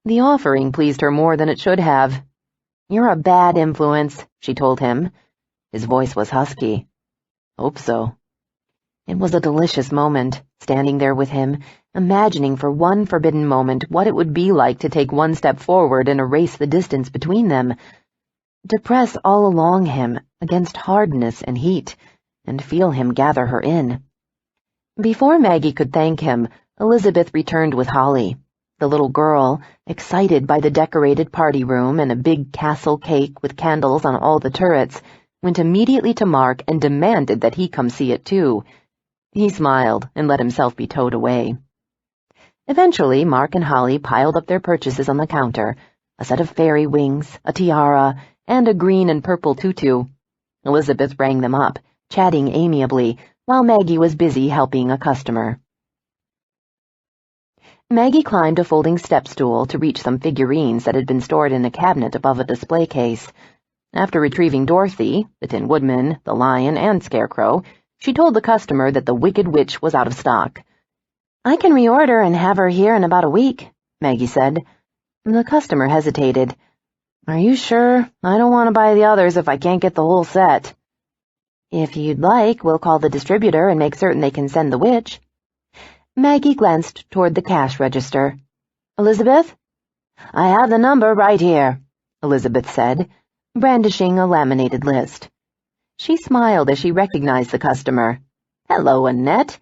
The offering pleased her more than it should have. "You're a bad influence," she told him. His voice was husky. "Hope so." It was a delicious moment, standing there with him, imagining for one forbidden moment what it would be like to take one step forward and erase the distance between them, to press all along him against hardness and heat, and feel him gather her in. Before Maggie could thank him, Elizabeth returned with Holly. The little girl, excited by the decorated party room and a big castle cake with candles on all the turrets, went immediately to Mark and demanded that he come see it too. He smiled and let himself be towed away. Eventually, Mark and Holly piled up their purchases on the counter, a set of fairy wings, a tiara, and a green and purple tutu. Elizabeth rang them up, chatting amiably, while Maggie was busy helping a customer. Maggie climbed a folding step stool to reach some figurines that had been stored in a cabinet above a display case. After retrieving Dorothy, the Tin Woodman, the Lion, and Scarecrow, she told the customer that the Wicked Witch was out of stock. "I can reorder and have her here in about a week," Maggie said. The customer hesitated. "Are you sure? I don't want to buy the others if I can't get the whole set." "If you'd like, we'll call the distributor and make certain they can send the witch." Maggie glanced toward the cash register. "Elizabeth?" "I have the number right here," Elizabeth said, brandishing a laminated list. She smiled as she recognized the customer. "Hello, Annette.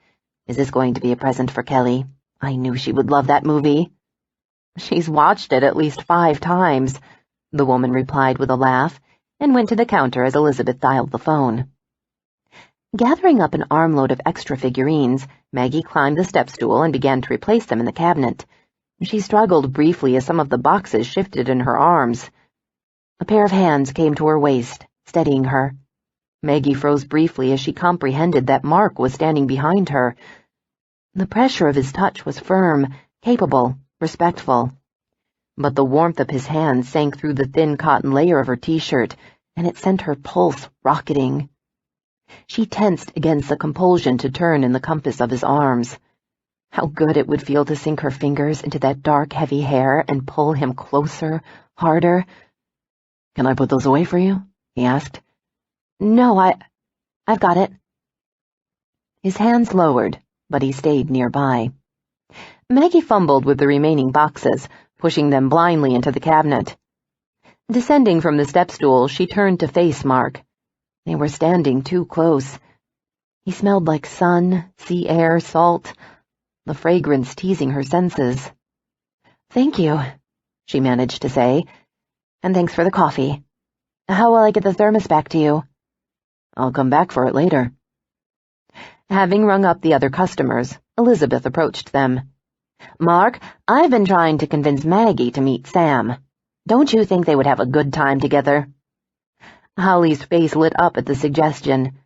Is this going to be a present for Kelly? I knew she would love that movie." "She's watched it at least 5 times," the woman replied with a laugh, and went to the counter as Elizabeth dialed the phone. Gathering up an armload of extra figurines, Maggie climbed the step stool and began to replace them in the cabinet. She struggled briefly as some of the boxes shifted in her arms. A pair of hands came to her waist, steadying her. Maggie froze briefly as she comprehended that Mark was standing behind her. The pressure of his touch was firm, capable, respectful. But the warmth of his hand sank through the thin cotton layer of her t-shirt, and it sent her pulse rocketing. She tensed against the compulsion to turn in the compass of his arms. How good it would feel to sink her fingers into that dark, heavy hair and pull him closer, harder. "Can I put those away for you?" he asked. "No, I've got it." His hands lowered, but he stayed nearby. Maggie fumbled with the remaining boxes, pushing them blindly into the cabinet. Descending from the step stool, she turned to face Mark. They were standing too close. He smelled like sun, sea air, salt, the fragrance teasing her senses. "Thank you," she managed to say, "and thanks for the coffee. How will I get the thermos back to you?" "I'll come back for it later." Having rung up the other customers, Elizabeth approached them. "Mark, I've been trying to convince Maggie to meet Sam. Don't you think they would have a good time together?" Holly's face lit up at the suggestion.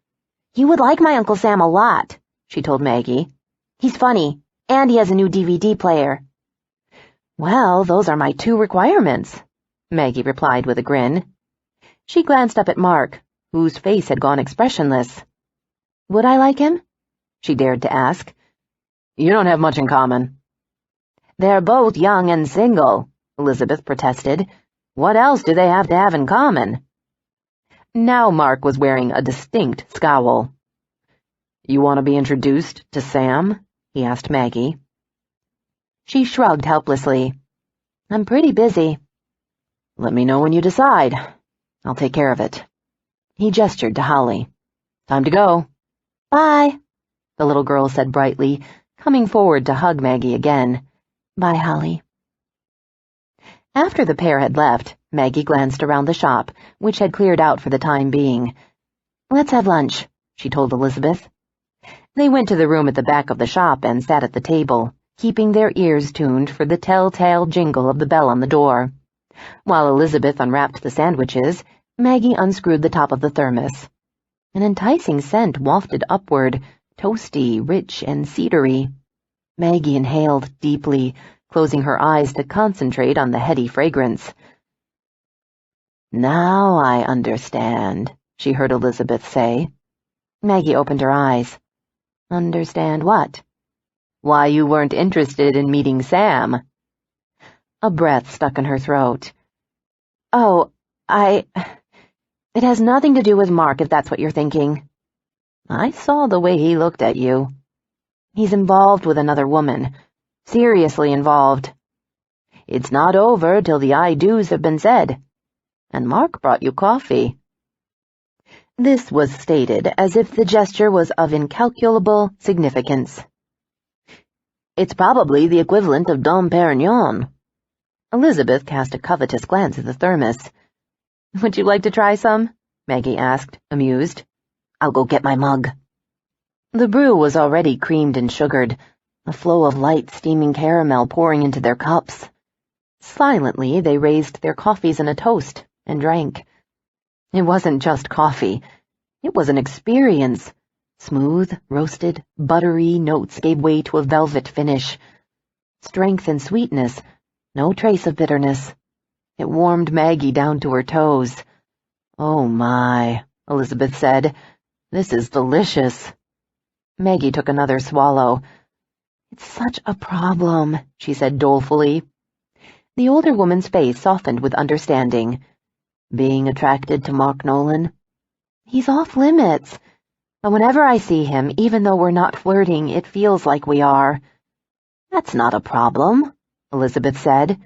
"You would like my Uncle Sam a lot," she told Maggie. "He's funny, and he has a new DVD player." "Well, those are my 2 requirements," Maggie replied with a grin. She glanced up at Mark, whose face had gone expressionless. "Would I like him?" she dared to ask. "You don't have much in common." "They're both young and single," Elizabeth protested. "What else do they have to have in common?" Now Mark was wearing a distinct scowl. "You want to be introduced to Sam?" he asked Maggie. She shrugged helplessly. I'm pretty busy. Let me know when you decide. I'll take care of it. He gestured to Holly. Time to go. Bye, the little girl said brightly, coming forward to hug Maggie again. Bye, Holly. After the pair had left, Maggie glanced around the shop, which had cleared out for the time being. Let's have lunch, she told Elizabeth. They went to the room at the back of the shop and sat at the table, keeping their ears tuned for the telltale jingle of the bell on the door. While Elizabeth unwrapped the sandwiches, Maggie unscrewed the top of the thermos. An enticing scent wafted upward, toasty, rich, and cedary. Maggie inhaled deeply, closing her eyes to concentrate on the heady fragrance. Now I understand, she heard Elizabeth say. Maggie opened her eyes. Understand what? Why you weren't interested in meeting Sam. A breath stuck in her throat. Oh, It has nothing to do with Mark, if that's what you're thinking. I saw the way he looked at you. He's involved with another woman. Seriously involved. It's not over till the I-do's have been said. And Mark brought you coffee. This was stated as if the gesture was of incalculable significance. It's probably the equivalent of Dom Perignon. Elizabeth cast a covetous glance at the thermos. Would you like to try some? Maggie asked, amused. I'll go get my mug. The brew was already creamed and sugared, a flow of light steaming caramel pouring into their cups. Silently, they raised their coffees in a toast and drank. It wasn't just coffee. It was an experience. Smooth, roasted, buttery notes gave way to a velvet finish. Strength and sweetness, no trace of bitterness. It warmed Maggie down to her toes. Oh my, Elizabeth said. This is delicious. Maggie took another swallow. It's such a problem, she said dolefully. The older woman's face softened with understanding. Being attracted to Mark Nolan? He's off limits. But whenever I see him, even though we're not flirting, it feels like we are. That's not a problem, Elizabeth said.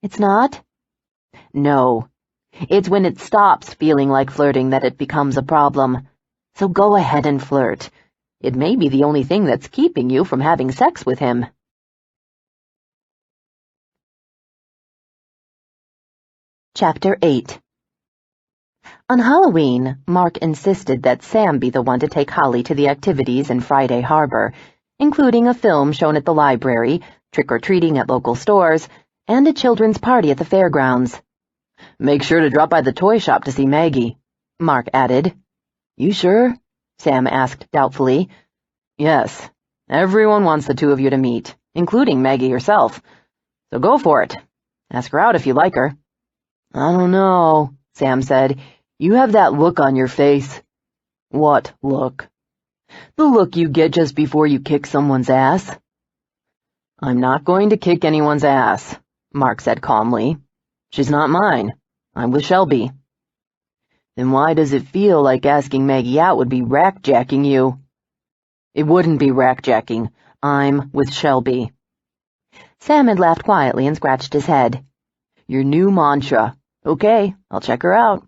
It's not? No. It's when it stops feeling like flirting that it becomes a problem. So go ahead and flirt. It may be the only thing that's keeping you from having sex with him. Chapter 8. On Halloween, Mark insisted that Sam be the one to take Holly to the activities in Friday Harbor, including a film shown at the library, trick-or-treating at local stores, and a children's party at the fairgrounds. Make sure to drop by the toy shop to see Maggie, Mark added. You sure? Sam asked doubtfully. Yes. Everyone wants the two of you to meet, including Maggie herself. So go for it. Ask her out if you like her. I don't know, Sam said. You have that look on your face. What look? The look you get just before you kick someone's ass. I'm not going to kick anyone's ass, Mark said calmly. She's not mine. I'm with Shelby. Then why does it feel like asking Maggie out would be rackjacking you? It wouldn't be rackjacking. I'm with Shelby. Sam had laughed quietly and scratched his head. Your new mantra. Okay, I'll check her out.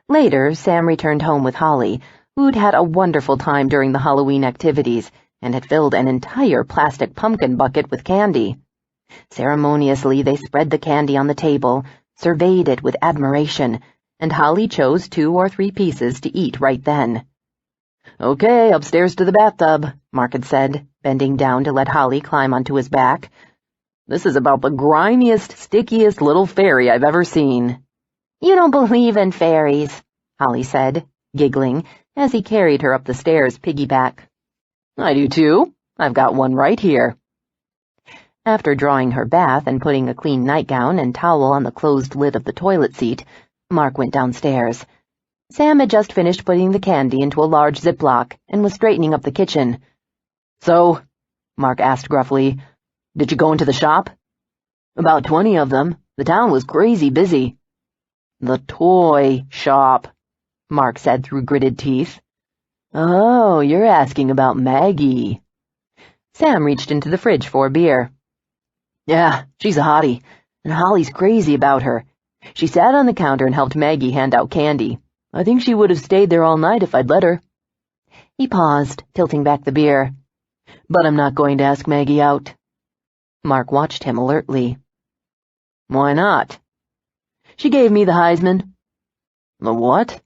Later, Sam returned home with Holly, who'd had a wonderful time during the Halloween activities and had filled an entire plastic pumpkin bucket with candy. Ceremoniously, they spread the candy on the table, surveyed it with admiration, and Holly chose 2 or 3 pieces to eat right then. Okay, upstairs to the bathtub, Mark had said, bending down to let Holly climb onto his back. This is about the grimiest, stickiest little fairy I've ever seen. You don't believe in fairies, Holly said, giggling, as he carried her up the stairs piggyback. I do too. I've got one right here. After drawing her bath and putting a clean nightgown and towel on the closed lid of the toilet seat, Mark went downstairs. Sam had just finished putting the candy into a large Ziploc and was straightening up the kitchen. So, Mark asked gruffly, did you go into the shop? About 20 of them. The town was crazy busy. The toy shop, Mark said through gritted teeth. Oh, you're asking about Maggie. Sam reached into the fridge for a beer. Yeah, she's a hottie, and Holly's crazy about her. She sat on the counter and helped Maggie hand out candy. I think she would have stayed there all night if I'd let her. He paused, tilting back the beer. But I'm not going to ask Maggie out. Mark watched him alertly. Why not? She gave me the Heisman. The what?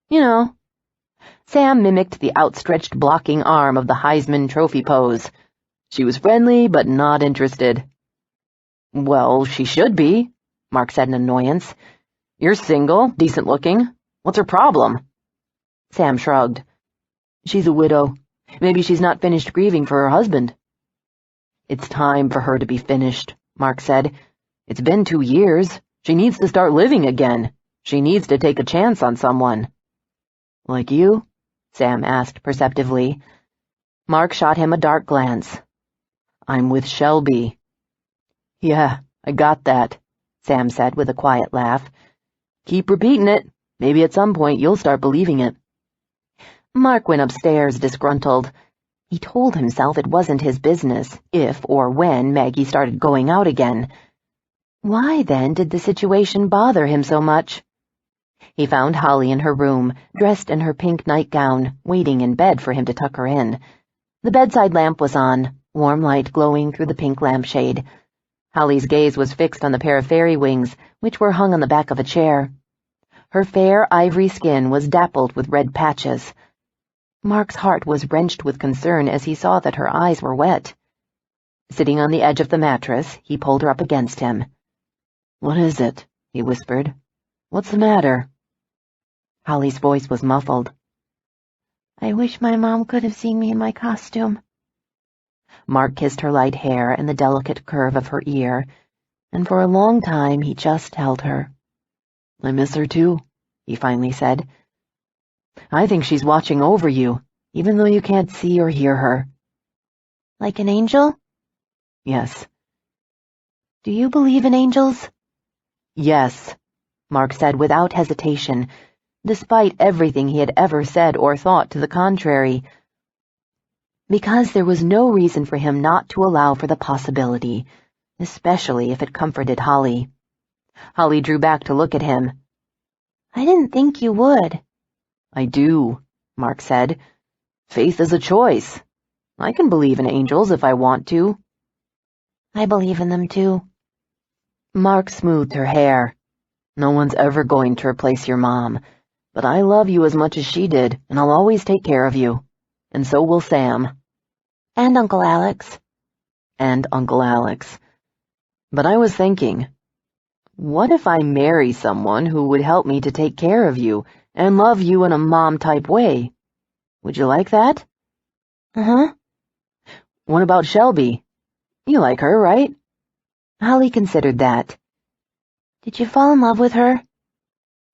You know. Sam mimicked the outstretched blocking arm of the Heisman Trophy pose. She was friendly, but not interested. Well, she should be, Mark said in annoyance. You're single, decent looking. What's her problem? Sam shrugged. She's a widow. Maybe she's not finished grieving for her husband. It's time for her to be finished, Mark said. It's been 2 years. She needs to start living again. She needs to take a chance on someone. Like you? Sam asked perceptively. Mark shot him a dark glance. I'm with Shelby. Yeah, I got that, Sam said with a quiet laugh. Keep repeating it. Maybe at some point you'll start believing it. Mark went upstairs disgruntled. He told himself it wasn't his business if or when Maggie started going out again. Why, then, did the situation bother him so much? He found Holly in her room, dressed in her pink nightgown, waiting in bed for him to tuck her in. The bedside lamp was on, warm light glowing through the pink lampshade. Holly's gaze was fixed on the pair of fairy wings, which were hung on the back of a chair. Her fair ivory skin was dappled with red patches. Mark's heart was wrenched with concern as he saw that her eyes were wet. Sitting on the edge of the mattress, he pulled her up against him. What is it? He whispered. What's the matter? Holly's voice was muffled. I wish my mom could have seen me in my costume. Mark kissed her light hair and the delicate curve of her ear, and for a long time he just held her. I miss her too, he finally said. I think she's watching over you, even though you can't see or hear her. Like an angel? Yes. Do you believe in angels? Yes, Mark said without hesitation, despite everything he had ever said or thought to the contrary, because there was no reason for him not to allow for the possibility, especially if it comforted Holly. Holly drew back to look at him. I didn't think you would. I do, Mark said. Faith is a choice. I can believe in angels if I want to. I believe in them too. Mark smoothed her hair. No one's ever going to replace your mom, but I love you as much as she did, and I'll always take care of you. And so will Sam. And Uncle Alex. And Uncle Alex. But I was thinking, what if I marry someone who would help me to take care of you and love you in a mom-type way? Would you like that? Uh-huh. What about Shelby? You like her, right? Holly considered that. Did you fall in love with her?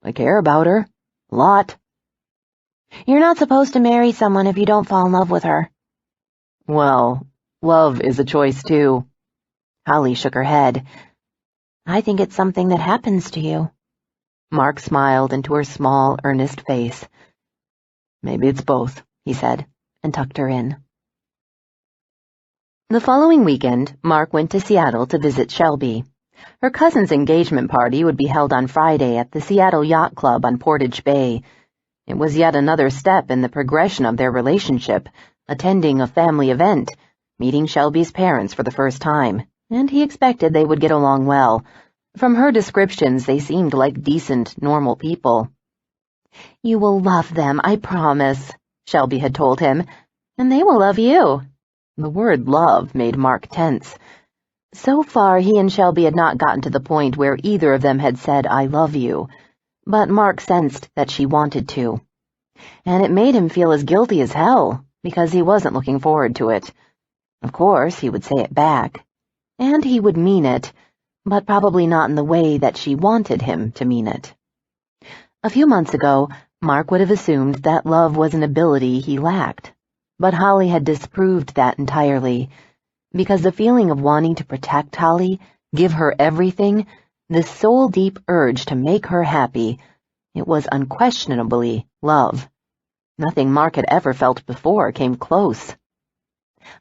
I care about her. A lot. You're not supposed to marry someone if you don't fall in love with her. Well, love is a choice, too. Holly shook her head. I think it's something that happens to you. Mark smiled into her small, earnest face. Maybe it's both, he said, and tucked her in. The following weekend, Mark went to Seattle to visit Shelby. Her cousin's engagement party would be held on Friday at the Seattle Yacht Club on Portage Bay. It was yet another step in the progression of their relationship, attending a family event, meeting Shelby's parents for the first time, and he expected they would get along well. From her descriptions, they seemed like decent, normal people. You will love them, I promise, Shelby had told him, and they will love you. The word love made Mark tense. So far, he and Shelby had not gotten to the point where either of them had said, I love you, but Mark sensed that she wanted to. And it made him feel as guilty as hell, because he wasn't looking forward to it. Of course, he would say it back. And he would mean it, but probably not in the way that she wanted him to mean it. A few months ago, Mark would have assumed that love was an ability he lacked, but Holly had disproved that entirely, because the feeling of wanting to protect Holly, give her everything, this soul-deep urge to make her happy, it was unquestionably love. Nothing Mark had ever felt before came close.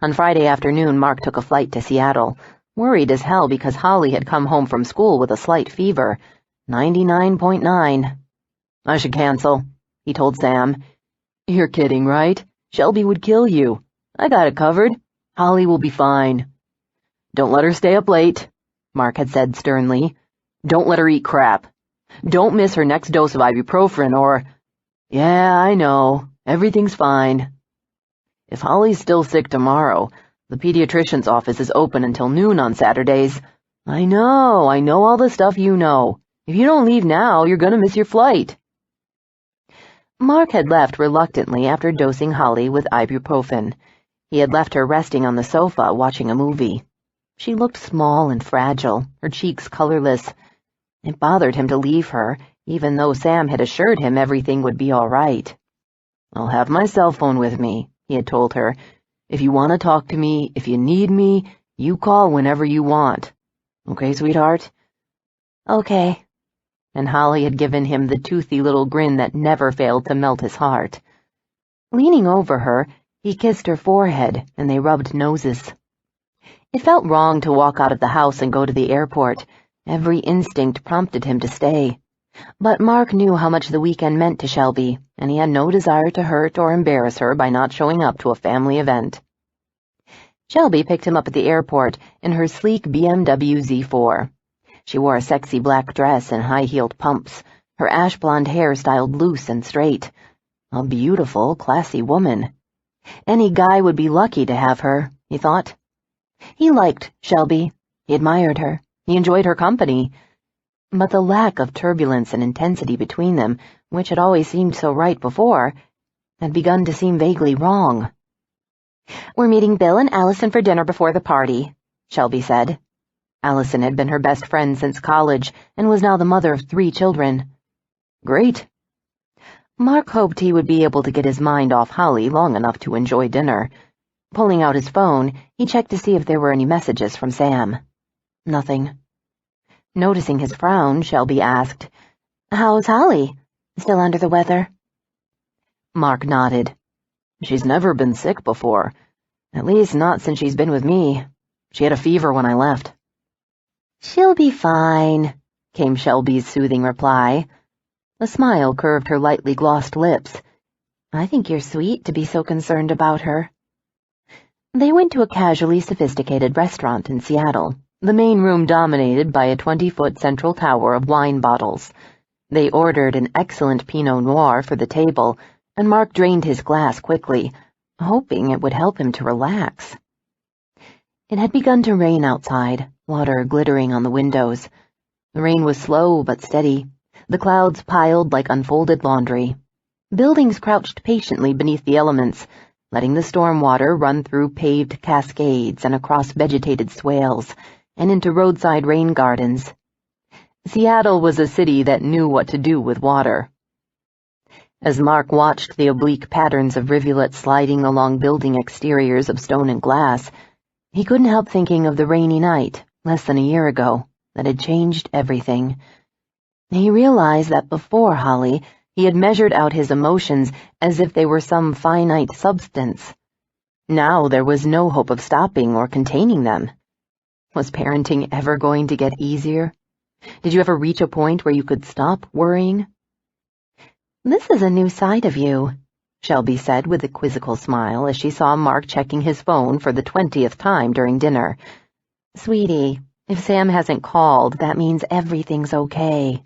On Friday afternoon, Mark took a flight to Seattle, worried as hell because Holly had come home from school with a slight fever, 99.9. "I should cancel," he told Sam. "You're kidding, right? Shelby would kill you. I got it covered. Holly will be fine." "Don't let her stay up late," Mark had said sternly. "Don't let her eat crap. Don't miss her next dose of ibuprofen or—" "Yeah, I know. Everything's fine. If Holly's still sick tomorrow, the pediatrician's office is open until noon on Saturdays. I know all the stuff you know. If you don't leave now, you're gonna miss your flight." Mark had left reluctantly after dosing Holly with ibuprofen. He had left her resting on the sofa watching a movie. She looked small and fragile, her cheeks colorless. It bothered him to leave her, even though Sam had assured him everything would be all right. "I'll have my cell phone with me," he had told her. "If you want to talk to me, if you need me, you call whenever you want. Okay, sweetheart?" "Okay." And Holly had given him the toothy little grin that never failed to melt his heart. Leaning over her, he kissed her forehead, and they rubbed noses. It felt wrong to walk out of the house and go to the airport. Every instinct prompted him to stay. But Mark knew how much the weekend meant to Shelby, and he had no desire to hurt or embarrass her by not showing up to a family event. Shelby picked him up at the airport in her sleek BMW Z4. She wore a sexy black dress and high-heeled pumps, her ash-blonde hair styled loose and straight. A beautiful, classy woman. Any guy would be lucky to have her, he thought. He liked Shelby. He admired her. He enjoyed her company. But the lack of turbulence and intensity between them, which had always seemed so right before, had begun to seem vaguely wrong. "We're meeting Bill and Allison for dinner before the party," Shelby said. Allison had been her best friend since college and was now the mother of 3 children. "Great." Mark hoped he would be able to get his mind off Holly long enough to enjoy dinner. Pulling out his phone, he checked to see if there were any messages from Sam. Nothing. Noticing his frown, Shelby asked, "How's Holly? Still under the weather?" Mark nodded. "She's never been sick before. At least not since she's been with me. She had a fever when I left." "She'll be fine," came Shelby's soothing reply. A smile curved her lightly glossed lips. "I think you're sweet to be so concerned about her." They went to a casually sophisticated restaurant in Seattle, the main room dominated by a 20-foot central tower of wine bottles. They ordered an excellent Pinot Noir for the table, and Mark drained his glass quickly, hoping it would help him to relax. It had begun to rain outside, water glittering on the windows. The rain was slow but steady, the clouds piled like unfolded laundry. Buildings crouched patiently beneath the elements, letting the storm water run through paved cascades and across vegetated swales, and into roadside rain gardens. Seattle was a city that knew what to do with water. As Mark watched the oblique patterns of rivulets sliding along building exteriors of stone and glass, he couldn't help thinking of the rainy night, less than a year ago, that had changed everything. He realized that before Holly, he had measured out his emotions as if they were some finite substance. Now there was no hope of stopping or containing them. Was parenting ever going to get easier? Did you ever reach a point where you could stop worrying? "This is a new side of you," Shelby said with a quizzical smile as she saw Mark checking his phone for the 20th time during dinner. "Sweetie, if Sam hasn't called, that means everything's okay."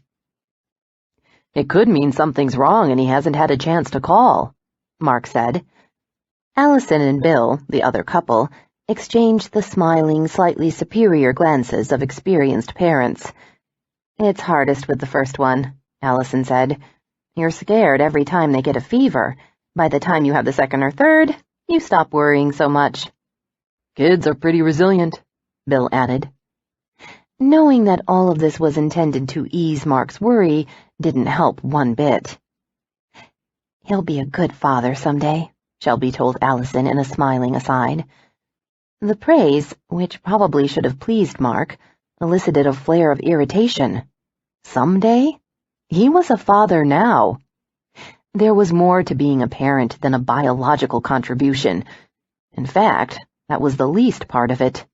"It could mean something's wrong and he hasn't had a chance to call," Mark said. Allison and Bill, the other couple, exchanged the smiling, slightly superior glances of experienced parents. "It's hardest with the first one," Allison said. "You're scared every time they get a fever. By the time you have the second or third, you stop worrying so much." "Kids are pretty resilient," Bill added. Knowing that all of this was intended to ease Mark's worry didn't help one bit. "He'll be a good father someday," Shelby told Allison in a smiling aside. The praise, which probably should have pleased Mark, elicited a flare of irritation. Someday? He was a father now. There was more to being a parent than a biological contribution. In fact, That was the least part of it.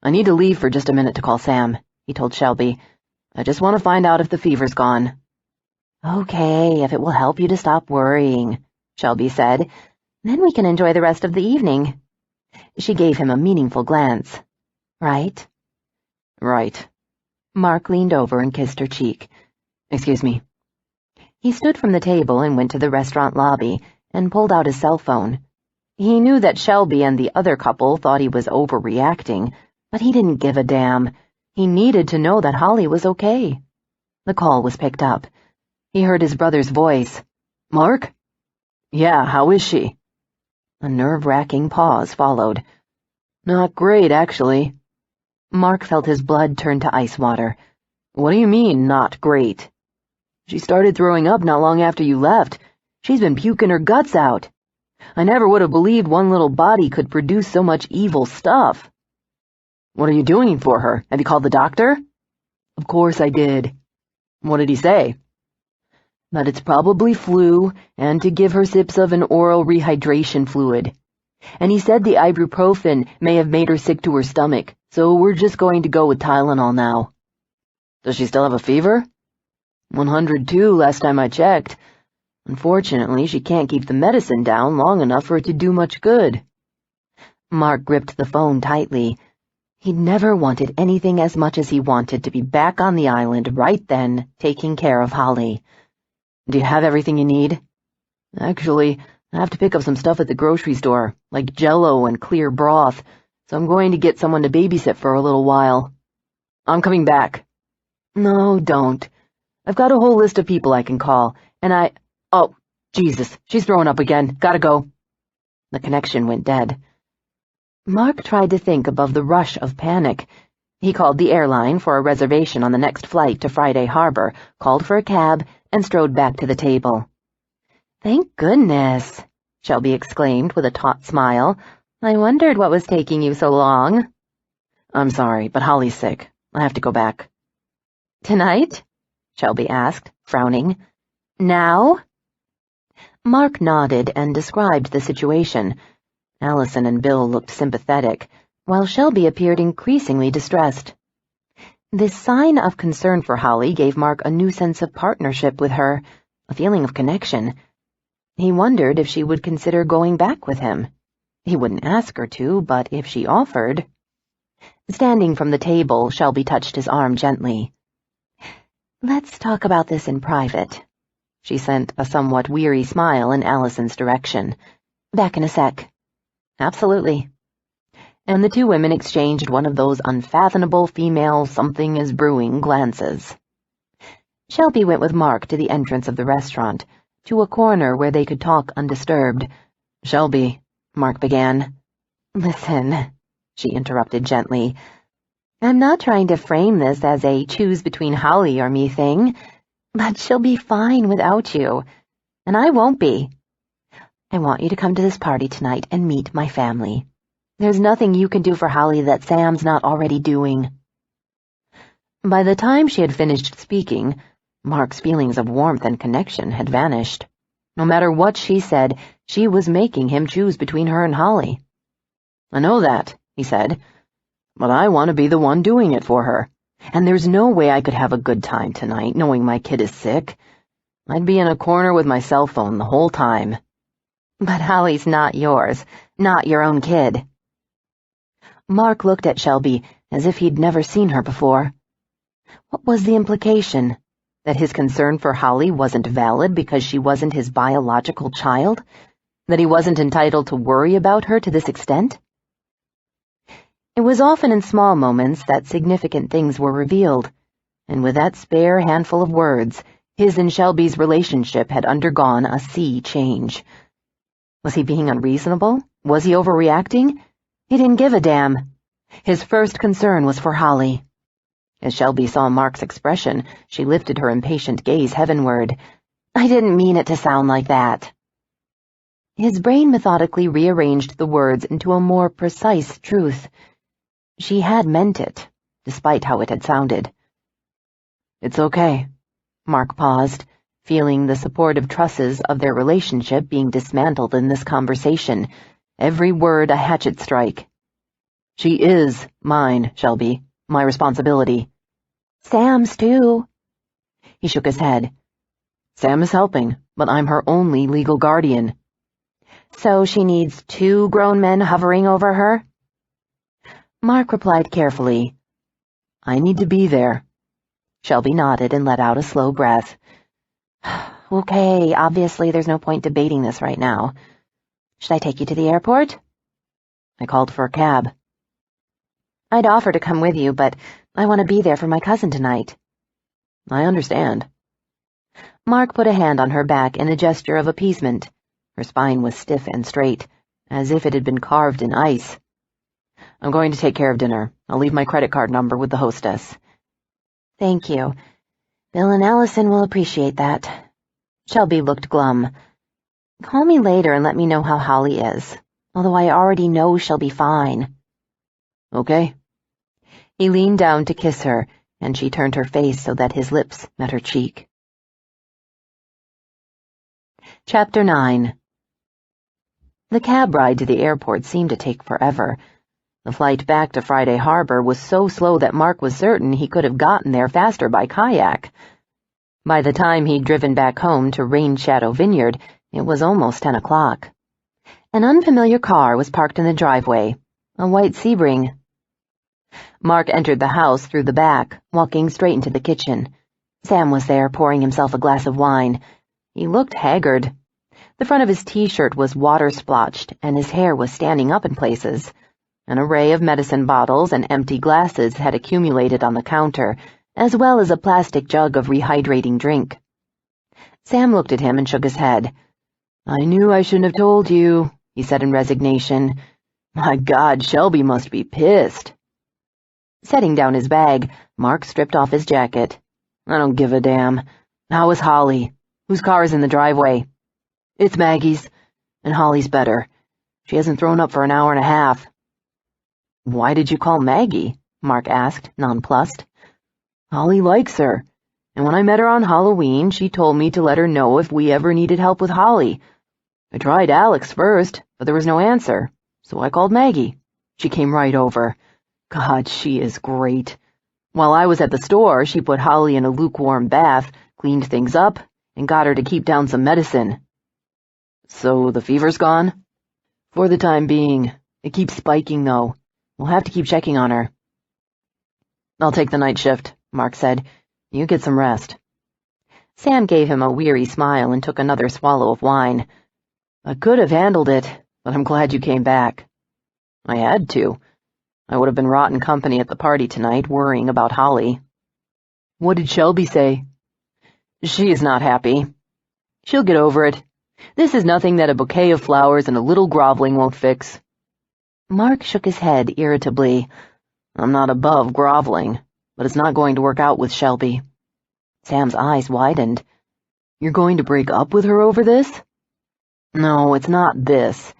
"I need to leave for just a minute to call Sam," he told Shelby. "I just want to find out if the fever's gone." "Okay, if it will help you to stop worrying," Shelby said. "Then we can enjoy the rest of the evening." She gave him a meaningful glance. "Right?" "Right." Mark leaned over and kissed her cheek. "Excuse me." He stood from the table and went to the restaurant lobby and pulled out his cell phone. He knew that Shelby and the other couple thought he was overreacting, but he didn't give a damn. He needed to know that Holly was okay. The call was picked up. He heard his brother's voice. "Mark?" "Yeah, how is she?" A nerve-wracking pause followed. "Not great, actually." Mark felt his blood turn to ice water. "What do you mean, not great?" "She started throwing up not long after you left. She's been puking her guts out. I never would have believed one little body could produce so much evil stuff." "What are you doing for her? Have you called the doctor?" "Of course I did." "What did he say?" "That it's probably flu, and to give her sips of an oral rehydration fluid. And he said the ibuprofen may have made her sick to her stomach, so we're just going to go with Tylenol now." "Does she still have a fever?" 102 last time I checked. Unfortunately, she can't keep the medicine down long enough for it to do much good." Mark gripped the phone tightly. He'd never wanted anything as much as he wanted to be back on the island right then, taking care of Holly. "Do you have everything you need?" "Actually, I have to pick up some stuff at the grocery store, like Jell-O and clear broth, so I'm going to get someone to babysit for a little while." "I'm coming back." "No, don't. I've got a whole list of people I can call, and Oh, Jesus, she's throwing up again. Gotta go." The connection went dead. Mark tried to think above the rush of panic. He called the airline for a reservation on the next flight to Friday Harbor, called for a cab, and strode back to the table. "Thank goodness," Shelby exclaimed with a taut smile. "I wondered what was taking you so long." "I'm sorry, but Holly's sick. I have to go back." "Tonight?" Shelby asked, frowning. "Now?" Mark nodded and described the situation. Allison and Bill looked sympathetic, while Shelby appeared increasingly distressed. This sign of concern for Holly gave Mark a new sense of partnership with her, a feeling of connection. He wondered if she would consider going back with him. He wouldn't ask her to, but if she offered... Standing from the table, Shelby touched his arm gently. "Let's talk about this in private." She sent a somewhat weary smile in Allison's direction. "Back in a sec." "Absolutely." And the two women exchanged one of those unfathomable female something-is-brewing glances. Shelby went with Mark to the entrance of the restaurant, to a corner where they could talk undisturbed. "Shelby," Mark began. "Listen," she interrupted gently. "I'm not trying to frame this as a choose between Holly or me thing. But she'll be fine without you, and I won't be. I want you to come to this party tonight and meet my family. There's nothing you can do for Holly that Sam's not already doing." By the time she had finished speaking, Mark's feelings of warmth and connection had vanished. No matter what she said, she was making him choose between her and Holly. "I know that," he said, "but I want to be the one doing it for her. And there's no way I could have a good time tonight, knowing my kid is sick. I'd be in a corner with my cell phone the whole time." "But Holly's not yours, not your own kid." Mark looked at Shelby as if he'd never seen her before. What was the implication? That his concern for Holly wasn't valid because she wasn't his biological child? That he wasn't entitled to worry about her to this extent? It was often in small moments that significant things were revealed, and with that spare handful of words, his and Shelby's relationship had undergone a sea change. Was he being unreasonable? Was he overreacting? He didn't give a damn. His first concern was for Holly. As Shelby saw Mark's expression, she lifted her impatient gaze heavenward. "I didn't mean it to sound like that." His brain methodically rearranged the words into a more precise truth. She had meant it, despite how it had sounded. "It's okay." Mark paused, feeling the supportive trusses of their relationship being dismantled in this conversation. Every word a hatchet strike. She is mine, Shelby. My responsibility. Sam's too. He shook his head. Sam is helping, but I'm her only legal guardian. So she needs 2 grown men hovering over her? Mark replied carefully. I need to be there. Shelby nodded and let out a slow breath. Okay, obviously there's no point debating this right now. Should I take you to the airport? I called for a cab. I'd offer to come with you, but I want to be there for my cousin tonight. I understand. Mark put a hand on her back in a gesture of appeasement. Her spine was stiff and straight, as if it had been carved in ice. I'm going to take care of dinner. I'll leave my credit card number with the hostess. Thank you. Bill and Allison will appreciate that. Shelby looked glum. Call me later and let me know how Holly is, although I already know she'll be fine. Okay. He leaned down to kiss her, and she turned her face so that his lips met her cheek. Chapter 9. The cab ride to the airport seemed to take forever. The flight back to Friday Harbor was so slow that Mark was certain he could have gotten there faster by kayak. By the time he'd driven back home to Rain Shadow Vineyard, it was almost 10 o'clock. An unfamiliar car was parked in the driveway, a white Sebring. Mark entered the house through the back, walking straight into the kitchen. Sam was there, pouring himself a glass of wine. He looked haggard. The front of his T-shirt was water-splotched, and his hair was standing up in places. An array of medicine bottles and empty glasses had accumulated on the counter, as well as a plastic jug of rehydrating drink. Sam looked at him and shook his head. I knew I shouldn't have told you, he said in resignation. My God, Shelby must be pissed. Setting down his bag, Mark stripped off his jacket. I don't give a damn. How is Holly? Whose car is in the driveway? It's Maggie's, and Holly's better. She hasn't thrown up for an hour and a half. Why did you call Maggie? Mark asked, nonplussed. Holly likes her, and when I met her on Halloween, she told me to let her know if we ever needed help with Holly. I tried Alex first, but there was no answer, so I called Maggie. She came right over. God, she is great. While I was at the store, she put Holly in a lukewarm bath, cleaned things up, and got her to keep down some medicine. So the fever's gone? For the time being. It keeps spiking, though. We'll have to keep checking on her. I'll take the night shift, Mark said. You get some rest. Sam gave him a weary smile and took another swallow of wine. I could have handled it, but I'm glad you came back. I had to. I would have been rotten company at the party tonight, worrying about Holly. What did Shelby say? She is not happy. She'll get over it. This is nothing that a bouquet of flowers and a little groveling won't fix. Mark shook his head irritably. I'm not above groveling, but it's not going to work out with Shelby. Sam's eyes widened. You're going to break up with her over this? No, it's not this.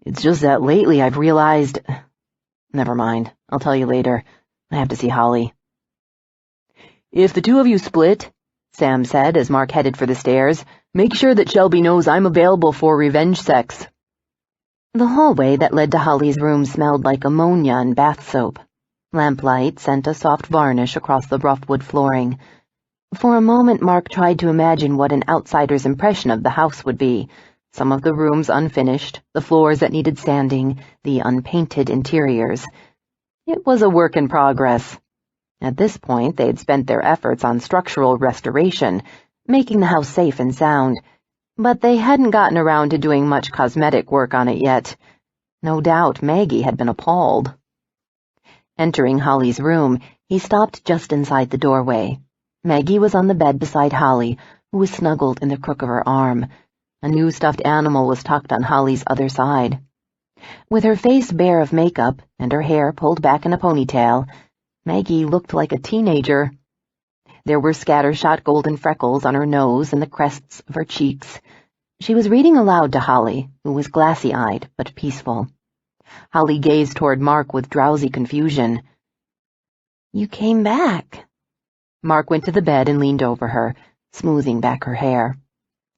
It's just that lately I've realized... Never mind, I'll tell you later. I have to see Holly. If the two of you split, Sam said as Mark headed for the stairs, make sure that Shelby knows I'm available for revenge sex. The hallway that led to Holly's room smelled like ammonia and bath soap. Lamplight sent a soft varnish across the rough wood flooring. For a moment Mark tried to imagine what an outsider's impression of the house would be. Some of the rooms unfinished, the floors that needed sanding, the unpainted interiors. It was a work in progress. At this point, they had spent their efforts on structural restoration, making the house safe and sound, but they hadn't gotten around to doing much cosmetic work on it yet. No doubt Maggie had been appalled. Entering Holly's room, he stopped just inside the doorway. Maggie was on the bed beside Holly, who was snuggled in the crook of her arm. A new stuffed animal was tucked on Holly's other side. With her face bare of makeup and her hair pulled back in a ponytail, Maggie looked like a teenager. There were scattershot golden freckles on her nose and the crests of her cheeks. She was reading aloud to Holly, who was glassy-eyed but peaceful. Holly gazed toward Mark with drowsy confusion. "You came back." Mark went to the bed and leaned over her, smoothing back her hair.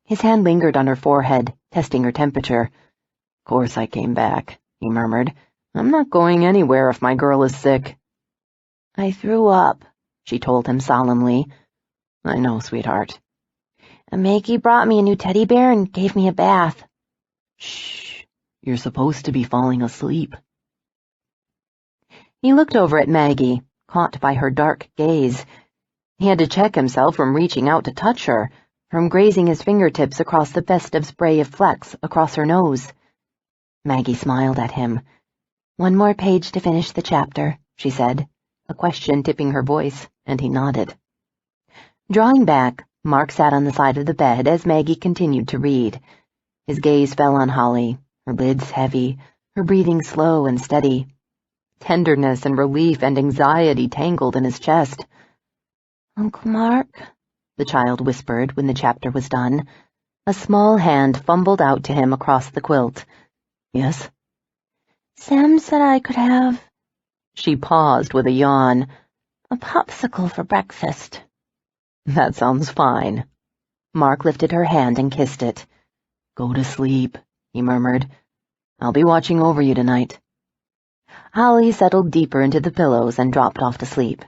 His hand lingered on her forehead, testing her temperature. Course I came back," he murmured. "I'm not going anywhere if my girl is sick." "I threw up," she told him solemnly. "I know, sweetheart." "Maggie brought me a new teddy bear and gave me a bath." "Shh, you're supposed to be falling asleep." He looked over at Maggie, caught by her dark gaze. He had to check himself from reaching out to touch her, from grazing his fingertips across the festive spray of flecks across her nose. Maggie smiled at him. "One more page to finish the chapter," she said, a question tipping her voice, and he nodded. Drawing back, Mark sat on the side of the bed as Maggie continued to read. His gaze fell on Holly, her lids heavy, her breathing slow and steady. Tenderness and relief and anxiety tangled in his chest. "Uncle Mark," the child whispered when the chapter was done. A small hand fumbled out to him across the quilt. "Yes?" "Sam said I could have—" She paused with a yawn. "A popsicle for breakfast." "That sounds fine." Mark lifted her hand and kissed it. "Go to sleep," he murmured. "I'll be watching over you tonight." Holly settled deeper into the pillows and dropped off to sleep.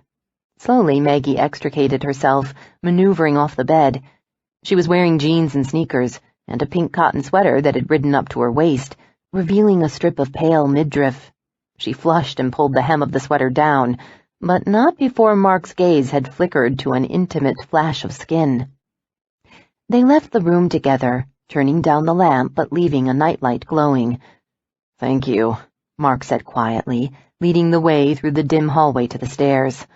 Slowly, Maggie extricated herself, maneuvering off the bed. She was wearing jeans and sneakers, and a pink cotton sweater that had ridden up to her waist, revealing a strip of pale midriff. She flushed and pulled the hem of the sweater down, but not before Mark's gaze had flickered to an intimate flash of skin. They left the room together, turning down the lamp but leaving a nightlight glowing. "Thank you," Mark said quietly, leading the way through the dim hallway to the stairs.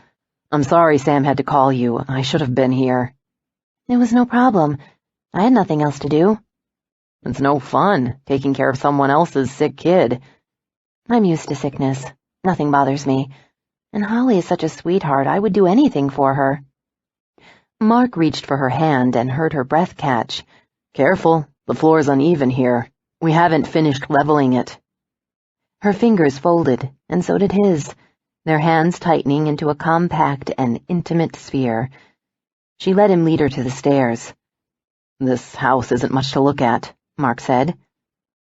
"I'm sorry Sam had to call you. I should have been here." "It was no problem. I had nothing else to do." "It's no fun, taking care of someone else's sick kid." "I'm used to sickness. Nothing bothers me. And Holly is such a sweetheart, I would do anything for her." Mark reached for her hand and heard her breath catch. "Careful, the floor's uneven here. We haven't finished leveling it." Her fingers folded, and so did his, their hands tightening into a compact and intimate sphere. She let him lead her to the stairs. "This house isn't much to look at," Mark said.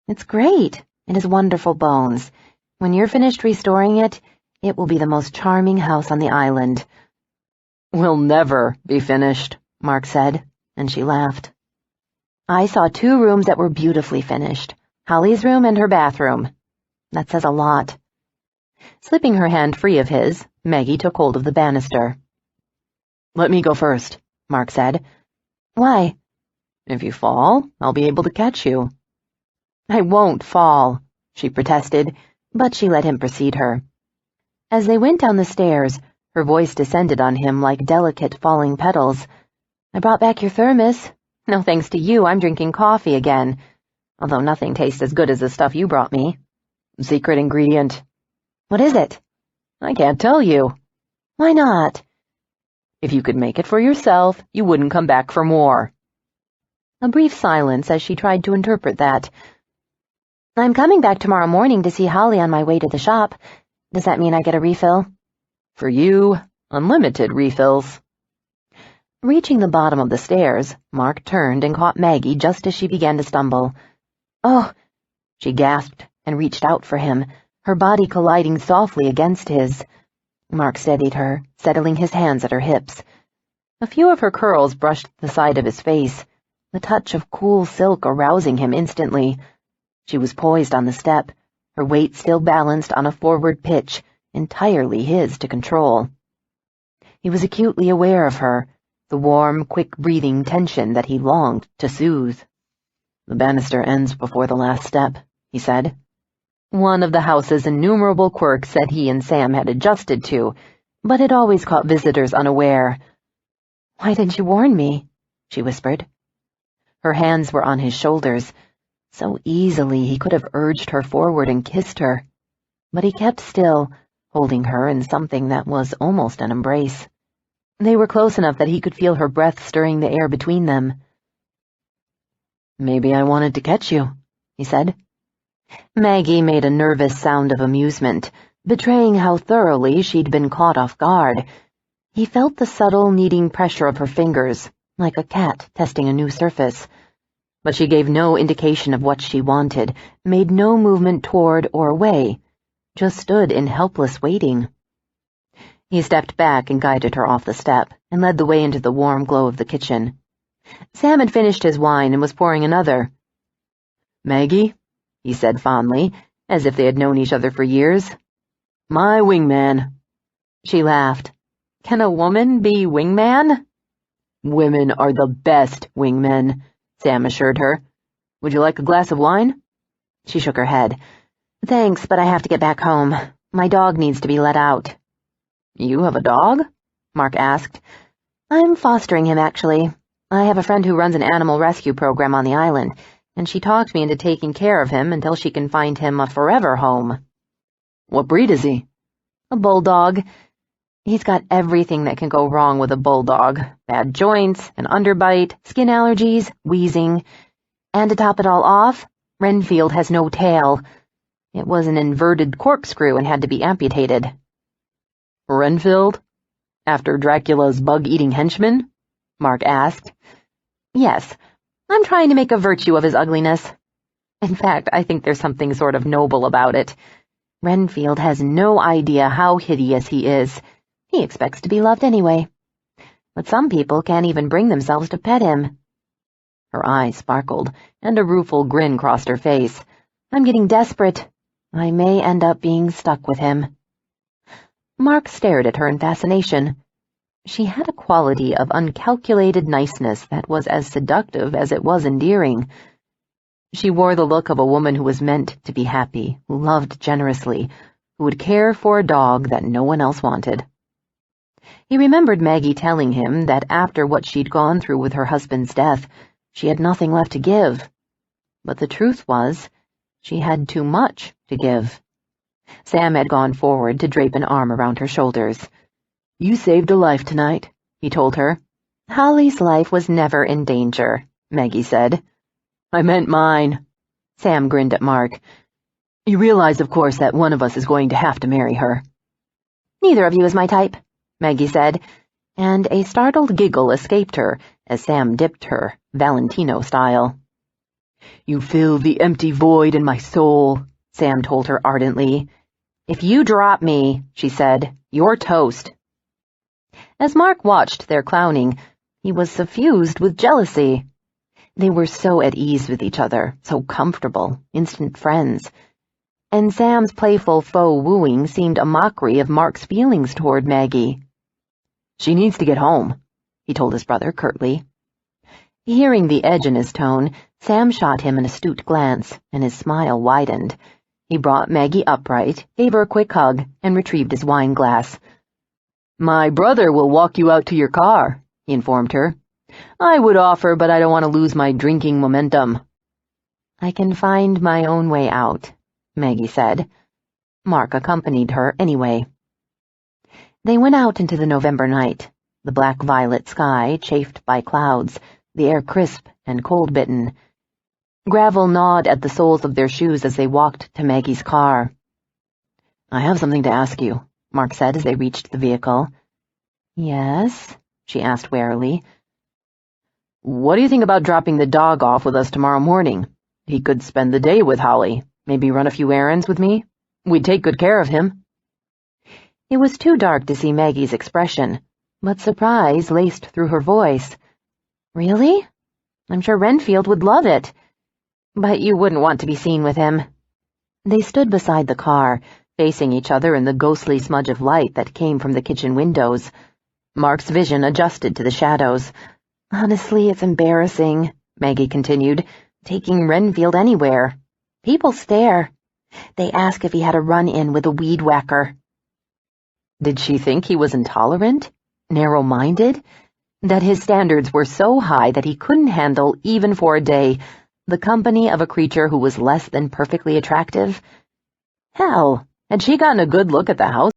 "It's great. It has wonderful bones. When you're finished restoring it, it will be the most charming house on the island." "We'll never be finished," Mark said, and she laughed. "I saw 2 rooms that were beautifully finished. Holly's room and her bathroom. That says a lot." Slipping her hand free of his, Maggie took hold of the banister. "Let me go first," Mark said. "Why?" "If you fall, I'll be able to catch you." "I won't fall," she protested, but she let him precede her. As they went down the stairs, her voice descended on him like delicate falling petals. "I brought back your thermos. No thanks to you, I'm drinking coffee again. Although nothing tastes as good as the stuff you brought me." "Secret ingredient." "What is it?" "I can't tell you." "Why not?" "If you could make it for yourself, you wouldn't come back for more." A brief silence as she tried to interpret that. "I'm coming back tomorrow morning to see Holly on my way to the shop. Does that mean I get a refill?" "For you, unlimited refills." Reaching the bottom of the stairs, Mark turned and caught Maggie just as she began to stumble. "Oh!" she gasped and reached out for him, her body colliding softly against his. Mark steadied her, settling his hands at her hips. A few of her curls brushed the side of his face, the touch of cool silk arousing him instantly. She was poised on the step, her weight still balanced on a forward pitch, entirely his to control. He was acutely aware of her, the warm, quick-breathing tension that he longed to soothe. "The banister ends before the last step," he said. One of the house's innumerable quirks that he and Sam had adjusted to, but it always caught visitors unaware. "Why didn't you warn me?" she whispered. Her hands were on his shoulders. So easily he could have urged her forward and kissed her. But he kept still, holding her in something that was almost an embrace. They were close enough that he could feel her breath stirring the air between them. "Maybe I wanted to catch you," he said. Maggie made a nervous sound of amusement, betraying how thoroughly she'd been caught off guard. He felt the subtle, kneading pressure of her fingers, like a cat testing a new surface. but she gave no indication of what she wanted, made no movement toward or away, just stood in helpless waiting. He stepped back and guided her off the step, and led the way into the warm glow of the kitchen. Sam had finished his wine and was pouring another. "Maggie," he said fondly, as if they had known each other for years. "My wingman." She laughed. "Can a woman be wingman?" "Women are the best wingmen," Sam assured her. "Would you like a glass of wine?" She shook her head. "Thanks, but I have to get back home. My dog needs to be let out." "You have a dog?" Mark asked. "I'm fostering him, actually. I have a friend who runs an animal rescue program on the island, and she talked me into taking care of him until she can find him a forever home." "What breed is he?" "A bulldog. He's got everything that can go wrong with a bulldog. Bad joints, an underbite, skin allergies, wheezing. And to top it all off, Renfield has no tail. It was an inverted corkscrew and had to be amputated." "Renfield? After Dracula's bug-eating henchman?" Mark asked. "Yes. I'm trying to make a virtue of his ugliness. In fact, I think there's something sort of noble about it. Renfield has no idea how hideous he is. He expects to be loved anyway. But some people can't even bring themselves to pet him." Her eyes sparkled, and a rueful grin crossed her face. "I'm getting desperate. I may end up being stuck with him." Mark stared at her in fascination. She had a quality of uncalculated niceness that was as seductive as it was endearing. She wore the look of a woman who was meant to be happy, who loved generously, who would care for a dog that no one else wanted. He remembered Maggie telling him that after what she'd gone through with her husband's death, she had nothing left to give. But the truth was, she had too much to give. Sam had gone forward to drape an arm around her shoulders. "You saved a life tonight," he told her. "Holly's life was never in danger," Maggie said. "I meant mine." Sam grinned at Mark. "You realize, of course, that one of us is going to have to marry her." "Neither of you is my type," Maggie said, and a startled giggle escaped her as Sam dipped her, Valentino style. "You fill the empty void in my soul," Sam told her ardently. "If you drop me," she said, "you're toast." As Mark watched their clowning, he was suffused with jealousy. They were so at ease with each other, so comfortable, instant friends. And Sam's playful faux wooing seemed a mockery of Mark's feelings toward Maggie. "She needs to get home," he told his brother curtly. Hearing the edge in his tone, Sam shot him an astute glance, and his smile widened. He brought Maggie upright, gave her a quick hug, and retrieved his wine glass. "My brother will walk you out to your car," he informed her. "I would offer, but I don't want to lose my drinking momentum." "I can find my own way out," Maggie said. Mark accompanied her anyway. They went out into the November night, the black-violet sky chafed by clouds, the air crisp and cold-bitten. Gravel gnawed at the soles of their shoes as they walked to Maggie's car. "I have something to ask you," Mark said as they reached the vehicle. "Yes?" she asked warily. "What do you think about dropping the dog off with us tomorrow morning? He could spend the day with Holly, maybe run a few errands with me. We'd take good care of him." It was too dark to see Maggie's expression, but surprise laced through her voice. "Really? I'm sure Renfield would love it. But you wouldn't want to be seen with him." They stood beside the car, facing each other in the ghostly smudge of light that came from the kitchen windows. Mark's vision adjusted to the shadows. "Honestly, it's embarrassing," Maggie continued, "taking Renfield anywhere. People stare. They ask if he had a run-in with a weed whacker." Did she think he was intolerant? Narrow-minded? That his standards were so high that he couldn't handle, even for a day, the company of a creature who was less than perfectly attractive? Hell, had she gotten a good look at the house